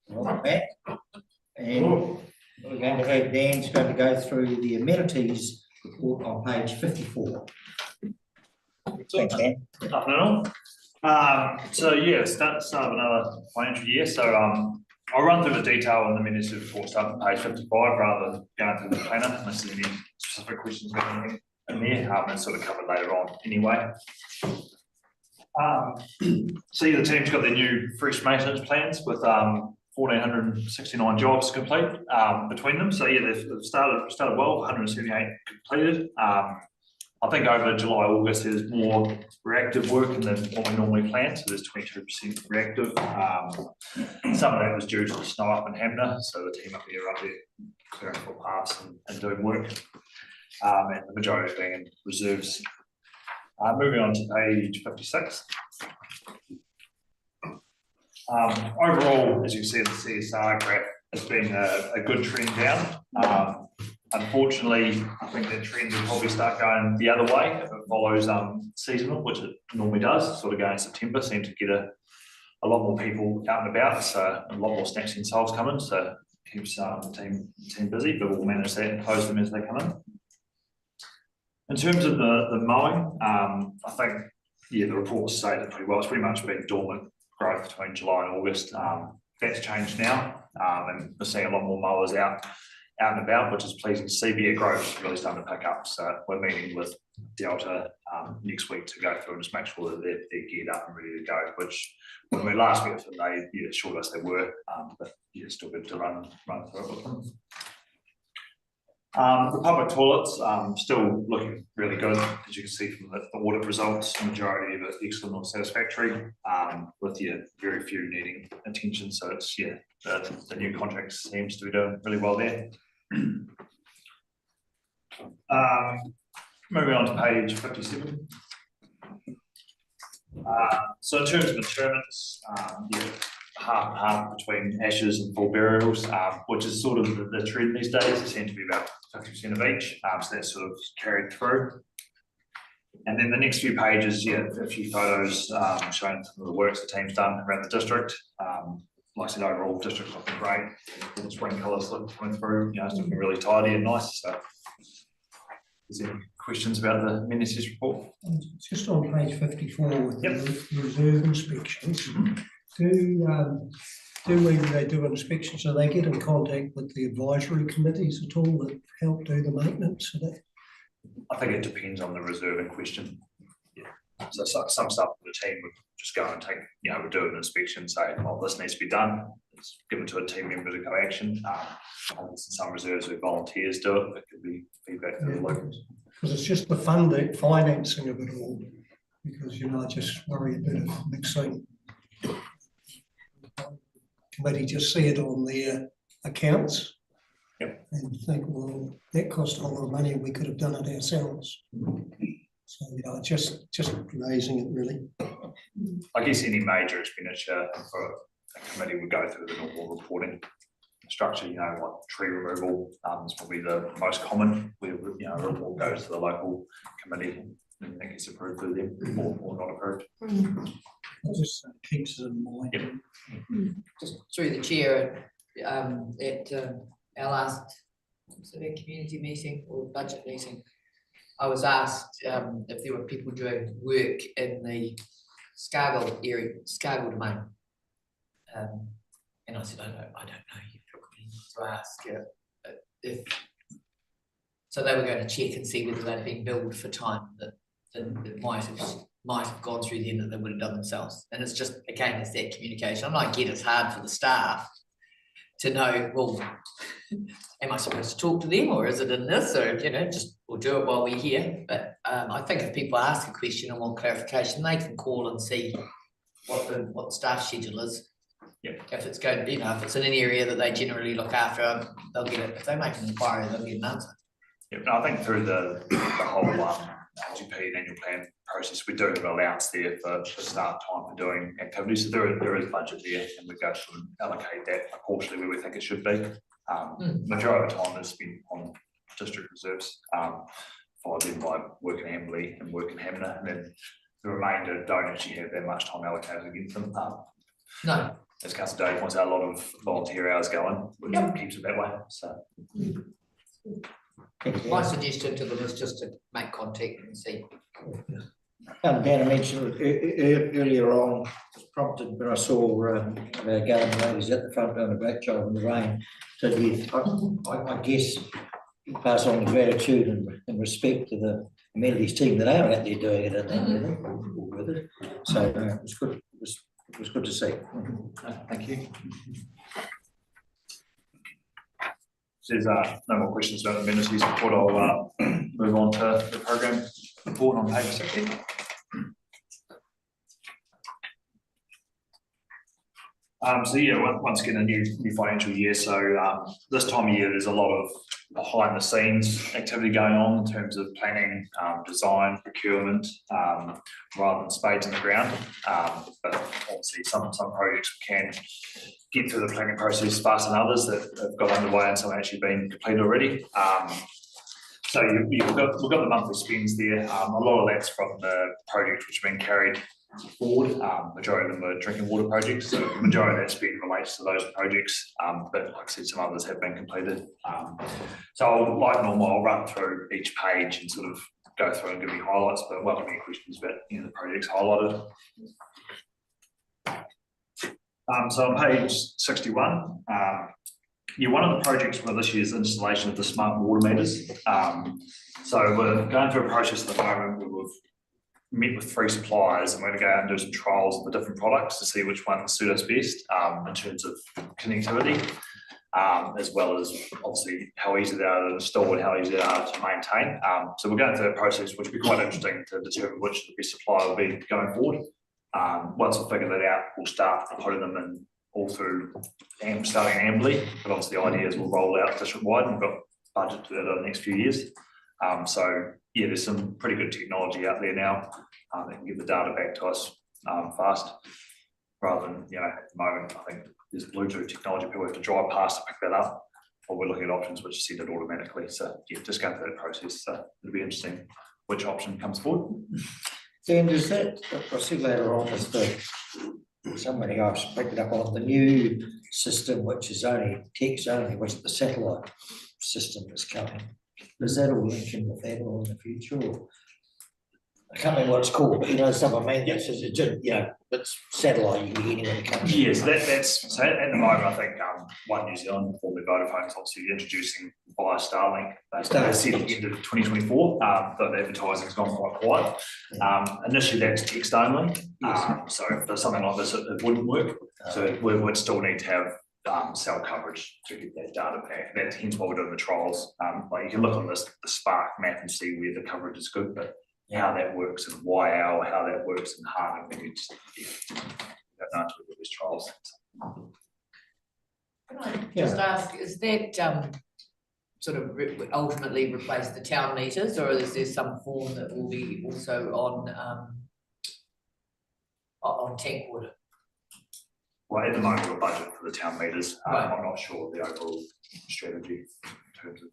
Welcome back. And we're going to have Dan's going to go through the amenities report on page 54. Thanks, Dan. Afternoon. So yeah, start of another financial year. So I'll run through the detail on the amenities report starting on page 55 rather than going through the planner unless there's any specific questions about anything in there. It's sort of covered later on anyway. So yeah, the team's got their new fresh maintenance plans with 1,469 jobs complete between them. So yeah, they've started well, 178 completed. I think over July, August, there's more reactive work than what we normally plan, so there's 22% reactive. Some of that was due to the snow up in Hamner, so the team up there clearing footpaths and doing work. And the majority being in reserves. Moving on to page 56. Overall, as you see in the CSR graph, it's been a good trend down. Unfortunately, I think that trend will probably start going the other way if it follows seasonal, which it normally does. Sort of going in September, seem to get a lot more people out and about, so a lot more snatch and soles coming, so keeps the team busy, but we'll manage that and close them as they come in. In terms of the mowing, I think, yeah, the reports say that pretty well. It's pretty much been dormant growth between July and August. That's changed now, and we're seeing a lot more mowers out and about, which is pleasing to see. But yeah, growth is really starting to pick up. So we're meeting with Delta next week to go through and just make sure that they're geared up and ready to go, which when we last met with them, they assured us they were, but yeah, still good to run through it with them. The public toilets still looking really good, as you can see from the audit results. The majority of it excellent or satisfactory, with very few needing attention. So it's the new contract seems to be doing really well there. Moving on to page 57. So in terms of interments, half and half between ashes and full burials, which is sort of the trend these days. It seems to be about 50% of each, so that's sort of carried through. And then the next few pages, a few photos showing some of the works the team's done around the district. Like I said, overall district looking great. All the spring colours coming through, it's looking really tidy and nice. So, is there any questions about the Menzies report? Just on page 54 with the reserve inspections. When they do inspections, do they get in contact with the advisory committees at all that help do the maintenance of that? I think it depends on the reserve in question. So some stuff the team would just go and take, would do an inspection, say, well, this needs to be done. It's given to a team member to go action. Some reserves where volunteers do it, that could be feedback from the locals. Because it's just the financing of it all. Because I just worry a bit of mixing. Committee just see it on their accounts and think, well, that cost a lot of money and we could have done it ourselves. So just raising it really. I guess any major expenditure for a committee would go through the normal reporting structure. Like tree removal is probably the most common. Where a report goes to the local committee and that gets approved through them or not approved. It just keeps it in mind. Just through the chair, at our last community meeting or budget meeting, I was asked if there were people doing work in the Scargill area, Scargill domain. And I said, I don't know, you probably need to ask if. So they were going to check and see whether they'd been billed for time that might have gone through them that they would have done themselves. And it's just, again, it's that communication. I get it's hard for the staff to know, well, am I supposed to talk to them or is it in this, or, just we'll do it while we're here. But I think if people ask a question and want clarification, they can call and see what the staff schedule is. If it's going, if it's in an area that they generally look after, they'll get it. If they make an inquiry, they'll get an answer. I think through the whole LGP annual plan process, we do have an allowance there for start time for doing activities. So there is budget there, and we go through and allocate that proportionally where we think it should be. Majority of the time is spent on district reserves, followed then by work in Amberley and work in Hamner, and then the remainder don't actually have that much time allocated against them. No. As Councillor Day points out, a lot of volunteer hours going, which keeps it that way. So. My suggestion to them is just to make contact and see. Dan, I mentioned earlier on, was prompted when I saw garden ladies at the front doing a great job in the rain. So I guess you pass on the gratitude and respect to the amenities team that are out there doing it and with it. So it was good. It was good to see. Thank you. If there's no more questions about the amenities report, I'll move on to the program report on page 60. So yeah, once again, a new financial year. So this time of year, there's a lot of behind the scenes activity going on in terms of planning, design, procurement, rather than spades in the ground. But obviously some projects can get through the planning process faster than others that have got underway and some actually been completed already. So we've got the monthly spends there. A lot of that's from the projects which have been carried forward. Majority of them are drinking water projects, so the majority of that spend relates to those projects. But like I said, some others have been completed. So like normal, I'll run through each page and sort of go through and give you highlights, but welcome any questions about the projects highlighted. So on page 61, one of the projects for this year's installation of the smart water meters. So we're going through a process at the moment where we've met with 3 suppliers and we're going to go out and do some trials of the different products to see which ones suit us best in terms of connectivity, as well as obviously how easy they are to install and how easy they are to maintain. So we're going through that process, which will be quite interesting to determine which the best supplier will be going forward. Once we figure that out, we'll start putting them in all through starting in Amberley, but obviously the idea is we'll roll out district-wide and we've got budget to do that over the next few years. So yeah, there's some pretty good technology out there now that can get the data back to us fast, rather than, at the moment, I think there's Bluetooth technology, people have to drive past to pick that up, or we're looking at options which send it automatically. So yeah, just going through that process. So it'll be interesting which option comes forward. Dan, does that, I'll see later on, is somebody else picked it up on the new system, which is only text only, which is the satellite system that's coming. Does that all link in with that or in the future? Or I can't remember what it's called, but someone made that says it's satellite you can get anywhere in the country. Yes, that's so at the moment I think One New Zealand, formerly Vodafone, is obviously introducing via Starlink. They said at the end of 2024, but the advertising's gone quite quiet. Initially that's text only. So for something like this, it wouldn't work. So we would still need to have cell coverage to get that data back. That's hence why we're doing the trials. Like you can look on the Spark map and see where the coverage is good, but how that works and how that works in hard, we just don't know until we do these trials. Can I just ask, is that sort of ultimately replace the town meters, or is there some form that will be also on tank water? Well, at the moment, we're budgeting for the town meters. Right. I'm not sure of the overall strategy in terms of.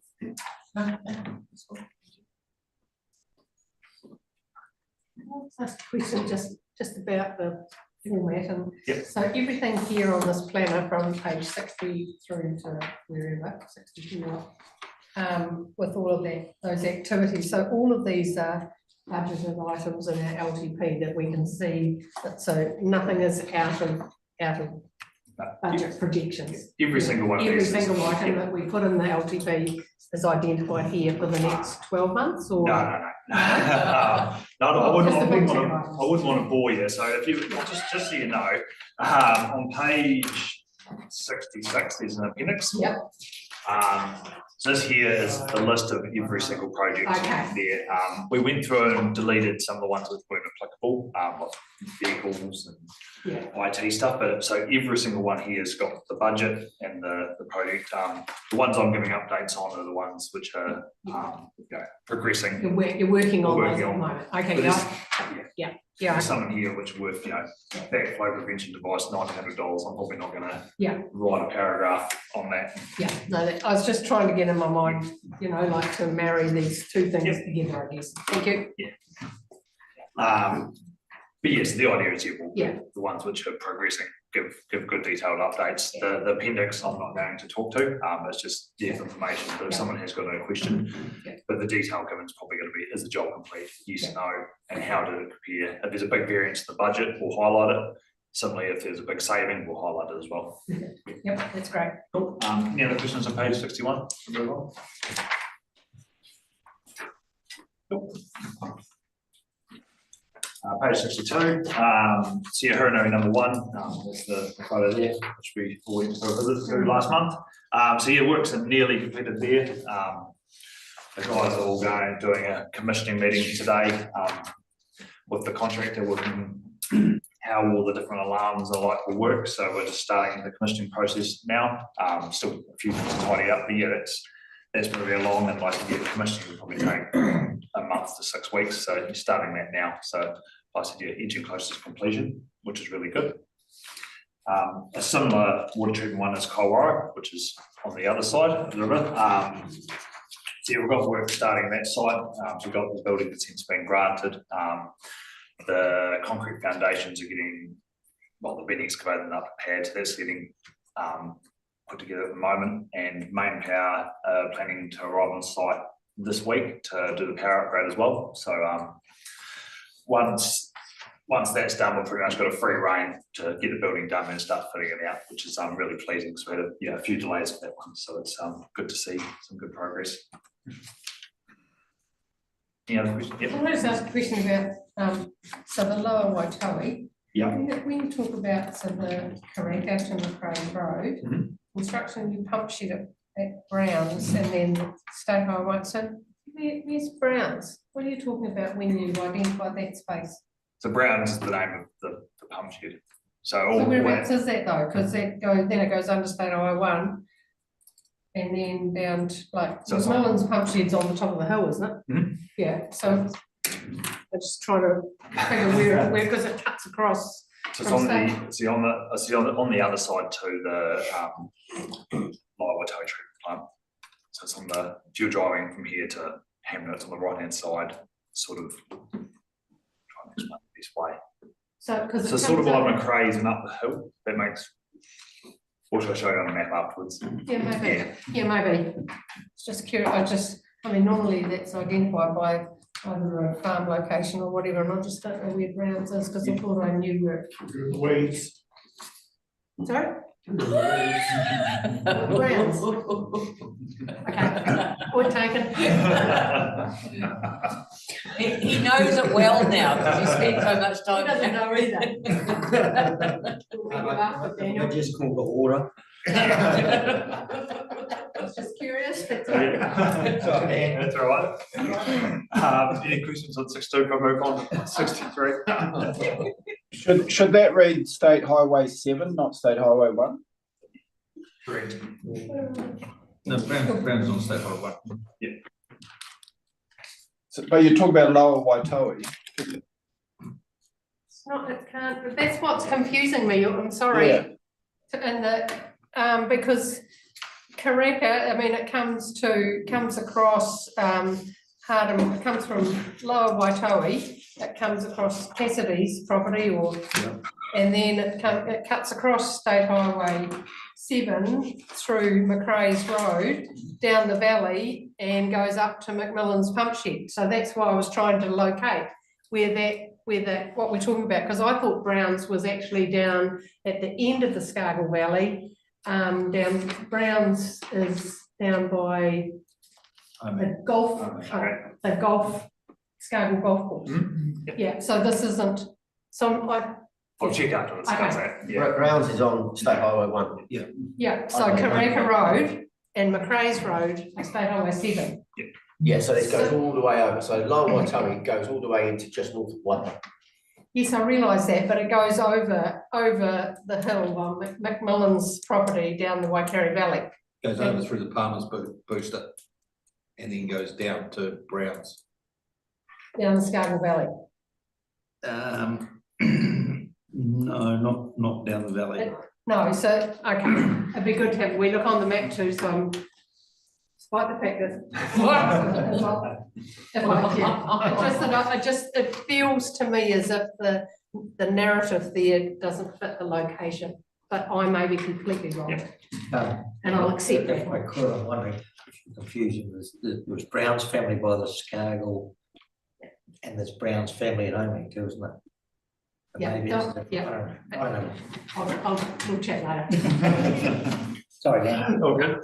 I'll ask a question just about the format and yep. So everything here on this planner from page 60 through to wherever 62 with all of those activities. So all of these are budgeted items in our LTP that we can see. So nothing is out of budget projections. Every single one. Every single item that we put in the LTP is identified here for the next 12 months. Or no. I wouldn't want to bore you. So if you just so you know, on page 66 there's an appendix. Yep. So this here is the list of every single project there. We went through and deleted some of the ones that weren't applicable, like vehicles and IT stuff. But so every single one here has got the budget and the project. The ones I'm giving updates on are the ones which are progressing. You're working on those at the moment. Okay. Yeah. There's some in here which are worth, backflow prevention device, $900. I'm probably not going to write a paragraph on that. Yeah, no, I was just trying to get in my mind, like to marry these two things together, I guess. Thank you. Yeah. But yes, the idea is the ones which are progressing give good detailed updates. The appendix I'm not going to talk to. It's just information. But if someone has got a question, but the detail given is probably going to be: is the job complete? Yes, no, and how did it compare? If there's a big variance in the budget, we'll highlight it. Similarly, if there's a big saving, we'll highlight it as well. Yep, that's great. Cool. Any other questions on page 61? Cool. Page 62, see Hurinui number 1, that's the photo there, which we went for a visit through last month. So works are nearly completed there. the guys are all going, doing a commissioning meeting today, with the contractor, working how all the different alarms are like will work. So we're just starting the commissioning process now. Still a few things to tidy up, but yeah, that's moving along, and like yeah, the commissioning will probably take a month to 6 weeks. So you're starting that now. So like I said, yeah, edging close to completion, which is really good. A similar water treatment one is Kolwara, which is on the other side of the river. So yeah, we've got work starting on that side. So we've got the building consent's been granted. The concrete foundations are getting, well, they've been excavated up a pad, so that's getting put together at the moment. And main power planning to arrive on site this week to do the power upgrade as well. So once that's done, we've pretty much got a free rein to get the building done and start fitting it out, which is really pleasing. So we had a few delays with that one, so it's good to see some good progress. Any other questions? Yep. I want to ask a question about, so the lower Waitohi. Yeah. When you talk about, so the Karaka to McRae Road, construction new pump shed at Browns and then State Highway 1, so where's Browns? What are you talking about when you identify that space? So Browns is the name of the pump shed. So whereabouts is that though? Because then it goes under State Highway 1 and then down to like, so Mullins pump shed's on the top of the hill, isn't it? Mm-hmm. Yeah, so I'm just trying to figure where, because it cuts across. So it's on the other side to the Lower Waitohi treatment plant. So it's on the, if you're driving from here to Hamden, it's on the right hand side, sort of trying to explain it this way. So sort of like McRae's and up the hill. That makes, or should I show you on the map afterwards? Yeah, maybe. Yeah, maybe. It's just curious. I mean, normally that's identified by either a farm location or whatever, and I just don't know where Browns is because I thought I knew where. Weeds. Sorry? Browns. Okay, point taken. He knows it well now because he spent so much He time. doesn't know either. I just called the order. I was just curious. That's all right. Any questions on 62? Can I move on to 63? Should that read State Highway 7, not State Highway 1? Correct. No, Brown's on State Highway 1. Yeah. So, but you're talking about Lower Waitohi. It's not, it can't, but that's what's confusing me, I'm sorry. Yeah. And because Karaka, I mean, it comes across Hardham, it comes from Lower Waitohi, it comes across Cassidy's property and then it cuts across State Highway 7 through McRae's Road, down the valley and goes up to McMillan's pump shed. So that's why I was trying to locate what we're talking about, because I thought Browns was actually down at the end of the Scargill Valley. Browns is down by the golf, Scargill Golf Course. Yeah, so this isn't, so I'll check afterwards. Okay. Yeah. Browns is on State Highway 1. Yeah, so Karaka Road and McRae's Road are State Highway 7. Yeah, so this goes all the way over. So Lower Waitohi goes all the way into just north of 1. Yes, I realise that, but it goes over the hill on McMillan's property down the Waikari Valley. Goes over through the Palmer's Booster and then goes down to Browns. Down the Scargill Valley. No, not down the valley. No, so, okay, it'd be good to have a wee look on the map too, so despite the fact that it feels to me as if the narrative there doesn't fit the location, but I may be completely wrong. And I'll accept that. If I could, I'm wondering, the confusion was Brown's family by the Scargill and there's Brown's family at home too, isn't it? Yeah, Maybe I don't know. We'll chat later. Sorry, Dan. All good.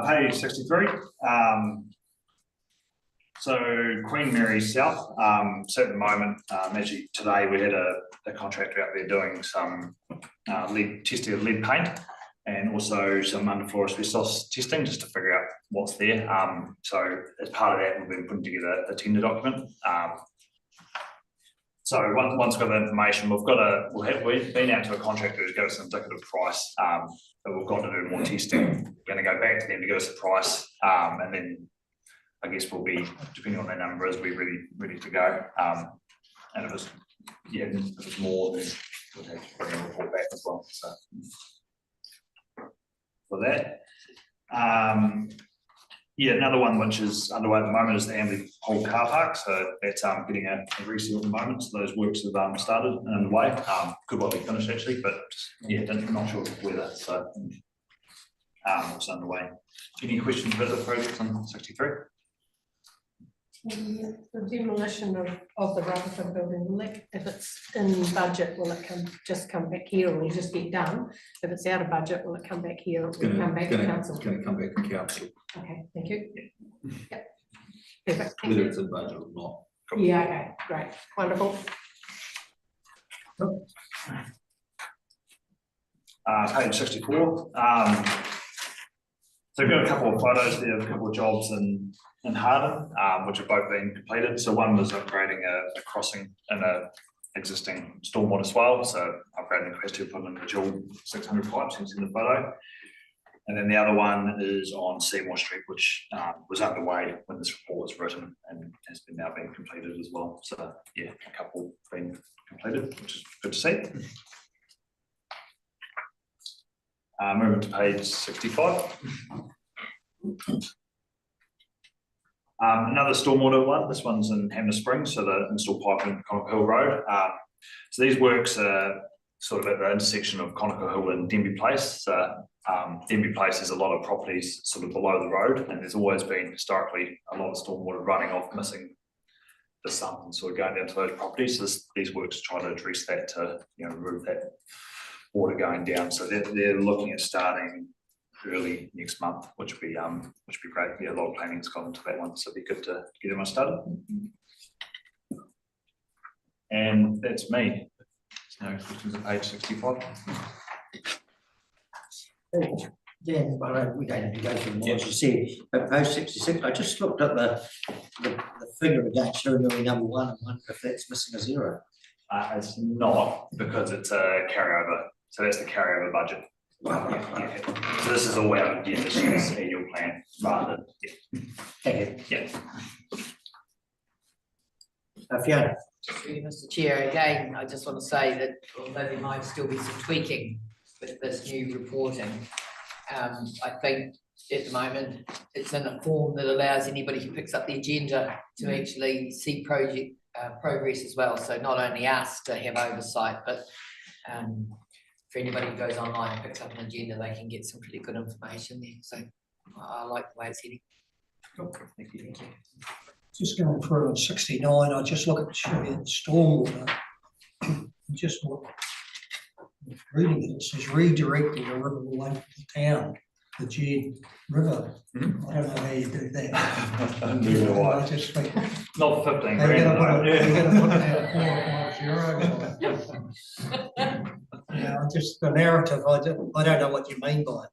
Page 63. So Queen Mary South. So at the moment, actually today we had a contractor out there doing some testing of lead paint. and also some underfloor asbestos testing just to figure out what's there. So as part of that, we've been putting together a tender document. So once we've got the information, we've been out to a contractor who's given us an indicative price, but we've got to do more testing. We're going to go back to them to give us a price, and then I guess we'll be, depending on that number, is we're ready to go. And if it's more, then we'll have to bring a report back as well. So for that, another one which is underway at the moment is the Amberley Hall car park. So that's getting a reseal at the moment. So those works have started and underway. Could well be finished actually, but not sure whether. So it's underway. Any questions about the project on 63? The demolition of the Rutherford building, will it, if it's in budget, will it just come back here, or will it just get done? If it's out of budget, will it come back here, or will it come back to council? It's gonna come back to council, Okay, thank you. Yep. Perfect, thank whether you. it's in budget or not. Yeah, okay, great, wonderful. Page 64. So we've got a couple of photos there of a couple of jobs in Harden, which have both been completed. So one was upgrading a crossing in a existing stormwater swale, so upgrading the capacity of putting in the dual 600 pipes, you can see in the photo. And then the other one is on Seymour Street, which was underway when this report was written and has been now been completed as well. So yeah, a couple been completed, which is good to see. Moving to page 65. Another stormwater one. This one's in Hamner Springs, so the installed pipe in Conoco Hill Road. So these works are sort of at the intersection of Conoco Hill and Denby Place. Denby Place has a lot of properties sort of below the road, and there's always been historically a lot of stormwater running off, missing the sump and sort of going down to those properties. So these works try to address that to remove that water going down. So they're looking at starting early next month, which would be great. Yeah, a lot of planning's gone into that one, so it'd be good to get them started. And that's me. No questions at page 65. Dan, we don't need to go through what you said, but page 66, I just looked at the figure against ordinary number one and wondered if that's missing a zero. It's not, because it's a carryover. So that's the carryover budget. So this is all out of this year's annual plan rather than. Thank you. Yeah. Fiona. Mr. Chair, again, I just want to say that although there might still be some tweaking with this new reporting, I think at the moment it's in a form that allows anybody who picks up the agenda to actually see project progress as well. So not only us to have oversight, but for anybody who goes online and picks up an agenda, they can get some pretty good information there. So I like the way it's heading. Cool. Thank you. Just going through on 69, I just look at the stormwater. Just look, reading it, it says redirecting the river away from the town, the Jed River. I don't know how you do that. I just think. Not 15 They're grand. gonna put it 450. Yeah, just the narrative, I don't know what you mean by it.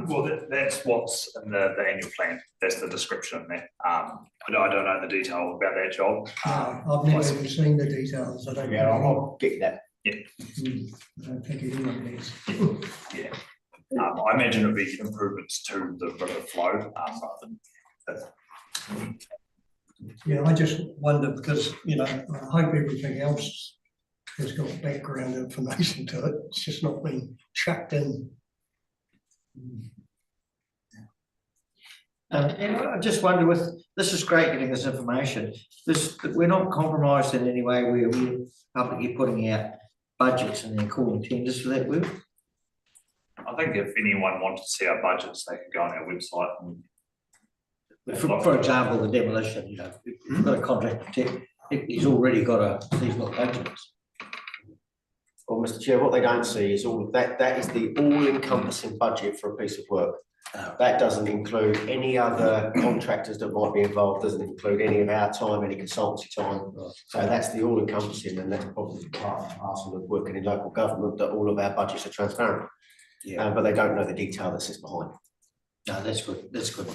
Well, that's what's in the annual plan. That's the description there. I don't know the detail about that job. I've never even seen the details. I don't. Yeah, I'll get that. Yeah. I don't think anyone is. Yeah. I imagine it'd be improvements to the river flow rather than. Yeah, I just wonder because, I hope everything else has got background information to it. It's just not been chucked in. And I just wonder this is great getting this information. We're not compromised in any way where we're publicly putting out budgets and then calling tenders for that work. I think if anyone wanted to see our budgets, they could go on our website and. For example, the demolition, we've got a contract, he's already got he's got budgets. Well, Mr. Chair, what they don't see is all of that. That is the all-encompassing budget for a piece of work. That doesn't include any other contractors that might be involved, doesn't include any of our time, any consultancy time. So that's the all-encompassing, and that's probably part and parcel of working in local government, that all of our budgets are transparent. Yeah. but they don't know the detail that sits behind. No, that's good, that's good.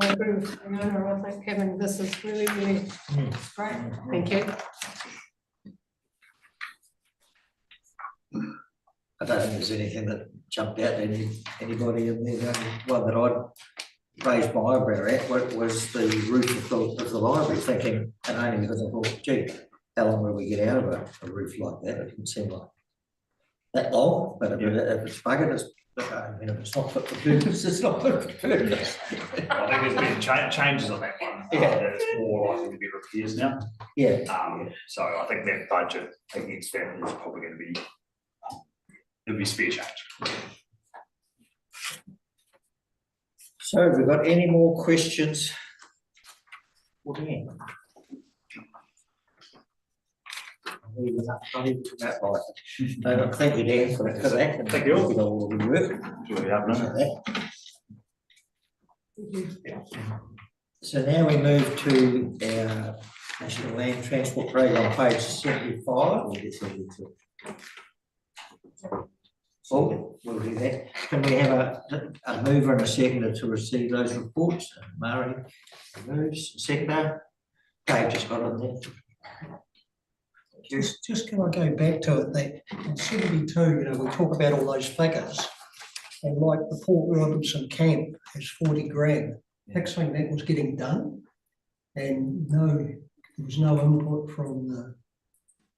I agree with Fiona. I think Kevin, this is really, really great. Thank you. I don't think there's anything that jumped out at anybody in there. The only one that I'd raised my eyebrow at was the roof of the library, thinking, and only because I thought, gee, how long will we get out of a roof like that? It didn't seem like that long, but if it's buggered, it's, I mean, if it's not fit for purpose, it's not fit for purpose. I think there's been changes on that one. Yeah. That it's more likely to be repairs now. Yeah. So I think that budget against that is probably going to be, there'll be spare change. So have we got any more questions? Not even from that right. Thank you, Dan, for that. And Thank you all. for all of your work. Really happening. So now we move to our National Land Transport Programme, page 75. Oh, we'll do that. Can we have a mover and a seconder to receive those reports? Murray moves, seconder. Dave just got on there. Just can I go back to it, that in 72, you know, we talk about all those figures. And like the Port Robinson camp has 40 grand, next thing that was getting done. And there was no input from the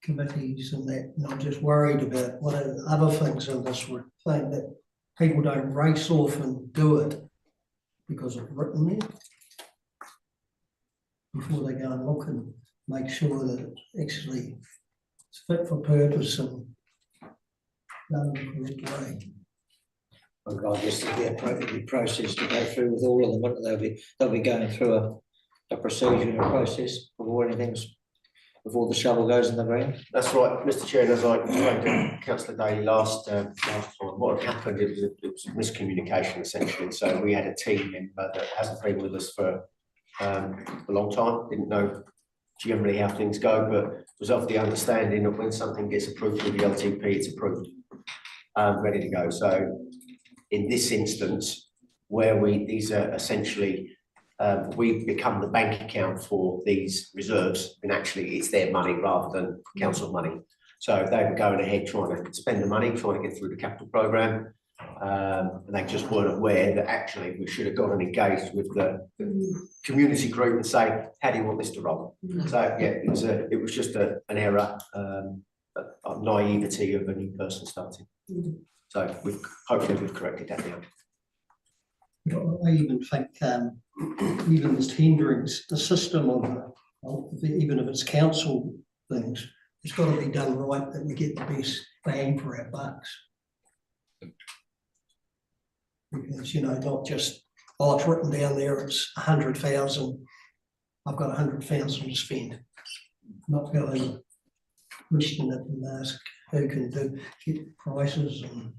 committees and that, and I'm just worried about what are the other things in this thing that people don't race off and do it because it's written there. Before they go and look and make sure that it's actually fit for purpose and done in the correct way. Well, I guess there'll be a appropriate process to go through with all of them, won't there? They'll be going through a procedure and a process before anything's, before the shovel goes in the ground. That's right, Mr. Chair, and as I explained to Councillor Daly last time, what had happened, it was miscommunication essentially. So we had a team member that hasn't been with us for a long time, didn't know generally how things go, but was of the understanding that when something gets approved with the LTP, it's approved, ready to go. So in this instance, where these are essentially, we've become the bank account for these reserves, and actually it's their money rather than council money. So they were going ahead trying to spend the money, trying to get through the capital programme, and they just weren't aware that actually we should have gone and engaged with the community group and say, how do you want this to roll? So yeah, it was just an error, a naivety of a new person starting. So hopefully we've corrected that now. I even think even the tendering, the system of even if it's council things, it's got to be done right, that we get the best bang for our bucks. Because, you know, not just, oh, it's written down there, it's 100,000, I've got 100,000 to spend. Not going to question it and ask who can get prices and.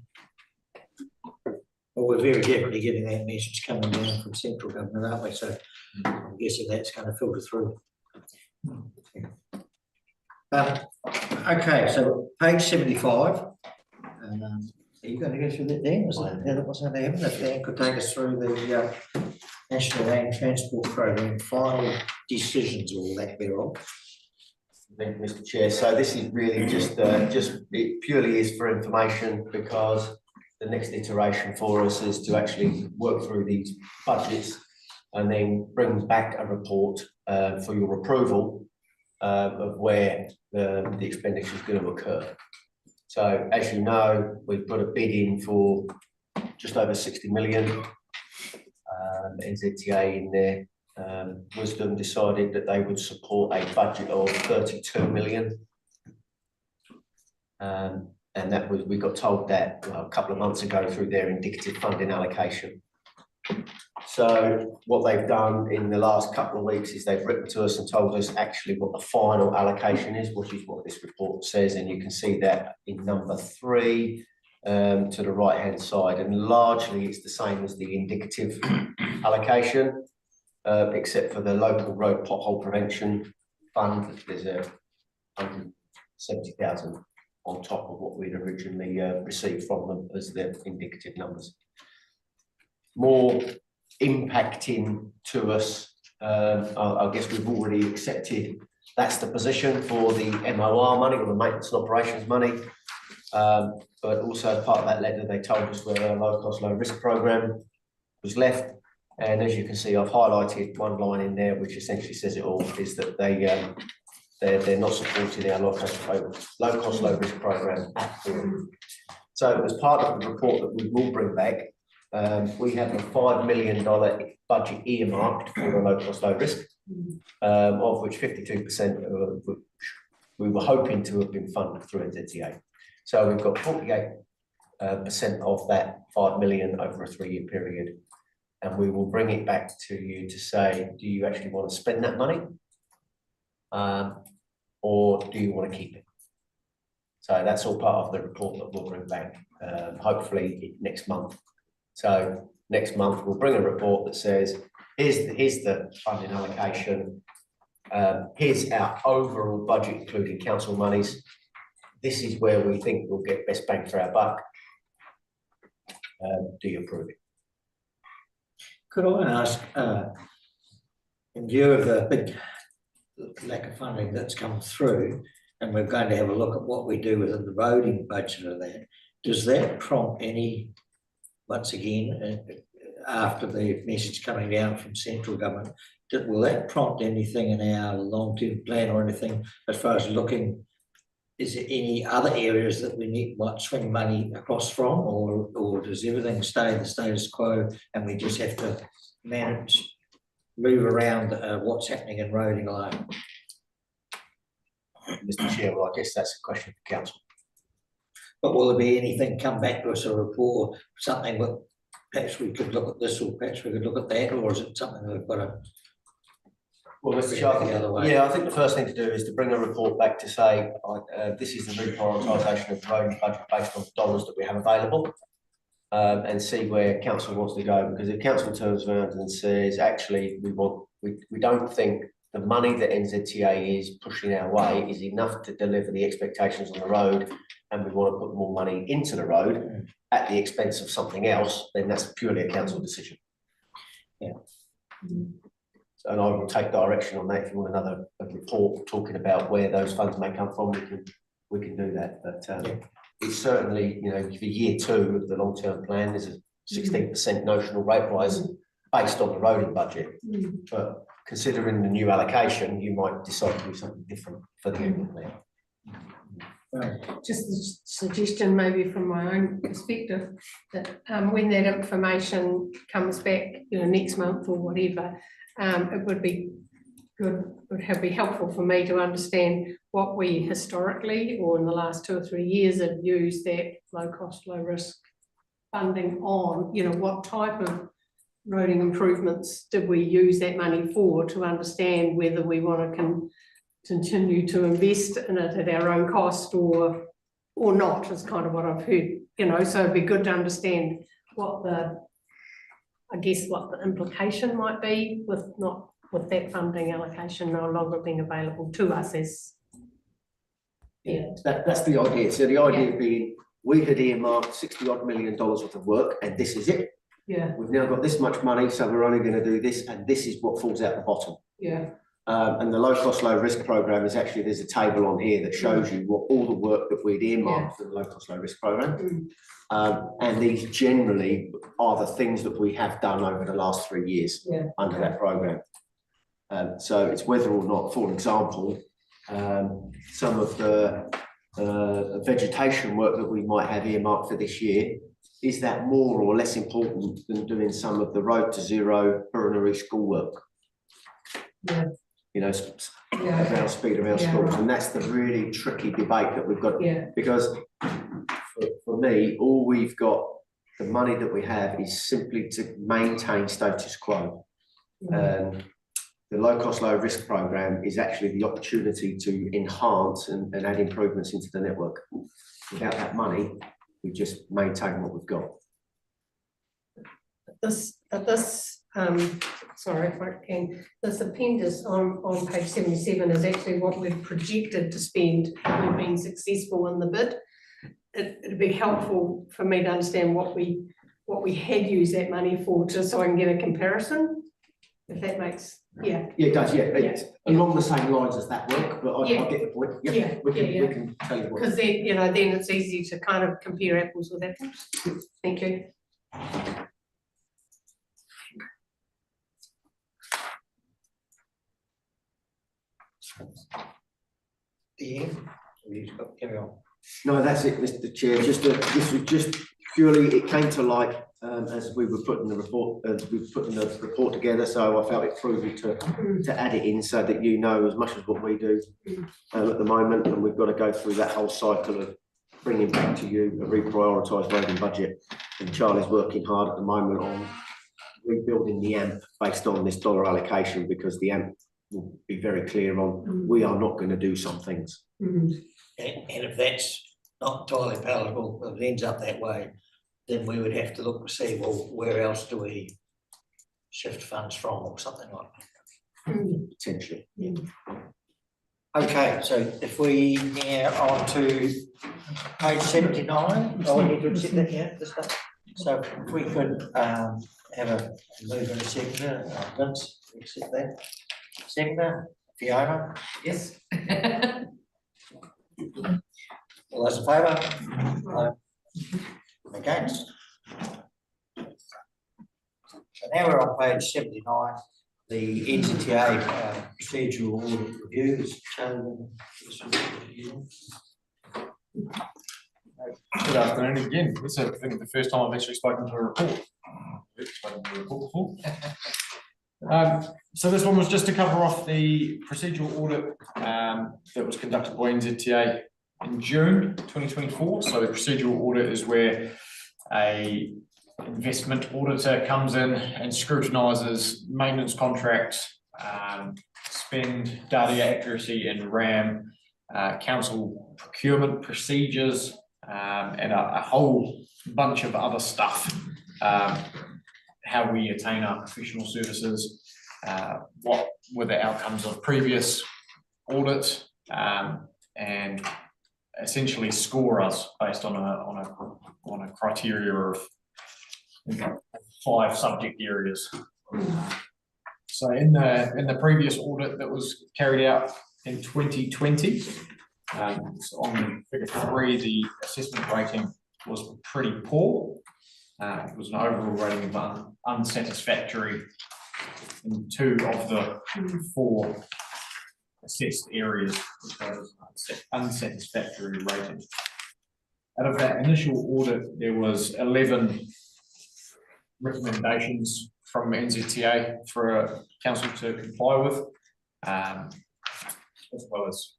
Well, we're very definitely getting that message coming down from central government, aren't we? So I'm guessing that's going to filter through. Okay, so page 75. And, are you going to go through that, Dan? That wasn't going to happen. If Dan could take us through the National Land Transport Programme final decisions, all that thereof. Thank you, Mr. Chair. So this is really just it purely is for information, because the next iteration for us is to actually work through these budgets and then bring back a report for your approval of where the expenditure is going to occur. So as you know, we've put a bid in for just over 60 million. NZTA in their wisdom decided that they would support a budget of 32 million. And that was, we got told that a couple of months ago through their indicative funding allocation. So what they've done in the last couple of weeks is they've written to us and told us actually what the final allocation is, which is what this report says. And you can see that in number 3 to the right hand side. And largely it's the same as the indicative allocation, except for the local road pothole prevention fund. There's a 70,000 on top of what we'd originally received from them as the indicative numbers. More impacting to us, I guess we've already accepted that's the position for the MOR money or the maintenance and operations money. But also as part of that letter, they told us where our low cost, low risk program was left. And as you can see, I've highlighted one line in there, which essentially says it all, is that they're not supporting our low cost, low risk program at all. So as part of the report that we will bring back, we have a $5 million budget earmarked for the low cost, low risk, of which 52% of which we were hoping to have been funded through NZTA. So we've got 48% of that 5 million over a 3-year period. And we will bring it back to you to say, do you actually want to spend that money? Or do you want to keep it? So that's all part of the report that we'll bring back, hopefully next month. So next month, we'll bring a report that says, here's the funding allocation. Here's our overall budget, including council monies. This is where we think we'll get best bang for our buck. Do you approve it? Could I ask, in view of the big lack of funding that's come through, and we're going to have a look at what we do within the roading budget of that, does that prompt any, once again, after the message coming down from central government, will that prompt anything in our long-term plan or anything as far as looking, is there any other areas that we might swing money across from, or does everything stay the status quo and we just have to move around what's happening in roading alone? Mr. Chair, well, I guess that's a question for council. But will there be anything come back to us, a report, something that perhaps we could look at this or perhaps we could look at that, or is it something that we've got to? Well, Mr. Chair, the other way? yeah, I think the first thing to do is to bring a report back to say, this is the reprioritisation of the road budget based on the dollars that we have available, and see where council wants to go. Because if council turns around and says, actually, we don't think the money that NZTA is pushing our way is enough to deliver the expectations on the road, and we want to put more money into the road at the expense of something else, then that's purely a council decision. Yeah. And I will take direction on that. If you want another report talking about where those funds may come from, we can do that. But it's certainly, you know, for year 2 of the long-term plan, there's a 16% notional rate rise based on the roading budget. But considering the new allocation, you might decide to do something different for the annual plan. Just a suggestion, maybe from my own perspective, that when that information comes back, you know, next month or whatever, it would be good, be helpful for me to understand what we historically or in the last 2 or 3 years have used that low cost, low risk funding on. You know, what type of roading improvements did we use that money for, to understand whether we want to continue to invest in it at our own cost or not, is kind of what I've heard, you know. So it'd be good to understand what the implication might be with that funding allocation no longer being available to us as. Yeah. That's the idea. So the idea being, we had earmarked $60-odd million worth of work, and this is it. Yeah. We've now got this much money, so we're only going to do this, and this is what falls out the bottom. Yeah. And the low cost, low risk program is actually, there's a table on here that shows you what all the work that we'd earmarked for the low cost, low risk program. And these generally are the things that we have done over the last 3 years under that program. So it's whether or not, for example, some of the vegetation work that we might have earmarked for this year, is that more or less important than doing some of the road to zero Burunaroo school work? Yeah. You know, around speed around schools, and that's the really tricky debate that we've got. Because for me, all we've got, the money that we have is simply to maintain status quo. The low cost, low risk program is actually the opportunity to enhance and add improvements into the network. Without that money, we just maintain what we've got. At this sorry if I can, this appendix on page 77 is actually what we've projected to spend if we've been successful in the bid. It'd be helpful for me to understand what we had used that money for, just so I can get a comparison, if that makes, yeah. Yeah, it does, yeah, it's along the same lines as that work, but I Yeah. get the point, Yeah, yeah, we yeah. can tell you what. Because then, you know, then it's easy to kind of compare apples with apples. Thank you. Yeah, carry on. No, that's it, Mr. Chair, just this was just purely, it came to light, as we were putting the report, together, so I felt it prudent to add it in so that you know as much as what we do at the moment, and we've got to go through that whole cycle of bringing back to you a reprioritised road and budget, and Charlie's working hard at the moment on rebuilding the AMP based on this dollar allocation, because the AMP will be very clear on, we are not going to do some things. And if that's not entirely palatable, if it ends up that way, then we would have to look to see, well, where else do we shift funds from or something like that. Potentially. Yeah. Okay, so if we now on to page 79, oh, we need to accept that, yeah, this stuff. So if we could have a move and a seconder, Vince, accept that. Seconder, Fiona? Yes. All those in favour? Against? So now we're on page 79, the NZTA procedural audit review is chosen. Good afternoon again. This is, I think, the first time I've actually spoken to a report. I've spoken to a report before. So this one was just to cover off the procedural audit that was conducted by NZTA in June 2024. So the procedural audit is where a investment auditor comes in and scrutinises maintenance contracts, spend, data accuracy in RAM, council procurement procedures, and a whole bunch of other stuff. How we attain our professional services, what were the outcomes of previous audits, and essentially score us based on a criteria of 5 subject areas. So in the previous audit that was carried out in 2020, on figure 3, the assessment rating was pretty poor. It was an overall rating of unsatisfactory in 2 of the 4 assessed areas, which was unsatisfactory rating. Out of that initial audit, there was 11 recommendations from NZTA for council to comply with, as well as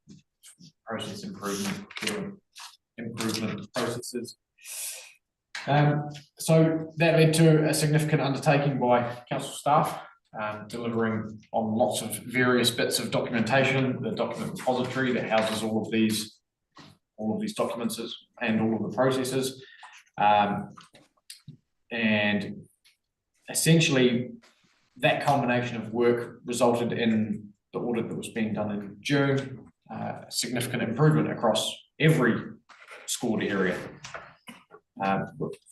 process improvement processes. So that led to a significant undertaking by council staff, delivering on lots of various bits of documentation, the document repository that houses all of these documents and all of the processes. And essentially that combination of work resulted in the audit that was being done in June, significant improvement across every scored area,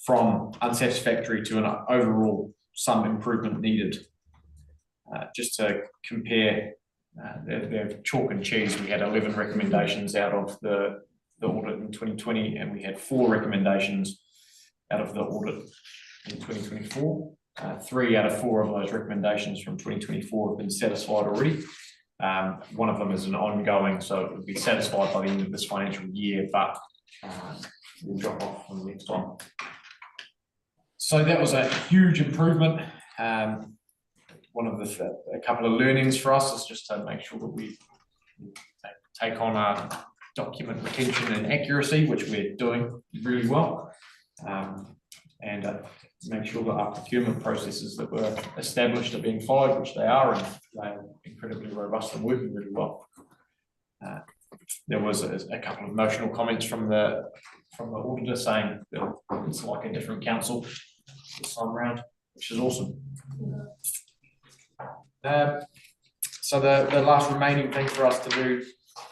from unsatisfactory to an overall some improvement needed. Just to compare, they're chalk and cheese. We had 11 recommendations out of the audit in 2020, and we had 4 recommendations out of the audit in 2024. 3 out of 4 of those recommendations from 2024 have been satisfied already. One of them is an ongoing, so it will be satisfied by the end of this financial year, but we'll drop off from the next one. So that was a huge improvement. One of a couple of learnings for us is just to make sure that we take on our document retention and accuracy, which we're doing really well, and make sure that our procurement processes that were established are being followed, which they are, and they're incredibly robust and working really well. There was a couple of emotional comments from the auditor saying that it's like a different council this time around, which is awesome. So the last remaining thing for us to do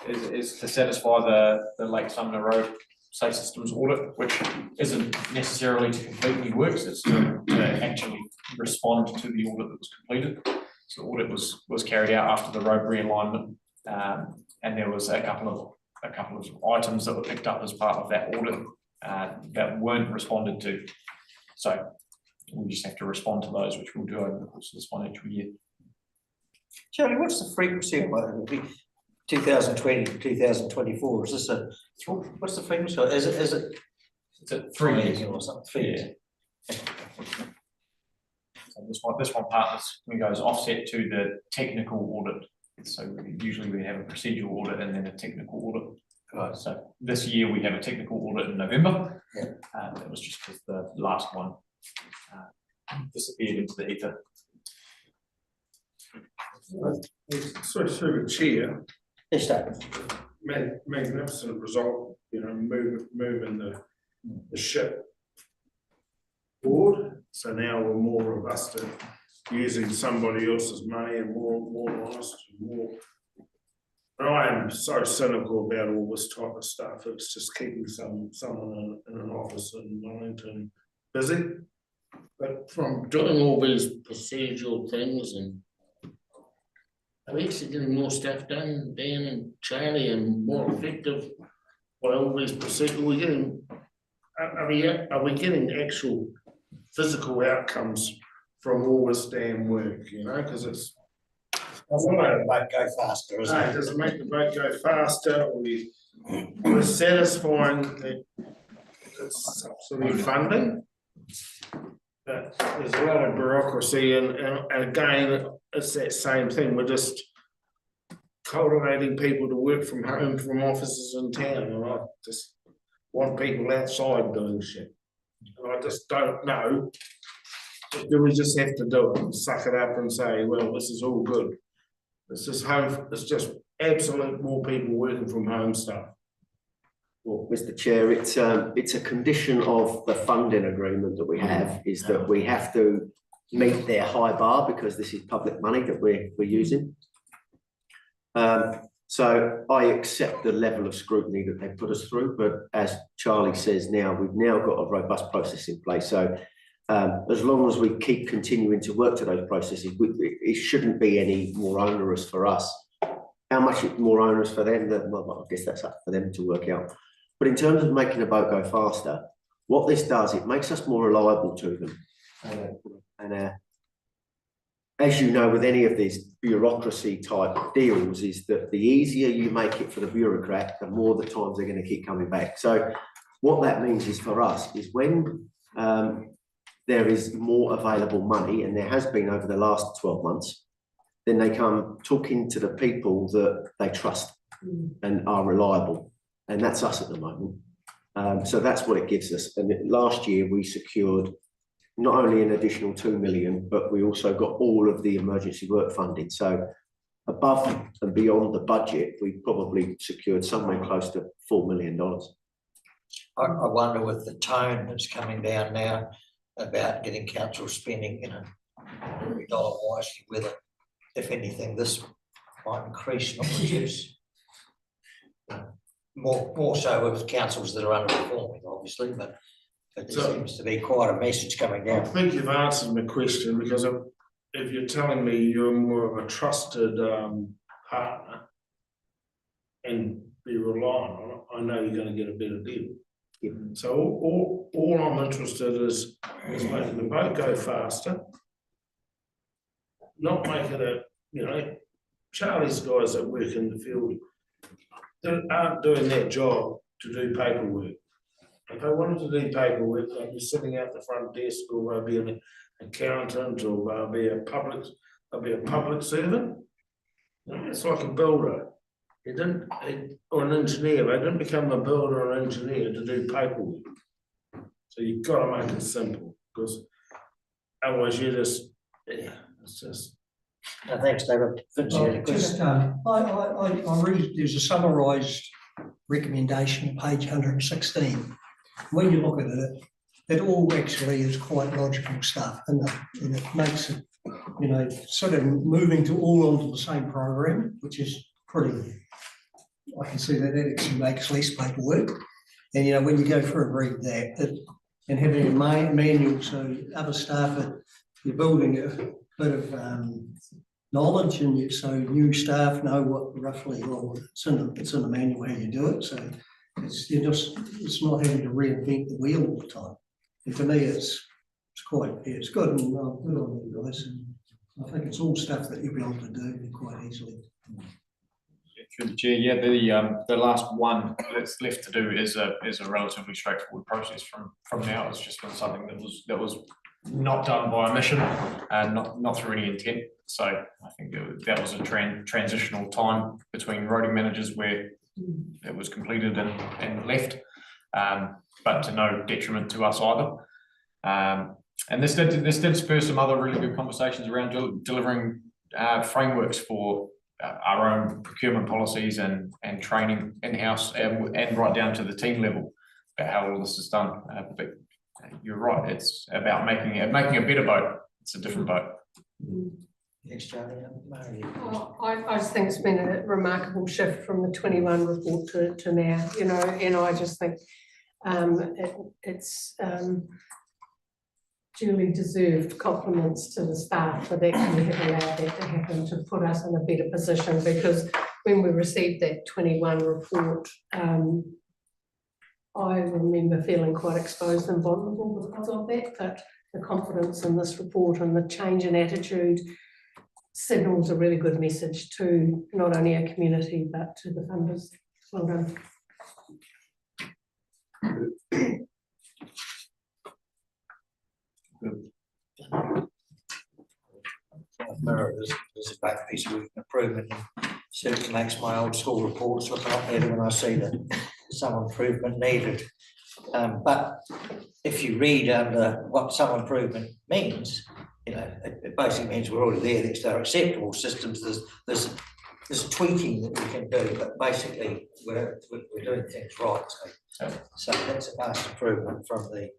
is to satisfy the Lake Sumner Road Safe Systems audit, which isn't necessarily to complete any works, it's to actually respond to the audit that was completed. So the audit was carried out after the road realignment, and there was a couple of items that were picked up as part of that audit that weren't responded to. So we just have to respond to those, which we'll do over the course of this financial year. Charlie, what's the frequency of it? It'll be 2020 to 2024. Is this what's the frequency? Is it? It's at 3 years or something? 3 years. Yeah. So this one part goes offset to the technical audit. So usually we have a procedural audit and then a technical audit. Right. So this year we have a technical audit in November. Yeah. That was just because the last one disappeared into the ether. So through the chair, Yes, David. magnificent result, you know, moving the ship forward. So now we're more robust at using somebody else's money and more honest and more. And I am so cynical about all this type of stuff. It's just keeping someone in an office in Wellington busy. But from doing all these procedural things and are we actually getting more stuff done, Dan and Charlie, and more effective by all these procedural, are we getting actual physical outcomes from all this damn work, you know, because it's Doesn't make the boat go faster, isn't it? does it make the boat go faster? We're satisfying that it's subsidy funding. But there's a lot of bureaucracy and again, it's that same thing. We're just cultivating people to work from home from offices in town, and I just want people outside doing shit. And I just don't know. Do we just have to do it, suck it up and say, well, this is all good? It's just absolute more people working from home stuff. Well, Mr. Chair, it's a condition of the funding agreement that we have, is that we have to meet their high bar because this is public money that we're using. So I accept the level of scrutiny that they put us through, but as Charlie says now, we've now got a robust process in place. So as long as we keep continuing to work to those processes, it shouldn't be any more onerous for us. How much it's more onerous for them, well, I guess that's up for them to work out. But in terms of making a boat go faster, what this does, it makes us more reliable to them. And as you know, with any of these bureaucracy type deals, is that the easier you make it for the bureaucrat, the more the times they're going to keep coming back. So what that means is for us is when there is more available money, and there has been over the last 12 months, then they come talking to the people that they trust and are reliable. And that's us at the moment. So that's what it gives us. And last year we secured not only an additional 2 million, but we also got all of the emergency work funding. So above and beyond the budget, we probably secured somewhere close to $4 million. I wonder with the tone that's coming down now about getting council spending, you know, every dollar wisely, whether, if anything, this might increase, not reduce. More so with councils that are underperforming, obviously, but there seems to be quite a message coming down. I think you've answered my question, because if you're telling me you're more of a trusted partner and be reliant on it, I know you're going to get a better deal. Yep. So all I'm interested is making the boat go faster, not making it, you know, Charlie's guys that work in the field that aren't doing their job to do paperwork. If they wanted to do paperwork, they'd be sitting out the front desk, or they'll be an accountant, or they'll be a public servant. It's like a builder. Or an engineer. They didn't become a builder or an engineer to do paperwork. So you've got to make it simple, because otherwise you just, yeah, it's just. No, thanks, David. I read, there's a summarised recommendation, page 116. When you look at it, it all actually is quite logical stuff, and it makes it you know, sort of moving to all onto the same program, which is pretty, I can see that actually makes less paperwork. And, you know, when you go for a read that, and having a manual, so other staff you're building a bit of knowledge, and so new staff know what roughly, well, it's in the manual how you do it, so it's not having to reinvent the wheel all the time. And to me, it's it's good, and good on you guys, and I think it's all stuff that you'll be able to do quite easily. Through the chair, yeah, the last one that's left to do is a relatively straightforward process from now. It's just been something that was not done by omission and not through any intent. So I think that was a transitional time between roading managers where it was completed and left, but to no detriment to us either. And this did spur some other really good conversations around delivering frameworks for our own procurement policies and training in-house and right down to the team level about how all this is done. But you're right, it's about making a better boat. It's a different boat. Thanks, Charlie. I just think it's been a remarkable shift from the 21 report to now, you know, and I just think it's duly deserved compliments to the staff that actually have allowed that to happen, to put us in a better position, because when we received that 21 report, I remember feeling quite exposed and vulnerable because of that, but the confidence in this report and the change in attitude signals a really good message to not only our community but to the funders. Well done. There's a great piece of improvement. Certainly makes my old school reports look a lot better when I see that some improvement needed. But if you read under what some improvement means, you know, it basically means we're already there. It's our acceptable systems. There's tweaking that we can do, but basically we're doing things right. So that's a vast improvement from the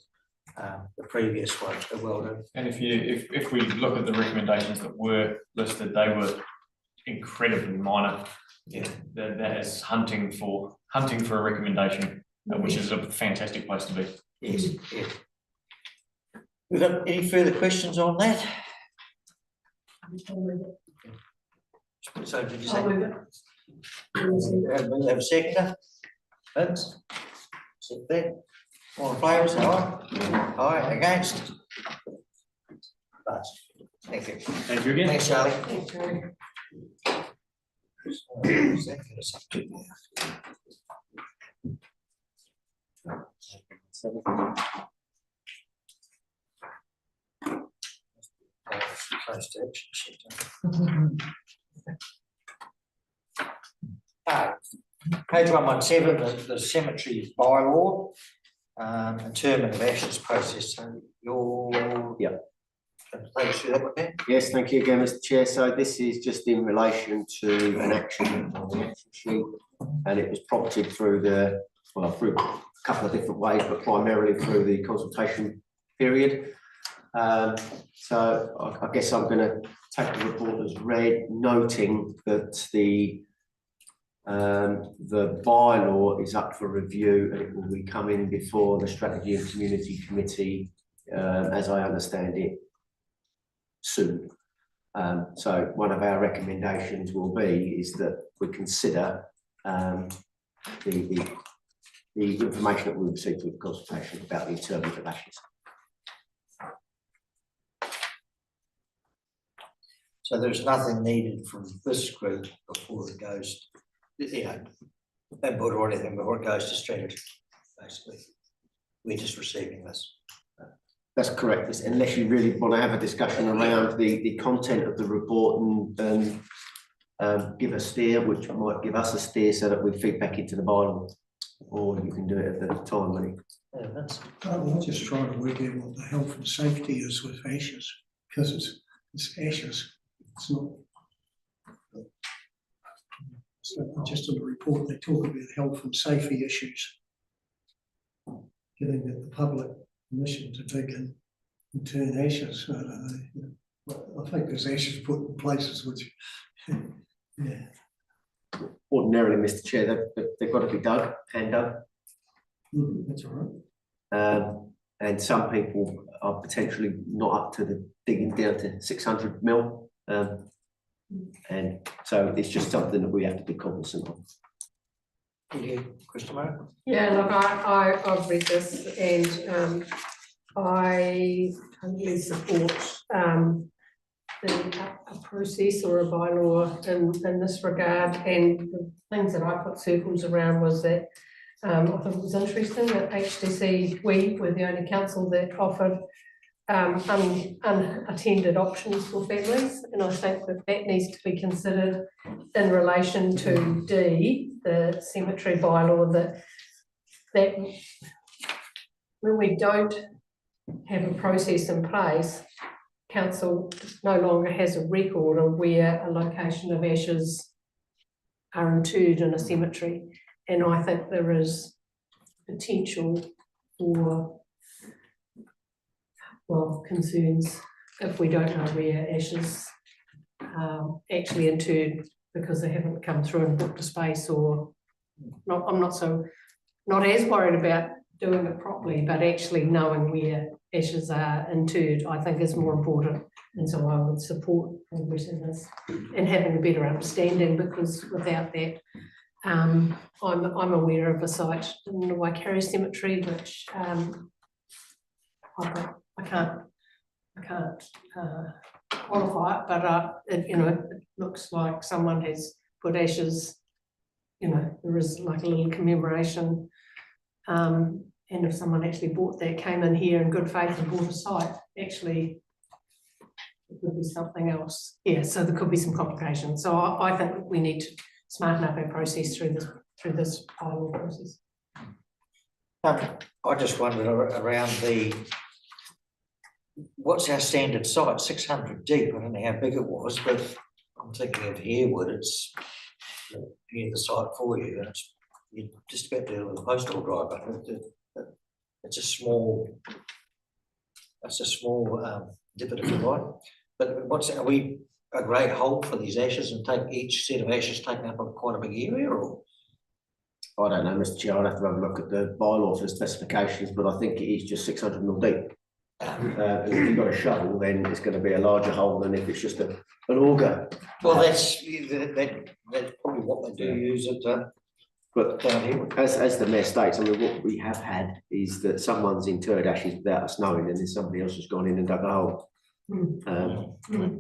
previous one. So well done. And if we look at the recommendations that were listed, they were incredibly minor. Yeah, that is hunting for a recommendation, which is a fantastic place to be. Yes, yes. We've got any further questions on that? So did you say? Have a seconder? Vince? Sit there. All in favour, say aye. Aye, against? Pass. Thank you. Thank you again. Thanks, Charlie. Thanks, Charlie. Page 117, the cemetery bylaw, and term of ashes process. So you're take us through that one, Dan? Yes, thank you again, Mr. Chair. So this is just in relation to an action on the action sheet, and it was prompted through through a couple of different ways, but primarily through the consultation period. So I guess I'm going to take the report as read, noting that the bylaw is up for review and it will be coming before the Strategy and Community Committee, as I understand it, soon. So one of our recommendations will be is that we consider the information that we received through the consultation about the interment of ashes. So there's nothing needed from this group before it goes, you know, input or anything before it goes to strategy, basically. We're just receiving this. That's correct, unless you really want to have a discussion around the content of the report and give a steer, which might give us a steer so that we feed back into the bylaw, or you can do it at the time when I'm just trying to work out what the health and safety is with ashes, because it's ashes. It's not. So just in the report, they talk about health and safety issues. Getting the public permission to dig and turn ashes. I think there's ashes put in places which, yeah. Ordinarily, Mr. Chair, they've got to be dug, hand dug. That's all right. And some people are potentially not up to the digging down to 600 mil. And so it's just something that we have to be cognizant of. Christopher? Yeah, look, I've read this and I totally support a process or a bylaw in this regard. And the things that I put circles around was that I thought it was interesting that HDC, we were the only council that offered unattended options for families, and I think that needs to be considered in relation to D, the cemetery bylaw, that when we don't have a process in place, council no longer has a record of where a location of ashes are interred in a cemetery, and I think there is potential for concerns if we don't know where ashes actually interred because they haven't come through and booked a space, or not. I'm not as worried about doing it properly, but actually knowing where ashes are interred, I think is more important. And so I would support progress in this and having a better understanding, because without that, I'm aware of a site in the Waikato Cemetery, which I can't qualify it, but it looks like someone has put ashes, there is like a little commemoration, and if someone actually came in here in good faith and bought a site, actually it could be something else. Yeah, so there could be some complications. So I think we need to smarten up our process through this bylaw process. I just wondered around what's our standard site, 600 deep, I don't know how big it was, but I'm thinking of Harewood, it's near the site for you, and it's you're just about there with the postal drive, but it's a small divot, if you like. But are we a great hole for these ashes and take each set of ashes taking up quite a big area, or? I don't know, Mr. Chair, I'll have to have a look at the bylaw for the specifications, but I think it is just 600 mil deep. If you've got a shovel, then it's going to be a larger hole than if it's just an auger. Well, that's probably what they do use it. But as the Mayor states, I mean, what we have had is that someone's interred ashes without us knowing, and then somebody else has gone in and dug a hole.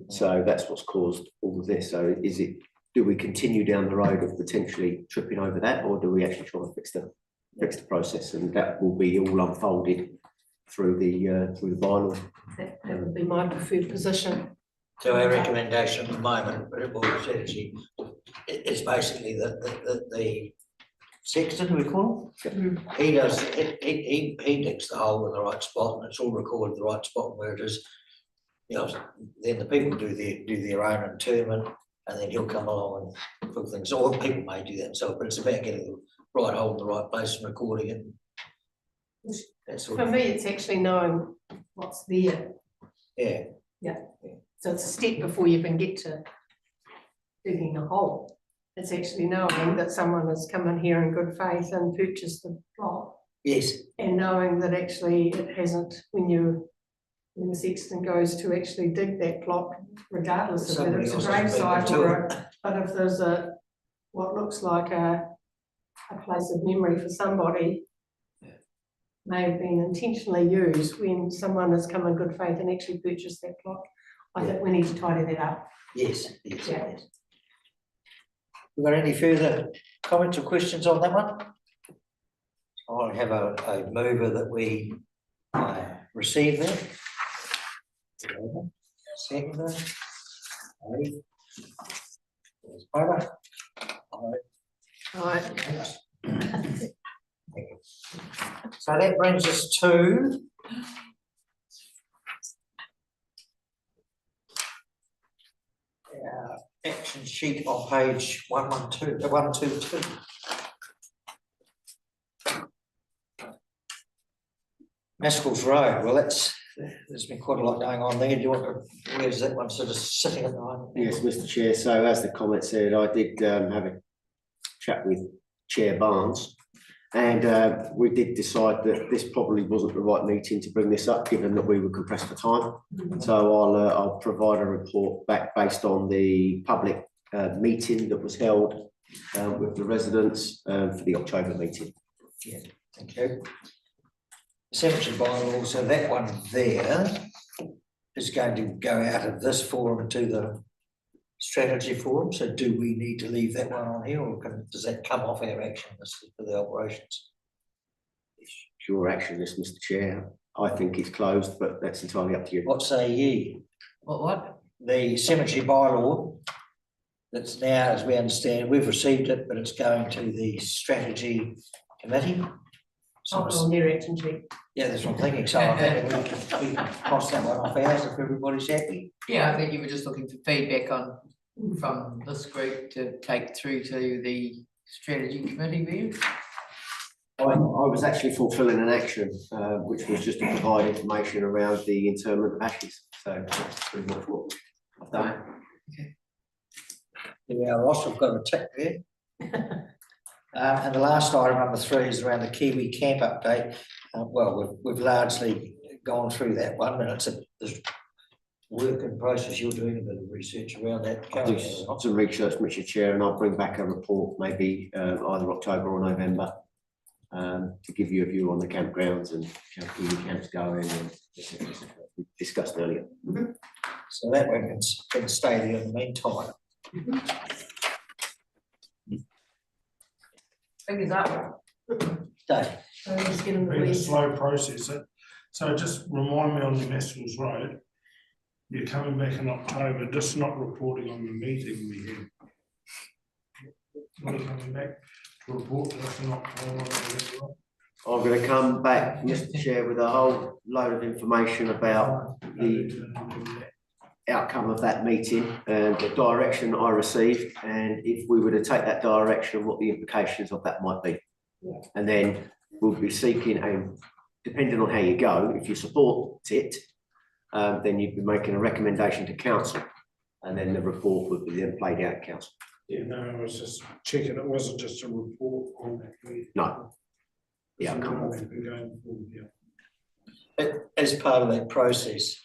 So that's what's caused all of this. So do we continue down the road of potentially tripping over that, or do we actually try to fix the process? And that will be all unfolded through the bylaw. That would be my preferred position. So our recommendation at the moment, is basically that the sexton, we call him, he digs the hole in the right spot, and it's all recorded the right spot where it is. Then the people do their own interment, and then he'll come along and put things. Or people may do that themselves, but it's about getting the right hole in the right place and recording it. For me, it's actually knowing what's there. Yeah. Yeah. So it's a step before you even get to digging a hole. It's actually knowing that someone has come in here in good faith and purchased the plot. Yes. And knowing that actually it hasn't, when the sexton goes to actually dig that plot, regardless of whether it's a grave site but if there's what looks like a place of memory for somebody, may have been intentionally used when someone has come in good faith and actually purchased that plot. I think we need to tidy that up. Yes. Yes. We got any further comments or questions on that one? I'll have a mover that we receive that. Seconder. Over. Right. So that brings us to our action sheet on page 122. Maskell's Road. Well, that's There's been quite a lot going on there. Do you want to, where's that one sort of sitting at the moment? Yes, Mr. Chair. So as the comment said, I did have a chat with Chair Barnes. And we did decide that this probably wasn't the right meeting to bring this up, given that we were compressed for time. So I'll provide a report back based on the public meeting that was held with the residents for the October meeting. Yeah, thank you. Cemetery bylaw, so that one there is going to go out of this forum to the strategy forum. So do we need to leave that one on here, or does that come off our action list for the operations? It's your action list, Mr. Chair. I think it's closed, but that's entirely up to you. What say ye? What? The cemetery bylaw that's now, as we understand, we've received it, but it's going to the strategy committee. So On their action sheet. yeah, that's what I'm thinking. So I think we can cross that one off ours if everybody's happy. Yeah, I think you were just looking for feedback from this group to take through to the strategy committee view. I was actually fulfilling an action, which was just to provide information around the interment of ashes. So that's pretty much what I've done. Yeah, Ross, we've got a tick there. And the last item, number 3, is around the Kiwi camp update. Well, we've largely gone through that one, and it's a work in process. You're doing a bit of research around that. I'll do some research, Mr. Chair, and I'll bring back a report maybe either October or November to give you a view on the campgrounds and how Kiwi camps going and we discussed earlier. So that one can stay there in the meantime. Fingers up. Dave. So let's get in the Been a weeds. slow process. So just remind me on the Nestles Road, you're coming back in October, just not reporting on the meeting we had. You're coming back to report to us in October. I'm going to come back, Mr. Chair, with a whole load of information about the outcome of that meeting and the direction I received, and if we were to take that direction, what the implications of that might be. And then we'll be seeking depending on how you go, if you support it, then you'd be making a recommendation to council, and then the report would be then played out at council. Yeah, no, I was just checking, it wasn't just a report on that meeting. No. Yeah, So come now on. we've been going forward, yeah. As part of that process,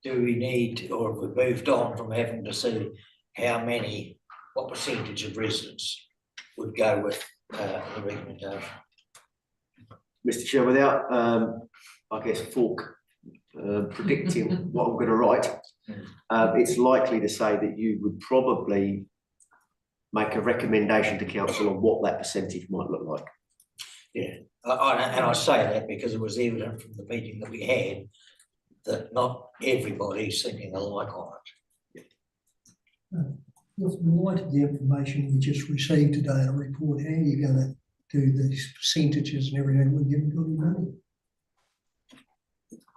do we need, or have we moved on from having to see what percentage of residents would go with the recommendation? Mr. Chair, without, I guess, predicting what I'm going to write, it's likely to say that you would probably make a recommendation to council on what that percentage might look like. Yeah, and I say that because it was evident from the meeting that we had that not everybody's thinking alike on it. With light of the information we just received today, a report, how are you going to do these percentages and everything when you haven't got any money?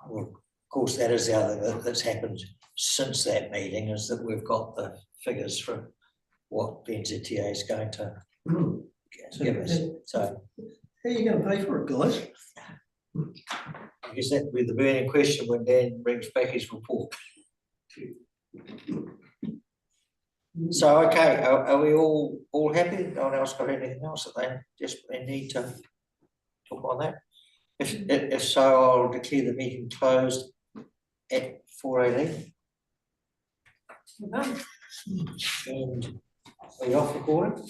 Well, of course, that is the other thing that's happened since that meeting, is that we've got the figures from what the NZTA is going to give us. So how are you going to pay for it, guys? I guess that would be the burning question when Dan brings back his report. So, okay, are we all happy? No one else got anything else that they need to talk on that? If so, I'll declare the meeting closed at 4:18. And are you off recording?